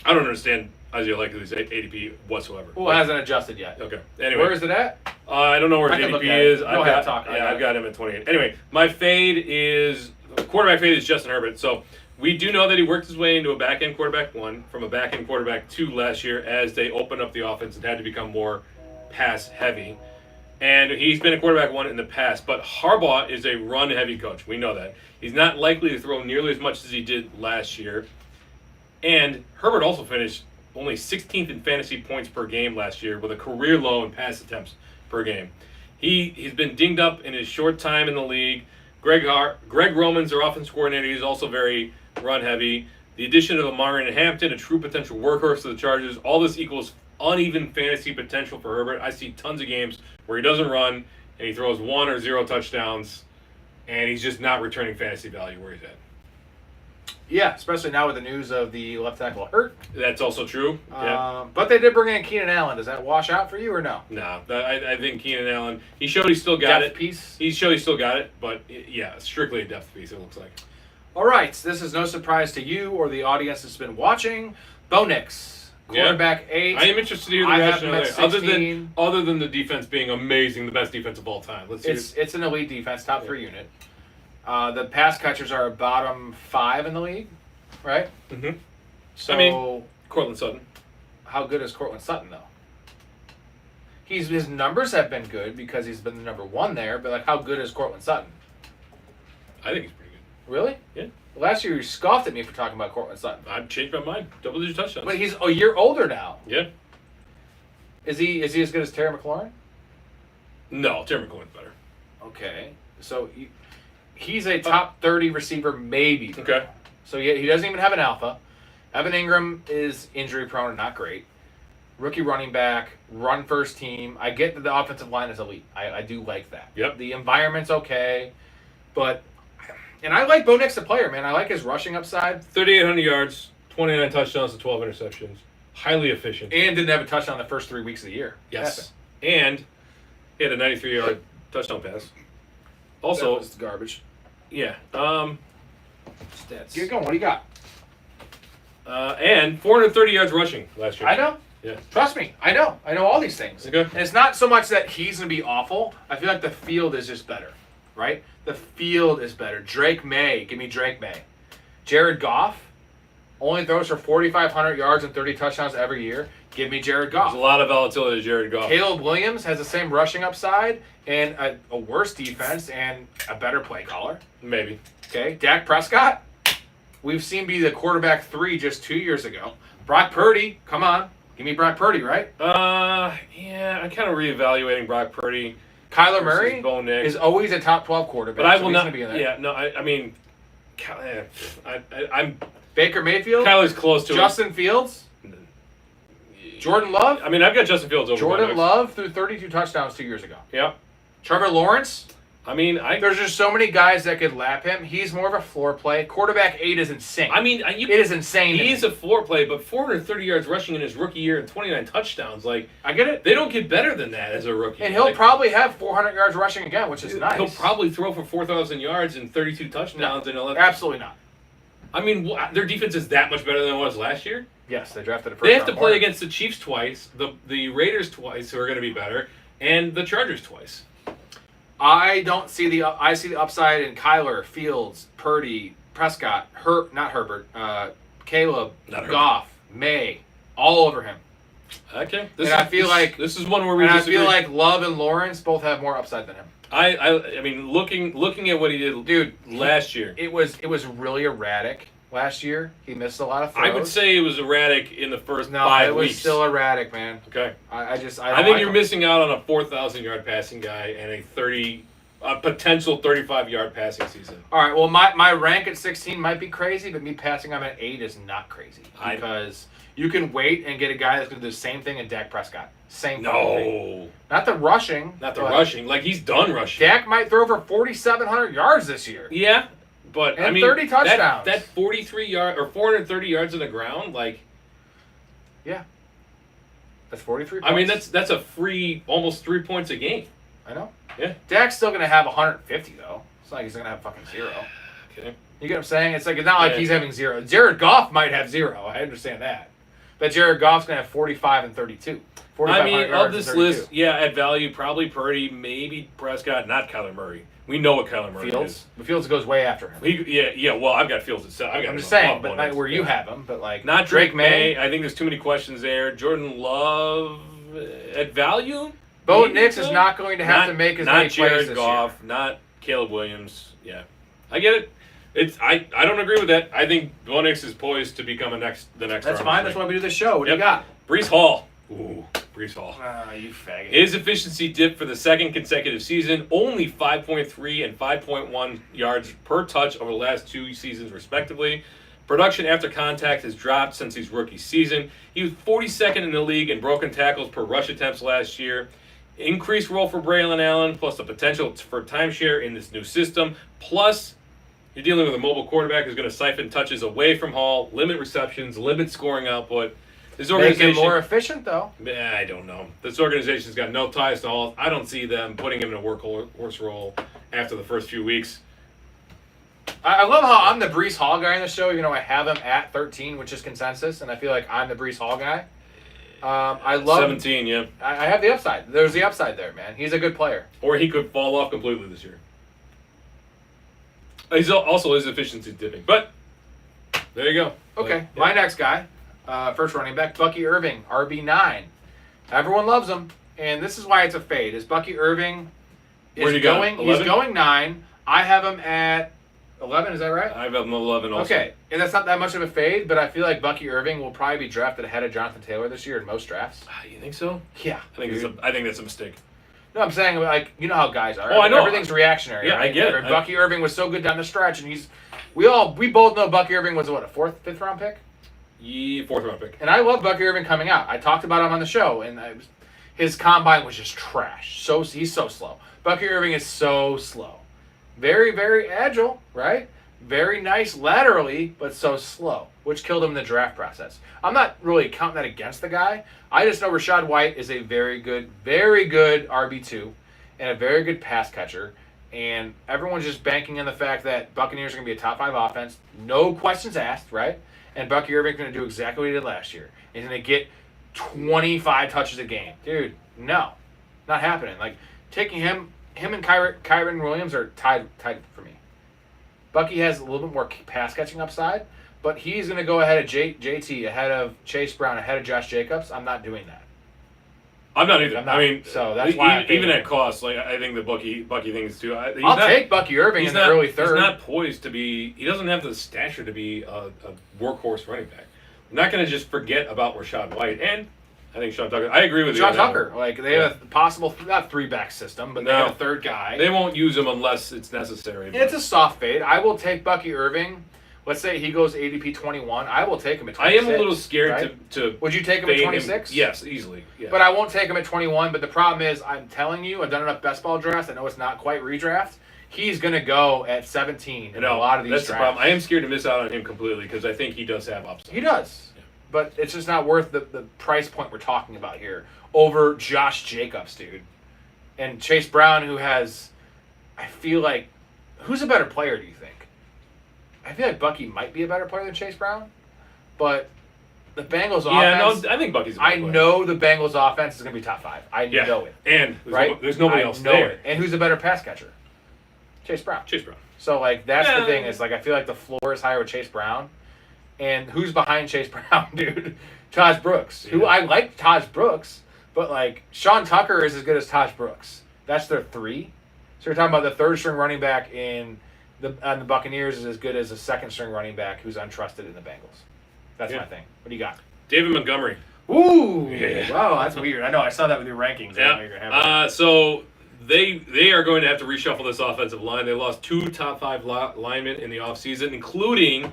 I don't understand Isaiah Likely's ADP whatsoever. Well, it hasn't adjusted yet. Okay. Anyway. Where is it at? I don't know where I his can look ADP at it. is. Go ahead, talk. I've got him at 28. Anyway, my fade is quarterback fade is Justin Herbert. So we do know that he worked his way into a back-end quarterback one from a back-end quarterback two last year as they opened up the offense and had to become more pass-heavy. And he's been a quarterback one in the past. But Harbaugh is a run-heavy coach. We know that. He's not likely to throw nearly as much as he did last year. And Herbert also finished only 16th in fantasy points per game last year with a career low in pass attempts per game. He's been dinged up in his short time in the league. Greg Roman's their offense coordinator. He's also very run heavy. The addition of Amari and Hampton, a true potential workhorse to the Chargers, all this equals uneven fantasy potential for Herbert. I see tons of games where he doesn't run and he throws 1 or 0 touchdowns, and he's just not returning fantasy value where he's at. Yeah, especially now with the news of the left tackle hurt. That's also true. Yeah. But they did bring in Keenan Allen. Does that wash out for you or no? No, I think Keenan Allen, he showed he still got Depth it. piece? He showed he still got it, but yeah, strictly a depth piece, it looks like. All right, this is no surprise to you or the audience that's been watching. Bo Nix, quarterback 8. I am interested to hear the I have him rationale at there. 16. Other than the defense being amazing, the best defense of all time. Let's see. It's an elite defense, top 3 unit. The pass catchers are bottom 5 in the league, right? Mm-hmm. So, I mean, Cortland Sutton. how good is Cortland Sutton, though? His numbers have been good because he's been the number 1 there, but like, how good is Cortland Sutton? I think he's pretty good. Really? Yeah. Last year you scoffed at me for talking about Cortland Sutton. I've changed my mind. Double-digit touchdowns. But he's a year older now. Yeah. Is he as good as Terry McLaurin? No, Terry McLaurin's better. Okay. So he's a top 30 receiver maybe. Okay. So he doesn't even have an alpha. Evan Ingram is injury prone and not great. Rookie running back, run first team. I get that the offensive line is elite. I do like that. Yep. The environment's okay. But, and I like Bo Nix the player, man. I like his rushing upside. 3,800 yards, 29 touchdowns, and 12 interceptions. Highly efficient. And didn't have a touchdown the first 3 weeks of the year. Yes. And he had a 93-yard touchdown pass. Also, that was garbage. yeah. Stats. Get going. What do you got? And 430 yards rushing last year. I know. Yeah. Trust me. I know. I know all these things. Okay. And it's not so much that he's going to be awful. I feel like the field is just better, right? The field is better. Drake May. Give me Drake May. Jared Goff only throws for 4,500 yards and 30 touchdowns every year. Give me Jared Goff. There's a lot of volatility to Jared Goff. Caleb Williams has the same rushing upside and a worse defense and a better play caller. Maybe. Okay, Dak Prescott, we've seen be the quarterback 3 just 2 years ago. Brock Purdy, come on. Give me Brock Purdy, right? Yeah, I'm kind of reevaluating Brock Purdy. Kyler Murray Bo Nix. is always a top 12 quarterback. But I so will he's not. gonna be in there. Yeah, no, I mean, I'm Baker Mayfield, Kyler's close to Justin Fields, Jordan Love. I mean, I've got Justin Fields over Bo Jordan Nix. Love threw 32 touchdowns 2 years ago. Yeah. Trevor Lawrence. I mean, There's just so many guys that could lap him. He's more of a floor play. Quarterback 8 is insane. I mean, it is insane. to He's me. a floor play, but 430 yards rushing in his rookie year and 29 touchdowns. Like, I get it. they don't get better than that as a rookie. And he'll Like, probably have 400 yards rushing again, which is nice. He'll probably throw for 4,000 yards and 32 touchdowns. No, and absolutely not. I mean, their defense is that much better than it was last year. Yes, they drafted a first They have to round play corner. against the Chiefs twice, the Raiders twice, who are going to be better, and the Chargers twice. I don't see I see the upside in Kyler, Fields, Purdy, Prescott, not Herbert, Caleb, Not Herbert. Goff, May, all over him. Okay. I feel like this is one where we And I disagree. feel like Love and Lawrence both have more upside than him. I mean, looking at what he did, Dude, last year, It was really erratic last year. He missed a lot of throws. I would say it was erratic in the first no, 5 it was weeks. still erratic, man. Okay. I I don't think like you're him. missing out on a 4,000-yard passing guy and a potential 35-yard passing season. All right, well, my rank at 16 might be crazy, but me passing him at 8 is not crazy. Because you can wait and get a guy that's going to do the same thing in Dak Prescott. Same fucking thing. No. Not the rushing. Not the but rushing. Like, he's done rushing. Dak might throw for 4,700 yards this year. Yeah, but And I mean, 30 touchdowns. That 43-yard or 430 yards on the ground, like, Yeah. That's 43 I mean, points. that's a free almost 3 points a game. I know. Yeah. Dak's still going to have 150, though. It's not like he's going to have fucking 0. Okay. You get what I'm saying? It's not like Yeah. he's having 0. Jared Goff might have 0. I understand that. But Jared Goff's going to have 45 and 32. I mean, 4,500 of yards this and 32. list, yeah, at value, probably Purdy, maybe Prescott, not Kyler Murray. We know what Kyler Murray Fields. is. But Fields goes way after him. Yeah. Well, I've got Fields itself. I'm just saying, but like where you have him, but like not Drake May. I think there's too many questions there. Jordan Love at value. Bo maybe Nix is so? not going to have to make as many Jared plays this Goff, year. not Caleb Williams. Yeah, I get it. I don't agree with that. I think Bo Nix is poised to become the next. That's round fine. pick. That's why we do this show. What do Yep. you got? Brees Hall. Ooh, Brees Hall. Ah, you faggot. His efficiency dipped for the second consecutive season, only 5.3 and 5.1 yards per touch over the last 2 seasons, respectively. Production after contact has dropped since his rookie season. He was 42nd in the league in broken tackles per rush attempts last year. Increased role for Braylon Allen, plus the potential for timeshare in this new system. Plus, you're dealing with a mobile quarterback who's going to siphon touches away from Hall, limit receptions, limit scoring output. This Make organization, him more efficient, though. I don't know. This organization's got no ties to Hall. I don't see them putting him in a workhorse role after the first few weeks. I love how I'm the Brees Hall guy in the show, even though I have him at 13, which is consensus, and I feel like I'm the Brees Hall guy. I love 17, yeah. I have the upside. There's the upside there, man. He's a good player. Or he could fall off completely this year. He's also his efficiency dipping. But there you go. Okay, Yeah. my next guy, first running back, Bucky Irving, RB9. Everyone loves him, and this is why it's a fade. Is Bucky Irving Where do is you got going? him? He's 11? going 9. I have him at 11. Is that right? I have him 11 also. Okay, and that's not that much of a fade, but I feel like Bucky Irving will probably be drafted ahead of Jonathan Taylor this year in most drafts. You think so? Yeah, I think that's a mistake. No, I'm saying, like, you know how guys are. Oh, I know. Everything's reactionary. Yeah, I right? get it. Bucky Irving was so good down the stretch, and we both know Bucky Irving was what, a 4th, 5th round pick? Yeah, 4th round pick. And I love Bucky Irving coming out. I talked about him on the show, and his combine was just trash. He's so slow. Bucky Irving is so slow. Very, very agile, right? Very nice laterally, but so slow, which killed him in the draft process. I'm not really counting that against the guy. I just know Rachaad White is a very good RB2 and a very good pass catcher. And everyone's just banking on the fact that Buccaneers are going to be a top 5 offense. No questions asked, right? And Bucky Irving's going to do exactly what he did last year. He's going to get 25 touches a game. Dude, no. Not happening. Like, taking him him and Kyron Williams are tied for me. Bucky has a little bit more pass catching upside, but he's going to go ahead of JT, ahead of Chase Brown, ahead of Josh Jacobs. I'm not doing that. I'm not either. I'm not. I mean, so that's why even at cost, like I think the Bucky thing is too. I'll take Bucky Irving in the early third. He's not poised to be. He doesn't have the stature to be a workhorse running back. I'm not going to just forget about Rashad White, and I think Sean Tucker. I agree with you. Sean Tucker, like they have a possible not 3-back system, but they have a third guy. They won't use him unless it's necessary. It's a soft fade. I will take Bucky Irving. Let's say he goes ADP 21. I will take him at 26. I am a little scared right? to. Would you take him at 26? Yes, easily. Yeah. But I won't take him at 21. But the problem is, I'm telling you, I've done enough best ball drafts. I know it's not quite redraft. He's going to go at 17 in a lot of these that's drafts. the problem. I am scared to miss out on him completely because I think he does have upside. He does. Yeah. But it's just not worth the price point we're talking about here over Josh Jacobs, dude. And Chase Brown, who has, I feel like, who's a better player, do you think? I feel like Bucky might be a better player than Chase Brown, but the Bengals offense. I think Bucky's a better player. know the Bengals offense is going to be top 5. I know it. And right? There's nobody else there. It. And who's a better pass catcher? Chase Brown. Chase Brown. So, like, that's the thing. Is like I feel like the floor is higher with Chase Brown. And who's behind Chase Brown, dude? Taj Brooks. Yeah. Who I like Taj Brooks, but, like, Sean Tucker is as good as Taj Brooks. That's their 3. So you're talking about the third-string running back on the Buccaneers is as good as a second-string running back who's untrusted in the Bengals. That's my thing. What do you got? David Montgomery. Ooh. Yeah. Wow, that's weird. I know. I saw that with your rankings. Yeah. So they are going to have to reshuffle this offensive line. They lost 2 top 5 linemen in the offseason, including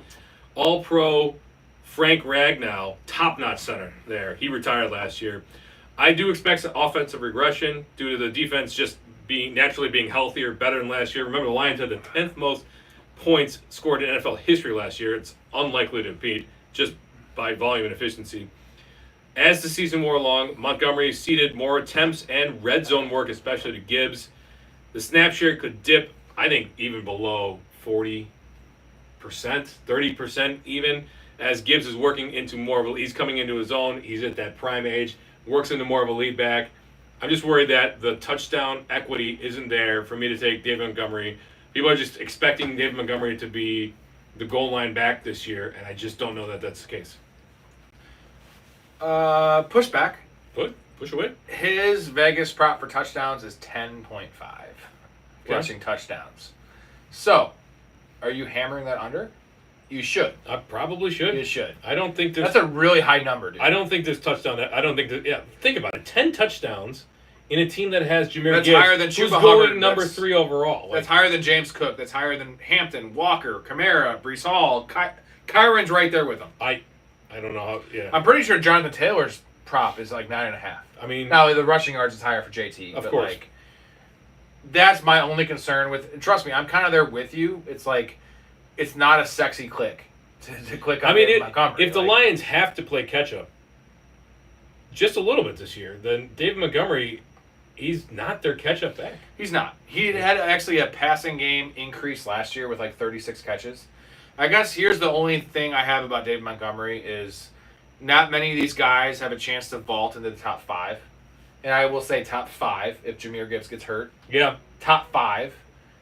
All-Pro Frank Ragnow, top-notch center there. He retired last year. I do expect some offensive regression due to the defense just naturally being healthier, better than last year. Remember, the Lions had the 10th most points scored in NFL history last year. It's unlikely to repeat just by volume and efficiency. As the season wore along, Montgomery ceded more attempts and red zone work, especially to Gibbs. The snap share could dip, I think, even below 40%, 30% even, as Gibbs is working into more of he's coming into his own. He's at that prime age, works into more of a lead back. I'm just worried that the touchdown equity isn't there for me to take David Montgomery. People are just expecting David Montgomery to be the goal line back this year, and I just don't know that that's the case. Pushback. Push away. His Vegas prop for touchdowns is 10.5. Rushing touchdowns. So, are you hammering that under? You should. I probably should. You should. I don't think there's... That's a really high number, dude. I don't think there's touchdown. I don't think that... Yeah, think about it. 10 touchdowns in a team that has Jahmyr Gibbs. That's higher than who's Chuba going Hubbard. number 3 overall. That's higher than James Cook. That's higher than Hampton, Walker, Kamara, Breece Hall. Kyron's right there with him. I don't know how... Yeah. I'm pretty sure Jonathan Taylor's prop is like 9.5. I mean... Now, the rushing yards is higher for JT. Of course. Like, that's my only concern with... Trust me, I'm kind of there with you. It's like... It's not a sexy click. To click on Montgomery. If the Lions have to play catch-up just a little bit this year, then David Montgomery, he's not their catch-up back. He's not. He had actually a passing game increase last year with like 36 catches. I guess here's the only thing I have about David Montgomery is not many of these guys have a chance to vault into the top 5. And I will say top 5 if Jahmyr Gibbs gets hurt. Yeah. Top 5.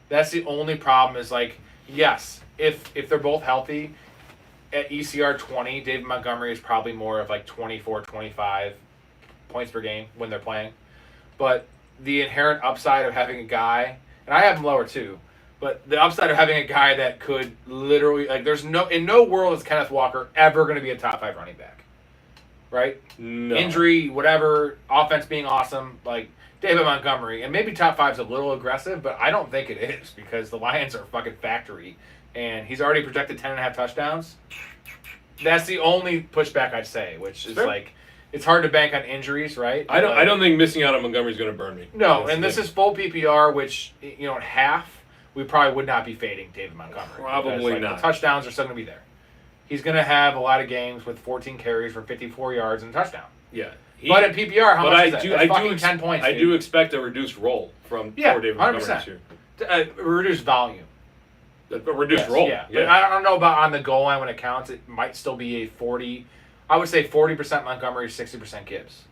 That's the only problem is like, yes, if they're both healthy, at ECR 20, David Montgomery is probably more of like 24, 25 points per game when they're playing. But the inherent upside of having a guy, and I have him lower too, but the upside of having a guy that could literally, like in no world is Kenneth Walker ever going to be a top 5 running back. Right? No. Injury, whatever, offense being awesome, like David Montgomery, and maybe top 5 is a little aggressive, but I don't think it is because the Lions are fucking factory. And he's already projected 10.5 touchdowns. That's the only pushback I'd say, which is Fair. like, it's hard to bank on injuries, right? I don't think missing out on Montgomery is going to burn me. No, and this is full PPR, which, at half, we probably would not be fading David Montgomery. Probably not. The touchdowns are still going to be there. He's going to have a lot of games with 14 carries for 54 yards and a touchdown. Yeah. But in PPR, how much is that? That's fucking 10 points, I dude. do expect a reduced role for David Montgomery this year. Reduced volume. A reduced role. Yeah. But I don't know about on the goal line when it counts. It might still be a 40. I would say 40% Montgomery, 60% Gibbs.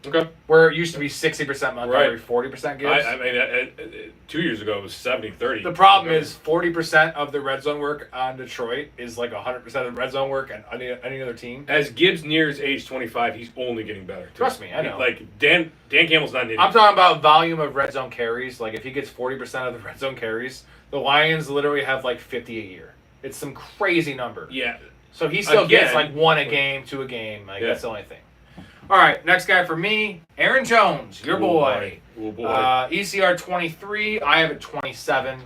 Okay. Where it used to be 60% Montgomery, Right. 40% Gibbs. I mean, 2 years ago it was 70-30. The problem is 40% of the red zone work on Detroit is like 100% of the red zone work on any other team. As Gibbs nears age 25, he's only getting better. Too. Trust me, I know. Like Dan Campbell's not an idiot. I'm talking about volume of red zone carries. Like if he gets 40% of the red zone carries, the Lions literally have like 50 a year. It's some crazy number. Yeah. So he still gets Again. like 1 a game, 2 a game. Like Yeah. that's the only thing. All right, next guy for me, Aaron Jones, your boy. Oh boy. ECR 23. I have it 27.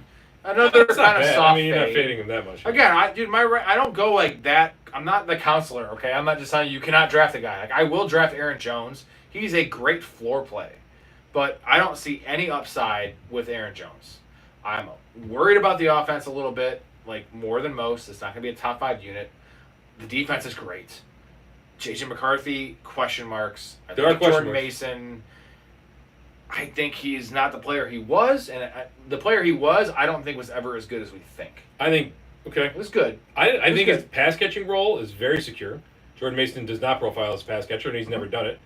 Another That's not kind of bad. soft I mean, you're not fade. fading him that much. Again, I don't go like that. I'm not the counselor, okay? I'm not just telling you cannot draft a guy. Like I will draft Aaron Jones. He's a great floor play, but I don't see any upside with Aaron Jones. I'm worried about the offense a little bit, like more than most. It's not going to be a top 5 unit. The defense is great. JJ McCarthy, question marks. I There are think question Jordan marks. Mason, I think he's not the player he was, and the player he was, I don't think was ever as good as we think. I think okay. It was good. I think good. his pass catching role is very secure. Jordan Mason does not profile as a pass catcher, and he's never done it.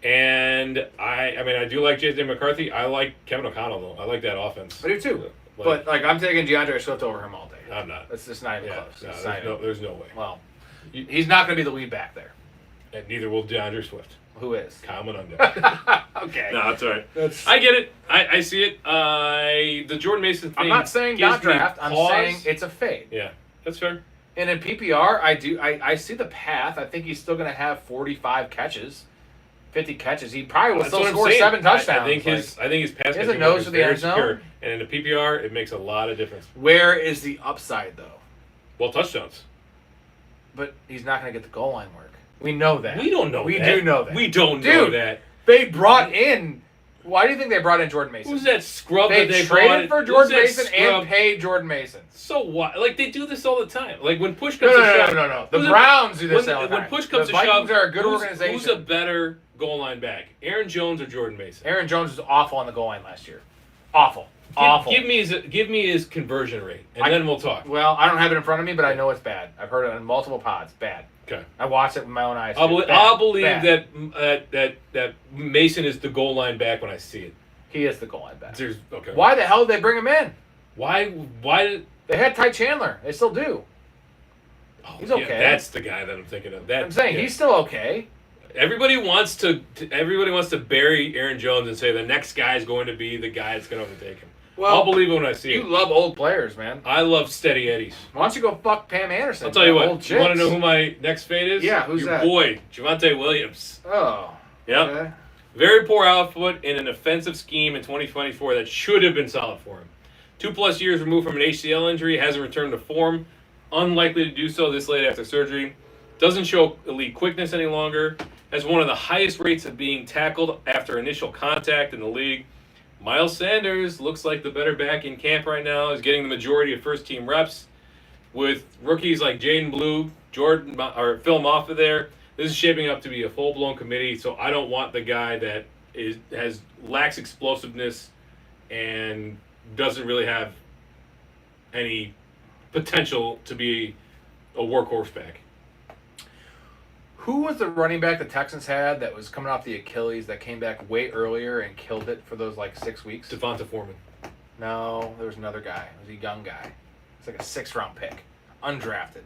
And I mean, I do like J.J. McCarthy. I like Kevin O'Connell though. I like that offense. I do too. Like, But like I'm taking DeAndre Swift over him all day. I'm not. That's just not even Yeah, close. no, It's not even- there's no way. Well, he's not going to be the lead back there. And neither will DeAndre Swift. Who is? Kyle Menunga. Okay. No, that's all right. That's, I get it. I see it. The Jordan Mason thing. I'm not saying gives not me draft. I'm pause. saying it's a fade. Yeah, that's fair. And in PPR, I see the path. I think he's still going to have 45 catches, 50 catches. He probably will That's still what I'm score saying. 7 touchdowns. I think his pass he has a catching nose is for the very end zone. secure. And in the PPR, it makes a lot of difference. Where is the upside though? Well, touchdowns. But he's not going to get the goal line work. We know that. We don't know We that. do know that. We don't know Dude, that. They brought in. Why do you think they brought in Jordan Mason? Who's that scrub They that they traded brought? for Jordan Who's that Mason and scrub? paid Jordan Mason. So what? Like they do this all the time. Like when push No, comes no, to no, shove. no, no. The who's a- Browns do this all the when time. push comes The to shove, Vikings are a good who's- organization. Who's a better goal line back? Aaron Jones or Jordan Mason? Aaron Jones was awful on the goal line last year. Awful. Awful. Give me his conversion rate, and then we'll talk. Well, I don't have it in front of me, but I know it's bad. I've heard it on multiple pods. Bad. Okay. I watched it with my own eyes. I'll, too. I'll believe Bad. that Mason is the goal line back when I see it. He is the goal line back. Okay. Why the hell did they bring him in? Why did? They had Ty Chandler. They still do. Oh, He's yeah, okay. that's the guy that I'm thinking of. That I'm saying yeah. he's still okay. Everybody wants to bury Aaron Jones and say the next guy is going to be the guy that's going to overtake him. Well, I'll believe it when I see You it. love old players, man. I love steady eddies. Why don't you go fuck Pam Anderson? I'll tell you what. Old You want to chicks. know who my next fade is? Yeah, who's Your that? boy, Javonte Williams. Oh. Yep. Okay. Very poor output in an offensive scheme in 2024 that should have been solid for him. 2+ years removed from an ACL injury, hasn't returned to form. Unlikely to do so this late after surgery. Doesn't show elite quickness any longer. Has one of the highest rates of being tackled after initial contact in the league. Miles Sanders looks like the better back in camp right now. Is getting the majority of first-team reps. With rookies like Jaden Blue, Phil Moffa there, this is shaping up to be a full-blown committee. So I don't want the guy that lacks explosiveness and doesn't really have any potential to be a workhorse back. Who was the running back the Texans had that was coming off the Achilles that came back way earlier and killed it for those like 6 weeks? Devonta Foreman. No, there was another guy. It was a young guy. It's like a 6th-round pick, undrafted.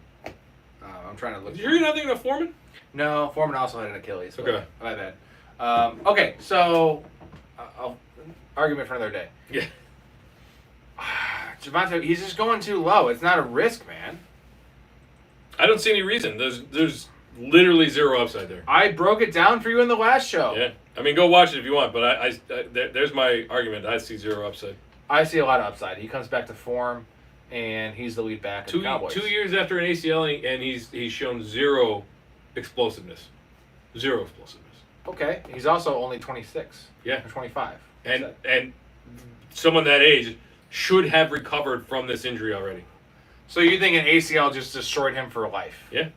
I'm trying to look. You're not thinking of Foreman? No, Foreman also had an Achilles. but Okay. My bad. Okay, so argument for another day. Yeah. Javonte, he's just going too low. It's not a risk, man. I don't see any reason. There's literally zero upside there. I broke it down for you in the last show. Yeah. I mean, go watch it if you want, but there's my argument. I see zero upside. I see a lot of upside. He comes back to form, and he's the lead back in the Cowboys. 2 years after an ACL, and he's shown zero explosiveness. Zero explosiveness. Okay, he's also only 26. Yeah. Or 25. And someone that age should have recovered from this injury already. So you think an ACL just destroyed him for life? Yeah.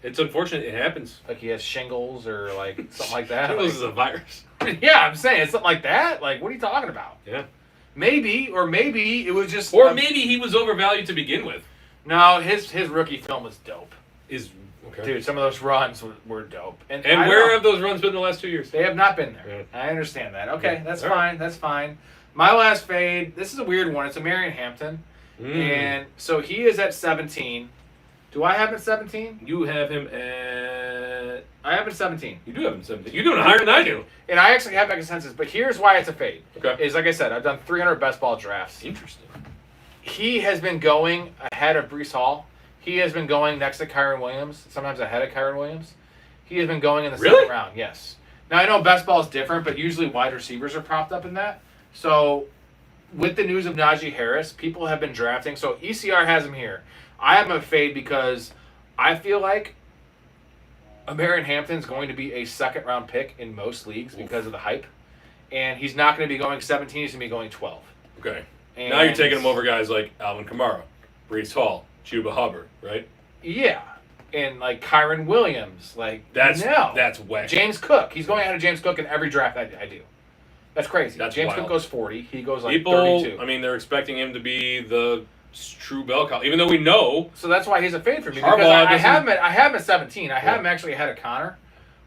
It's unfortunate. It happens. Like he has shingles or like something like that? This is a virus. Yeah, I'm saying it's something like that. Like, what are you talking about? Yeah. Maybe it was just. Or maybe he was overvalued to begin with. No, his rookie film was dope. Okay. Dude, some of those runs were dope. And And where have those runs been the last 2 years? they have not been there. Yeah. I understand that. Okay, Yeah. that's All fine. right. That's fine. My last fade. This is a weird one. It's a Marion Hampton, Mm. and so he is at 17. Do I have him at 17? You have him at. I have him at 17. You do have him 17. You're doing higher than I do. And I actually have that consensus. But here's why it's a fade. Okay. Is like I said, I've done 300 best ball drafts. Interesting. He has been going ahead of Breece Hall. He has been going next to Kyron Williams, sometimes ahead of Kyron Williams. He has been going in the Really? second round, yes. Now, I know best ball is different, but usually wide receivers are propped up in that. So, with the news of Najee Harris, people have been drafting. So, ECR has him here. I have him a fade because I feel like Marion Hampton's going to be a second-round pick in most leagues because of the hype. And he's not going to be going 17, he's going to be going 12. Okay. And Now you're taking him over guys like Alvin Kamara, Breece Hall, Chuba Hubbard, right? Yeah. And like Kyron Williams. Like, That's no. that's whack. James Cook. He's going ahead of James Cook in every draft I do. That's crazy. That's James wild. Cook goes 40. He goes like People, 32. I mean, they're expecting him to be the true bell cow, even though we know. So that's why he's a fade for me. Harbaugh Because I doesn't- have him at 17. I have Yeah. him actually ahead of Connor,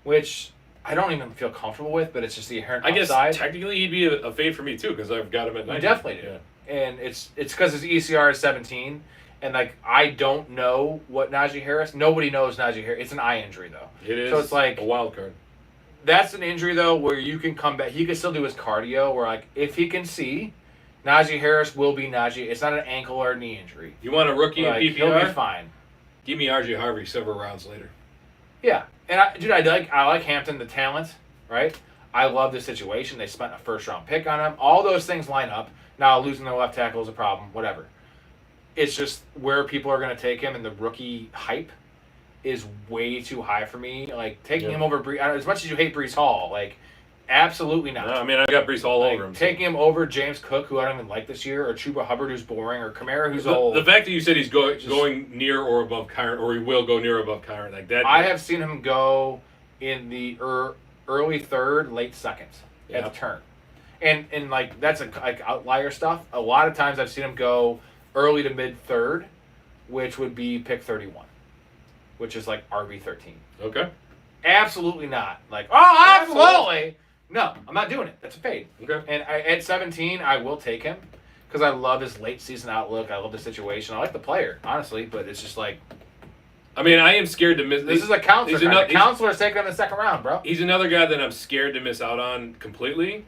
which I don't even feel comfortable with, but it's just the inherent I guess upside. technically he'd be a fade for me too because I've got him at 19. Definitely do. Yeah. And it's because his ECR is 17. And like I don't know what Najee Harris. Nobody knows Najee Harris. It's an eye injury though. It is. So it's like a wild card. that's an injury though where you can come back. He can still do his cardio. Where like if he can see, Najee Harris will be Najee. It's not an ankle or knee injury. You want a rookie Like, in he'll be PPR? fine. Give me RJ Harvey several rounds later. Yeah, and I like Hampton, the talent, right? I love the situation. They spent a first round pick on him. All those things line up. Now losing their left tackle is a problem. Whatever. It's just where people are going to take him, and the rookie hype is way too high for me. Like taking him over as much as you hate Breece Hall, like absolutely not. No, I mean, I got Breece all Like, over him. taking him over James Cook, who I don't even like this year, or Chuba Hubbard, who's boring, or Kamara, who's old. The fact that you said he's going near or above Kyron, or he will go near or above Kyron, like that. I have seen him go in the early third, late second at Yeah. the turn, and like that's like outlier stuff. A lot of times I've seen him go early to mid third, which would be pick 31, which is like RB13. Okay. Absolutely not. Like absolutely. No, I'm not doing it. That's a fade. Okay. And at 17, I will take him because I love his late season outlook. I love the situation. I like the player, honestly, but it's just like I mean, I am scared to miss. this is a counselor. he's ano- The counselor's taking him in the second round, bro. He's another guy that I'm scared to miss out on completely,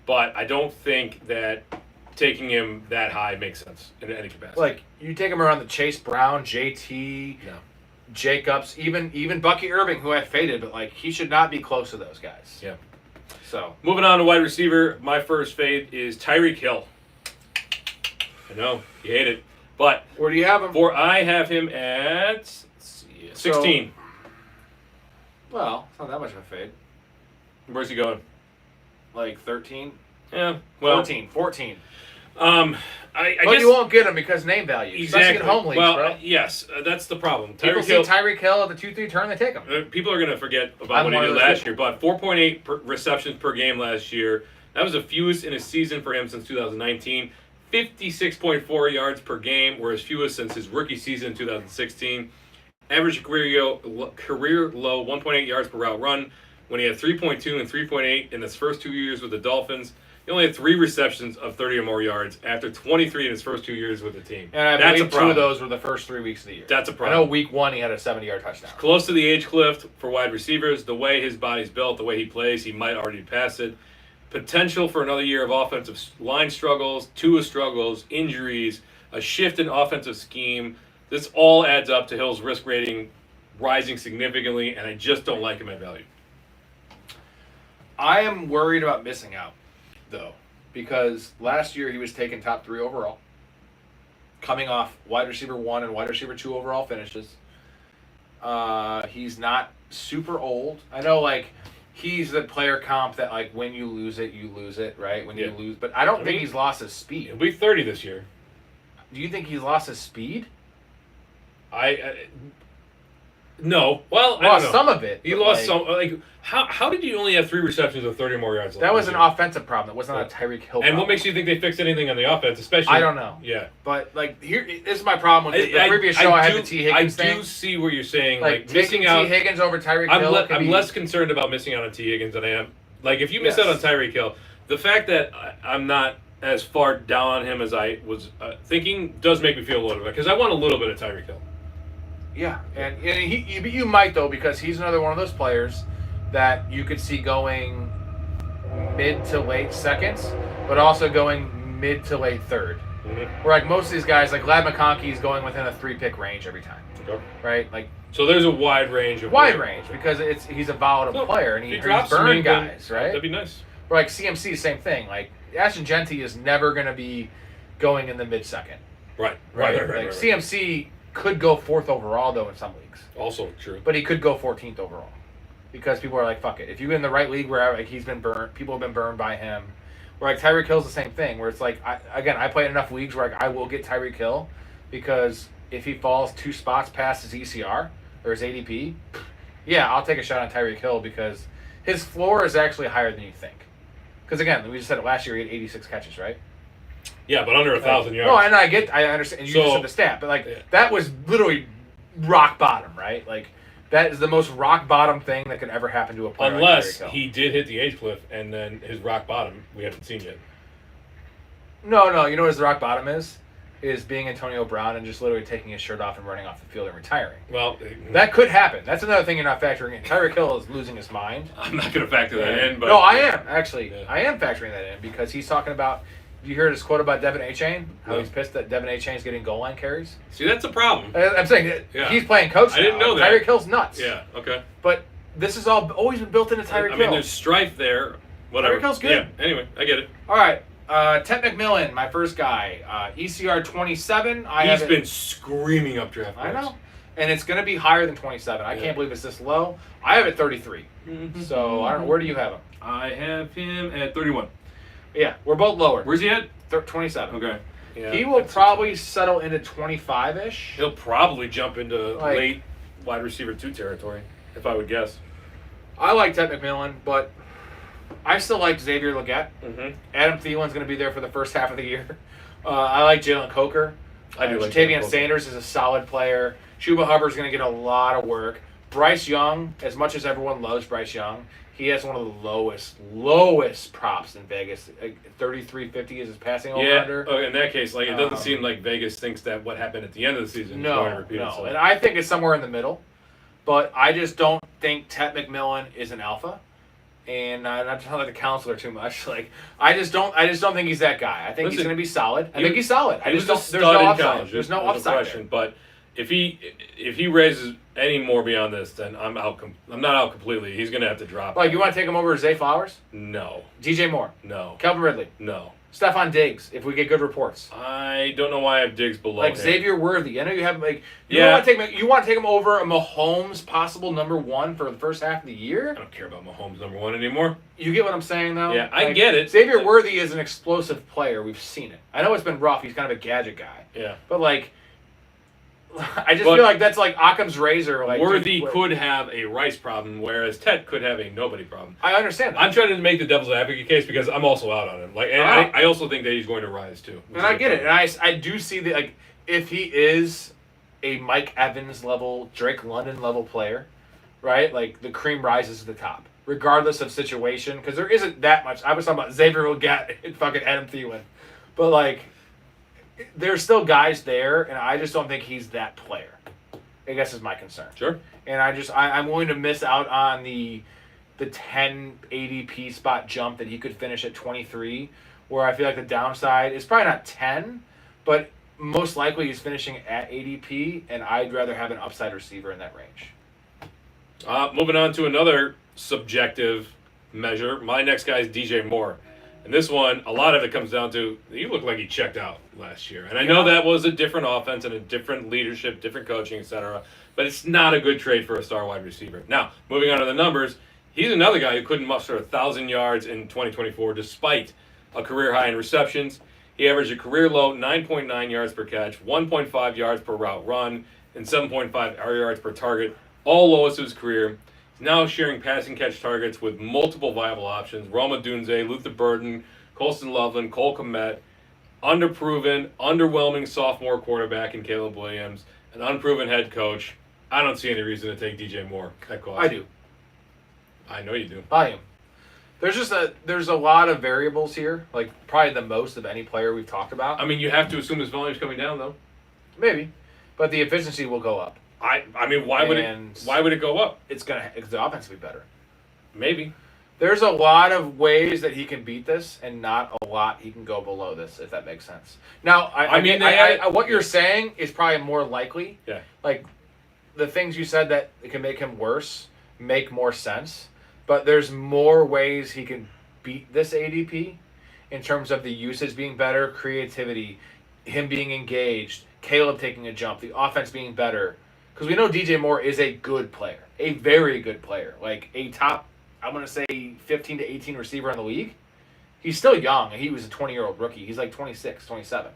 but I don't think that taking him that high makes sense in any capacity. Like you take him around the Chase Brown, JT, No. Jacobs, even Bucky Irving, who I faded, but like he should not be close to those guys. Yeah. So Moving on to wide receiver, my first fade is Tyreek Hill. I know you hate it, but where do you have him? I have him at let's see, 16. Well, it's not that much of a fade. Where's he going? Like 13, Yeah, well, 14. I But guess you won't get him because name value. Especially exactly. in home leagues, well, bro. yes, that's the problem. People Tyreek see Hill. Tyreek Hill at the 2-3 turn, they take him. People are going to forget about I'm what he one did of those last year, but 4.8 receptions per game last year. That was the fewest in a season for him since 2019. 56.4 yards per game, whereas fewest since his rookie season in 2016. Average career low 1.8 yards per route run when he had 3.2 and 3.8 in his first 2 years with the Dolphins. He only had 3 receptions of 30 or more yards after 23 in his first 2 years with the team. And I That's believe a 2 problem. of those were the first 3 weeks of the year. That's a I problem. know week 1 he had a 70-yard touchdown. Close to the age cliff for wide receivers. The way his body's built, the way he plays, he might already pass it. Potential for another year of offensive line struggles, Tua struggles, injuries, a shift in offensive scheme. This all adds up to Hill's risk rating rising significantly, and I just don't like him at value. I am worried about missing out, though, because last year he was taken top 3 overall, coming off wide receiver 1 and wide receiver 2 overall finishes. He's not super old. I know, like, he's the player comp that, like, when you lose it, right? When you Yeah. lose. But I don't I think mean, he's lost his speed. He'll be 30 this year. Do you think he's lost his speed? No. Well, I Lost don't know. some of it. He but, lost like, some. Like, how did you only have 3 receptions of 30 or more yards? That was an last offensive problem. It was not a Tyreek Hill problem. And what makes you think they fixed anything on the offense, especially? I don't know. Yeah. But, like, this is my problem with the previous show. I had the T. Higgins I thing. do see what you're saying. Like missing taking out. T. Higgins over Tyreek Hill. I'm less concerned about missing out on T. Higgins than I am. Like, if you miss out on Tyreek Hill, the fact that I'm not as far down on him as I was thinking does make me feel a little bit, because I want a little bit of Tyreek Hill. Yeah, and you might, though, because he's another one of those players that you could see going mid to late seconds, but also going mid to late third. Mm-hmm. Where, like, most of these guys, like Lad McConkey, is going within a 3-pick range every time. Okay. Right? Like, so there's a wide range because he's a volatile player, and he's drops burn me, guys, right? That'd be nice. Or like CMC, same thing. Like, Ashton Genty is never going to be going in the mid-second. Right. CMC could go 4th overall, though, in some leagues. Also true. But he could go 14th overall. Because people are like, fuck it. If you're in the right league where like he's been burned, people have been burned by him. Where like Tyreek Hill's the same thing. Where it's like, I play in enough leagues where like, I will get Tyreek Hill. Because if he falls 2 spots past his ECR or his ADP, yeah, I'll take a shot on Tyreek Hill because his floor is actually higher than you think. Because again, we just said it last year, he had 86 catches, right? Yeah, but under 1,000 yards. No, and I understand. And you just said the stat, but like that was literally rock bottom, right? Like that is the most rock bottom thing that could ever happen to a player. Unless like he did hit the age cliff, and then his rock bottom we haven't seen yet. No. You know what his rock bottom is? Is being Antonio Brown and just literally taking his shirt off and running off the field and retiring. Well, that could happen. That's another thing you're not factoring in. Tyreek Hill is losing his mind. I'm not going to factor that in. But no, I am actually. Yeah. I am factoring that in because he's talking about. You heard his quote about Devin Achane? How he's pissed that Devin Achane's getting goal line carries? See, that's a problem. I'm saying he's playing coach now. I didn't know that. Tyreek Hill's nuts. Yeah, okay. But this has always been built into Tyreek Hill. I mean, there's strife there. Whatever. Tyreek Hill's good. Yeah, anyway, I get it. All right. Ted McMillan, my first guy. ECR 27. He's been screaming up draft picks. I know. And it's going to be higher than 27. I can't believe it's this low. I have it 33. So, I don't know. Where do you have him? I have him at 31. Yeah, we're both lower. Where's he at? 27. Okay. Yeah, he will probably settle into 25-ish. He'll probably jump into late wide receiver 2 territory, if I would guess. I like Ted McMillan, but I still like Xavier Legette. Mm-hmm. Adam Thielen's going to be there for the first half of the year. I like Jalen Coker. I do like Jatavian Sanders is a solid player. Chuba Hubbard's going to get a lot of work. Bryce Young, as much as everyone loves Bryce Young, he has one of the lowest props in Vegas. 33.50 is his passing over under. Yeah, in that case, like it doesn't seem like Vegas thinks that what happened at the end of the season is going to repeat itself. And I think it's somewhere in the middle. But I just don't think Ted McMillan is an alpha. And not to sound like the counselor too much. Like I just don't think he's that guy. I think he's going to be solid. I think he's solid. I just don't. There's no upside. There's no upside there. But if he raises any more beyond this, then I'm out. I'm not out completely. He's going to have to drop. Like you want to take him over Zay Flowers? No. DJ Moore? No. Calvin Ridley? No. Stephon Diggs, if we get good reports. I don't know why I have Diggs below him. Xavier Worthy. I know you have you want to take him over a Mahomes possible number 1 for the first half of the year? I don't care about Mahomes number 1 anymore. You get what I'm saying though? Yeah, I get it. Xavier Worthy is an explosive player. We've seen it. I know it's been rough. He's kind of a gadget guy. Yeah. But I just feel like that's like Occam's razor. Worthy could have a Rice problem, whereas Ted could have a nobody problem. I understand that. I'm trying to make the devil's advocate case because I'm also out on him. I also think that he's going to rise too. And I get it. And I do see that if he is a Mike Evans level, Drake London level player, right? Like the cream rises to the top, regardless of situation, because there isn't that much. I was talking about Xavier Legette and fucking Adam Thielen, but there's still guys there, and I just don't think he's that player. I guess is my concern. Sure. And I'm willing to miss out on the 10 ADP spot jump that he could finish at 23, where I feel like the downside is probably not 10, but most likely he's finishing at ADP, and I'd rather have an upside receiver in that range. Moving on to another subjective measure. My next guy is DJ Moore. And this one, a lot of it comes down to, he looked like he checked out last year. And I know that was a different offense and a different leadership, different coaching, etc. But it's not a good trade for a star wide receiver. Now, moving on to the numbers, he's another guy who couldn't muster 1,000 yards in 2024 despite a career high in receptions. He averaged a career low 9.9 yards per catch, 1.5 yards per route run, and 7.5 air yards per target all lowest of his career. He's now sharing passing catch targets with multiple viable options: Roma Dunze, Luther Burden, Colston Loveland, Cole Kmet, underproven, underwhelming sophomore quarterback in Caleb Williams, an unproven head coach. I don't see any reason to take DJ Moore at cost. I do. I know you do. Volume. There's a lot of variables here, like probably the most of any player we've talked about. I mean, you have to assume his volume's coming down, though. Maybe, but the efficiency will go up. I mean, why would it go up? It's the offense will be better. Maybe. There's a lot of ways that he can beat this, and not a lot he can go below this, if that makes sense. Now, what you're saying is probably more likely. Yeah. Like, the things you said that can make him worse make more sense, but there's more ways he can beat this ADP in terms of the usage being better, creativity, him being engaged, Caleb taking a jump, the offense being better. Because we know DJ Moore is a good player, a very good player, like a top, I'm going to say 15 to 18 receiver in the league. He's still young, and he was a 20-year-old rookie. He's like 26, 27.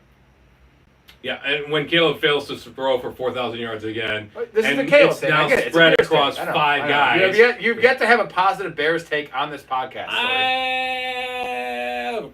Yeah, and when Caleb fails to throw for 4,000 yards again, This is and the Caleb it's thing. now I get it. It's a spread Bears across take. I know, five I know. guys. You've yet to have a positive Bears take on this podcast.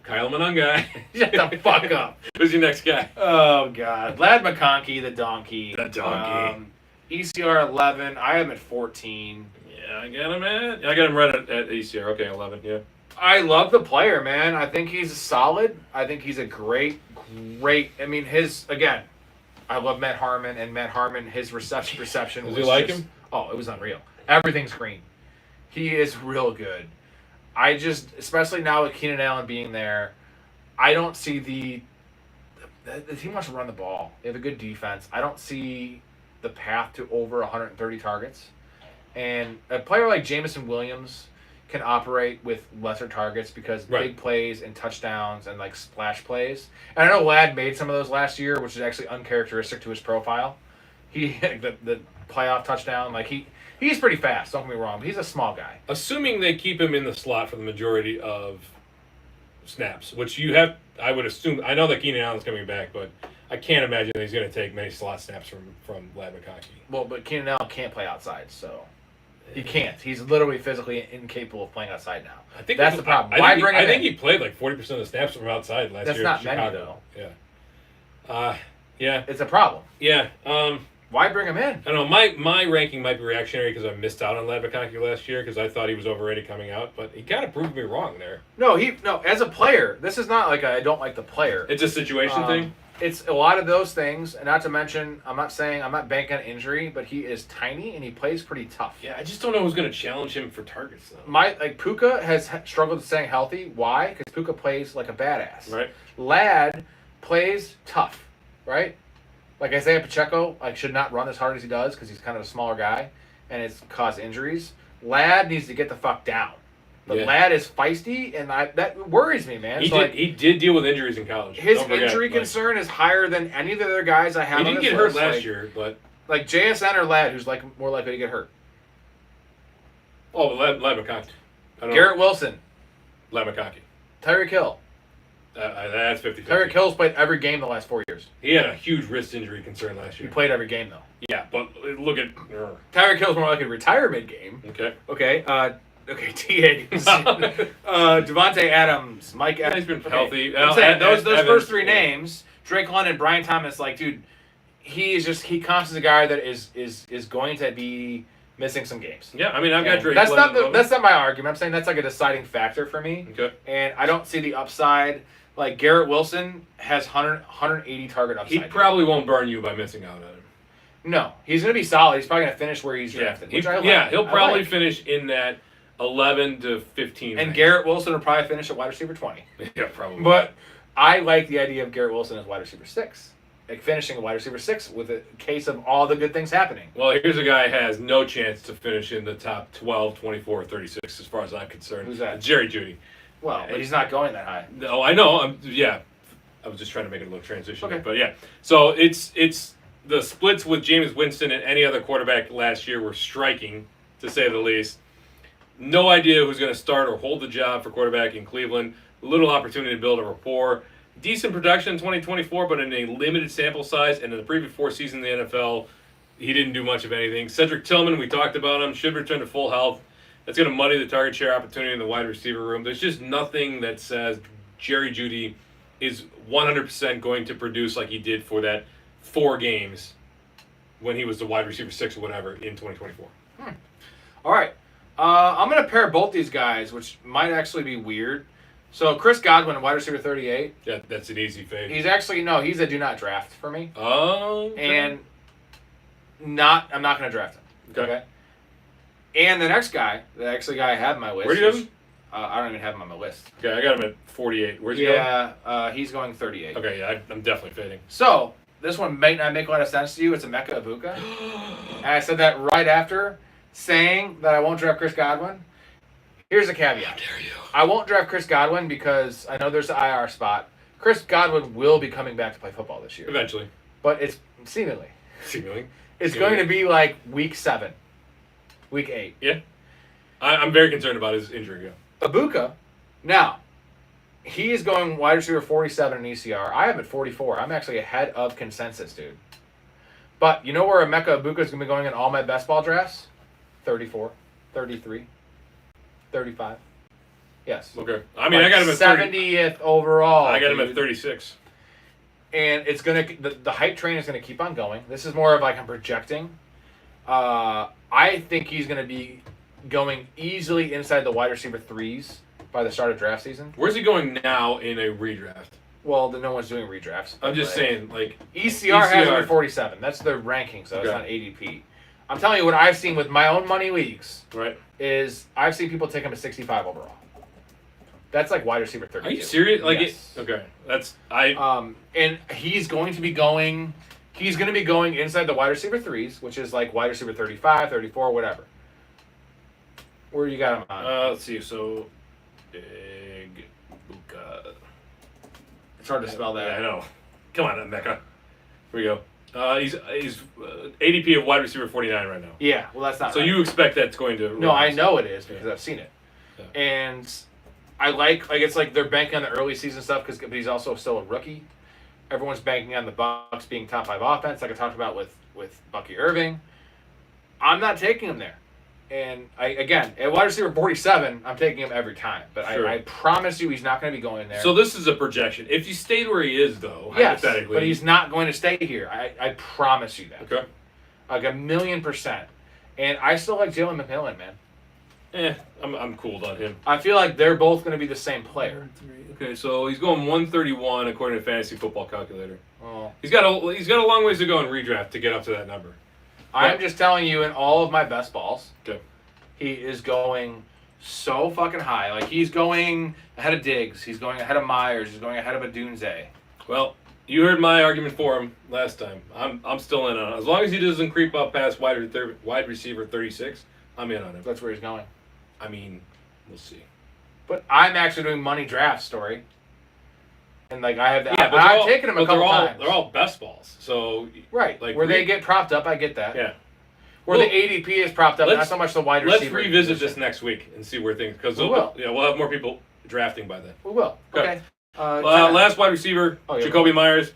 Kyle Monunga. Shut the fuck up. Who's your next guy? Oh, God. Lad McConkey, the donkey. The donkey. ECR 11. I have him at 14. Yeah, I got him right at ECR. Okay, 11, yeah. I love the player, man. I think he's solid. I think he's a great. I mean, again, I love Matt Harmon, and Matt Harmon, his reception perception was Does he like just, him? Oh, it was unreal. Everything's green. He is real good. I just, especially now with Keenan Allen being there, I don't see the team wants to run the ball. They have a good defense. I don't see the path to over 130 targets. And a player like Jameson Williams can operate with lesser targets because big plays and touchdowns and like splash plays. And I know Ladd made some of those last year, which is actually uncharacteristic to his profile. He the playoff touchdown, like he's pretty fast, don't get me wrong, but he's a small guy. Assuming they keep him in the slot for the majority of snaps, which I would assume. I know that Keenan Allen's coming back, but I can't imagine that he's going to take many slot snaps from Ladd McConkey. Well, but Keenan Allen can't play outside, so he can't. He's literally physically incapable of playing outside now. I think that's the problem. I think he played like 40% of the snaps from outside last year. That's not in many, Chicago. though. Yeah. Yeah. It's a problem. Yeah. Why bring him in? I don't know. My ranking might be reactionary because I missed out on Ladd McConkey last year because I thought he was overrated coming out, but he kind of proved me wrong there. No, as a player, this is not like I don't like the player. It's a situation thing. It's a lot of those things, and not to mention, I'm not banking on injury, but he is tiny and he plays pretty tough. Yeah, I just don't know who's going to challenge him for targets though. Puka has struggled with staying healthy. Why? Because Puka plays like a badass. Right. Ladd plays tough. Right. Like Isaiah Pacheco, should not run as hard as he does because he's kind of a smaller guy, and it's caused injuries. Ladd needs to get the fuck down. But Ladd is feisty, and that worries me, man. He did deal with injuries in college. His injury concern is higher than any of the other guys I have. He didn't get hurt last year, but like JSN or Ladd, who's more likely to get hurt. Oh, Ladd McConkey. Garrett Wilson, Ladd McConkey, Tyreek Hill. That's 50-50. Tyreek Hill's played every game the last 4 years. He had a huge wrist injury concern last year. He played every game though. Yeah, but look at Tyreek Hill's more likely to retire mid-game. Okay. T. Higgins, Devontae Adams, Mike Evans. He's been healthy. I'm saying, those Evans, first three names, Drake London, Brian Thomas, dude, he counts as a guy that is going to be missing some games. Yeah, I mean, I've got Drake. That's not my argument. I'm saying that's like a deciding factor for me. Okay. And I don't see the upside. Like Garrett Wilson has 180 target upside. He probably won't burn you by missing out on him. No, he's going to be solid. He's probably going to finish where he's drafted. He'll probably finish in that 11 to 15 And range. Garrett Wilson will probably finish at wide receiver 20. Yeah, probably. But I like the idea of Garrett Wilson as wide receiver 6. Finishing a wide receiver 6 with a case of all the good things happening. Well, here's a guy who has no chance to finish in the top 12, 24, 36 as far as I'm concerned. Who's that? Jerry Jeudy. Well, but he's not going that high. No, I know. I was just trying to make it a little transition. Okay. But yeah. So it's the splits with Jameis Winston and any other quarterback last year were striking, to say the least. No idea who's going to start or hold the job for quarterback in Cleveland. Little opportunity to build a rapport. Decent production in 2024, but in a limited sample size. And in the previous 4 seasons in the NFL, he didn't do much of anything. Cedric Tillman, we talked about him, should return to full health. That's going to muddy the target share opportunity in the wide receiver room. There's just nothing that says Jerry Jeudy is 100% going to produce like he did for that 4 games when he was the wide receiver 6 or whatever in 2024. All right. I'm going to pair both these guys, which might actually be weird. So Chris Godwin, wide receiver 38. Yeah, that's an easy fade. He's actually, no, he's a do not draft for me. Oh. And I'm not going to draft him. Okay. And the next guy, I have on my list. Where do you have him? I don't even have him on my list. Okay, I got him at 48. Where's he going? He's going 38. Okay, yeah, I'm definitely fading. So, this one might not make a lot of sense to you. It's a Mecca Ibuka. And I said that right after saying that I won't draft Chris Godwin. Here's a caveat. How dare you? I won't draft Chris Godwin because I know there's an IR spot. Chris Godwin will be coming back to play football this year. Eventually. But it's seemingly. Seemingly. It's going to be like week 7. Week 8. Yeah. I'm very concerned about his injury. Yeah. Ibuka, now, he is going wide receiver 47 in ECR. I have it 44. I'm actually ahead of consensus, dude. But you know where Emeka Ibuka is going to be going in all my best ball drafts? 34, 33, 35. Yes. Okay. I mean, I got him at 70th overall. I got him dude. at 36. And it's going to the hype train is going to keep on going. This is more of like I'm projecting. I think he's going to be going easily inside the wide receiver 3s by the start of draft season. Where's he going now in a redraft? Well, no one's doing redrafts. I'm just saying, like... ECR has him at 47. That's their ranking, so it's not ADP. I'm telling you what I've seen with my own money leagues. Right. Is I've seen people take him at 65 overall. That's like wide receiver 32. Are you serious? Like yes. Okay. That's... And he's going to be going... He's going to be going inside the wide receiver 3s, which is like wide receiver 35, 34, whatever. Where you got him on? Let's see. So, Big Buka. It's hard to spell that. Yeah, I know. Come on, Mecca. Here we go. He's ADP of wide receiver 49 right now. Yeah, well, that's not So right. you expect that's going to... No, I know it is because I've seen it. Yeah. And I like it's like they're banking on the early season stuff but he's also still a rookie. Everyone's banking on the Bucs being top 5 offense, like I talked about with Bucky Irving. I'm not taking him there. And again, at wide receiver 47, I'm taking him every time. But Sure. I promise you he's not going to be going there. So this is a projection. If he stayed where he is, though, yes, hypothetically... but he's not going to stay here. I promise you that. Okay. Like 1,000,000%. And I still like Jalen McMillan, man. I'm cooled on him. I feel like they're both going to be the same player. Okay, so he's going 131 according to Fantasy Football Calculator. Oh. He's got a long ways to go in redraft to get up to that number. I'm just telling you, in all of my best balls, Okay. he is going so fucking high. Like, he's going ahead of Diggs. He's going ahead of Myers. He's going ahead of Adunze. Well, you heard my argument for him last time. I'm still in on it. As long as he doesn't creep up past wide receiver 36, I'm in on him. That's where he's going. I mean, we'll see. But I'm actually doing money draft story. And, like, I have that. Yeah, but I've taken him a couple times. They're all best balls. So Right. like where they get propped up, I get that. Yeah. Where the ADP is propped up, not so much the wide receiver. Let's revisit position. this next week and see where things... Because We will. Yeah, we'll have more people drafting by then. We will. Okay. Last wide receiver, yeah. Jacoby Myers.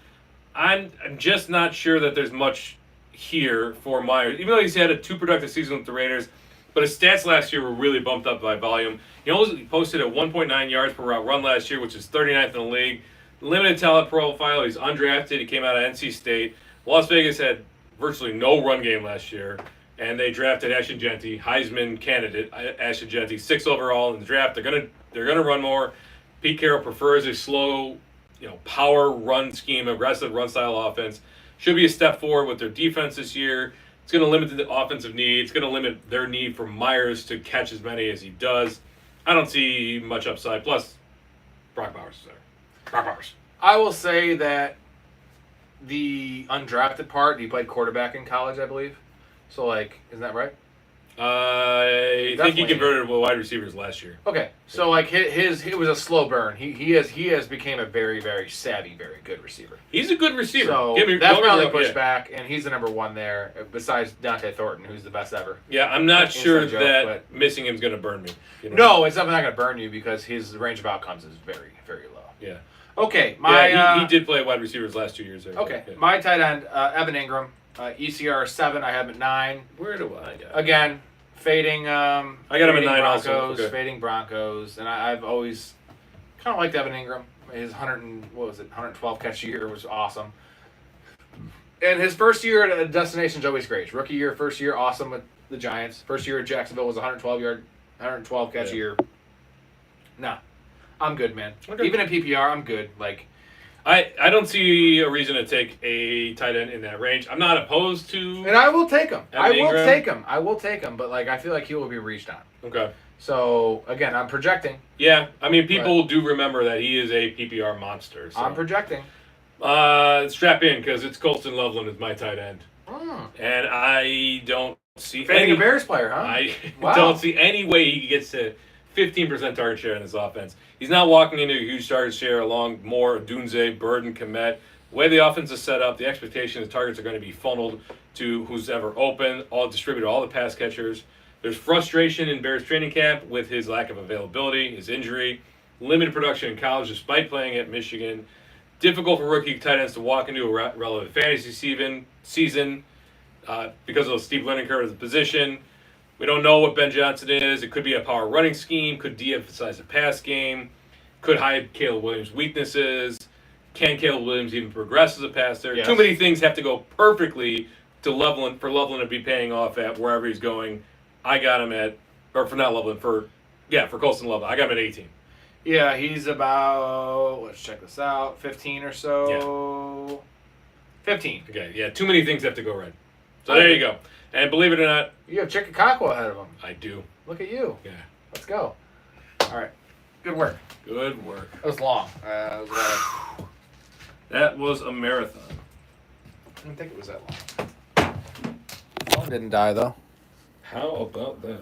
I'm just not sure that there's much here for Myers. Even though he's had a 2 productive season with the Raiders, but his stats last year were really bumped up by volume. He only posted at 1.9 yards per route run last year, which is 39th in the league. Limited talent profile. He's undrafted. He came out of NC State. Las Vegas had virtually no run game last year, and they drafted Ashton Genty, Heisman candidate Ashton Genty, 6th overall in the draft. They're gonna run more. Pete Carroll prefers a slow, power run scheme, aggressive run style offense. Should be a step forward with their defense this year. It's going to limit the offensive need. It's going to limit their need for Myers to catch as many as he does. I don't see much upside. Plus, Brock Bowers is there. Brock Bowers. I will say that the undrafted part, he played quarterback in college, I believe. So, like, isn't that right? I think he converted with wide receivers last year. Okay, so like it was a slow burn. He has became a very, very savvy, very good receiver. He's a good receiver. So that's my only pushback, and he's the number 1 there, besides Dante Thornton, who's the best ever. Yeah, I'm not sure joke, that missing him's going to burn me. No, it's definitely not going to burn you because his range of outcomes is very, very low. Yeah. Okay, he did play wide receivers last 2 years there. Okay, Yeah. my tight end, Evan Ingram, ECR 7, I have him at 9. Where do I got? Again, fading. I got him at fading 9 Broncos, also. Okay. Fading Broncos, and I've always kind of liked Evan Ingram. His 112 catch year was awesome. And his first year at a destination is always great. Rookie year, first year, awesome with the Giants. First year at Jacksonville was 112 catch year. Nah, I'm good, man. Okay. Even in PPR, I'm good. Like, I don't see a reason to take a tight end in that range. I'm not opposed to. and I will take him. Evan Ingram. I will take him. But like, I feel like he will be reached on. Okay. So again, I'm projecting. Yeah, I mean, people do remember that he is a PPR monster. So. I'm projecting. Strap in because it's Colston Loveland is my tight end, and I don't see Fading a Bears player, huh? I Wow. don't see any way he gets to 15% target share in this offense. He's not walking into a huge target share along Moore, Dunze, Burden, Komet. The way the offense is set up, the expectation is targets are going to be funneled to who's ever open, all distributed, all the pass catchers. There's frustration in Bears training camp with his lack of availability, his injury, limited production in college despite playing at Michigan. Difficult for rookie tight ends to walk into a relevant fantasy season because of the steep learning curve of the position. We don't know what Ben Johnson is. It could be a power running scheme, could de-emphasize the pass game, could hide Caleb Williams' weaknesses. Can Caleb Williams even progress as a passer? Yes. Too many things have to go perfectly to Loveland for Loveland to be paying off at wherever he's going. I got him at, or for not Loveland, for Colston Loveland. I got him at 18. Yeah, he's about, let's check this out, 15 or so. 15. Okay, yeah, too many things have to go right. So there you go. And believe it or not, You have Chickakakwa ahead of him. I do. Look at you. Yeah. Let's go. All right. Good work. Good work. That was long. That was a marathon. I didn't think it was that long. Didn't die, though. How about that?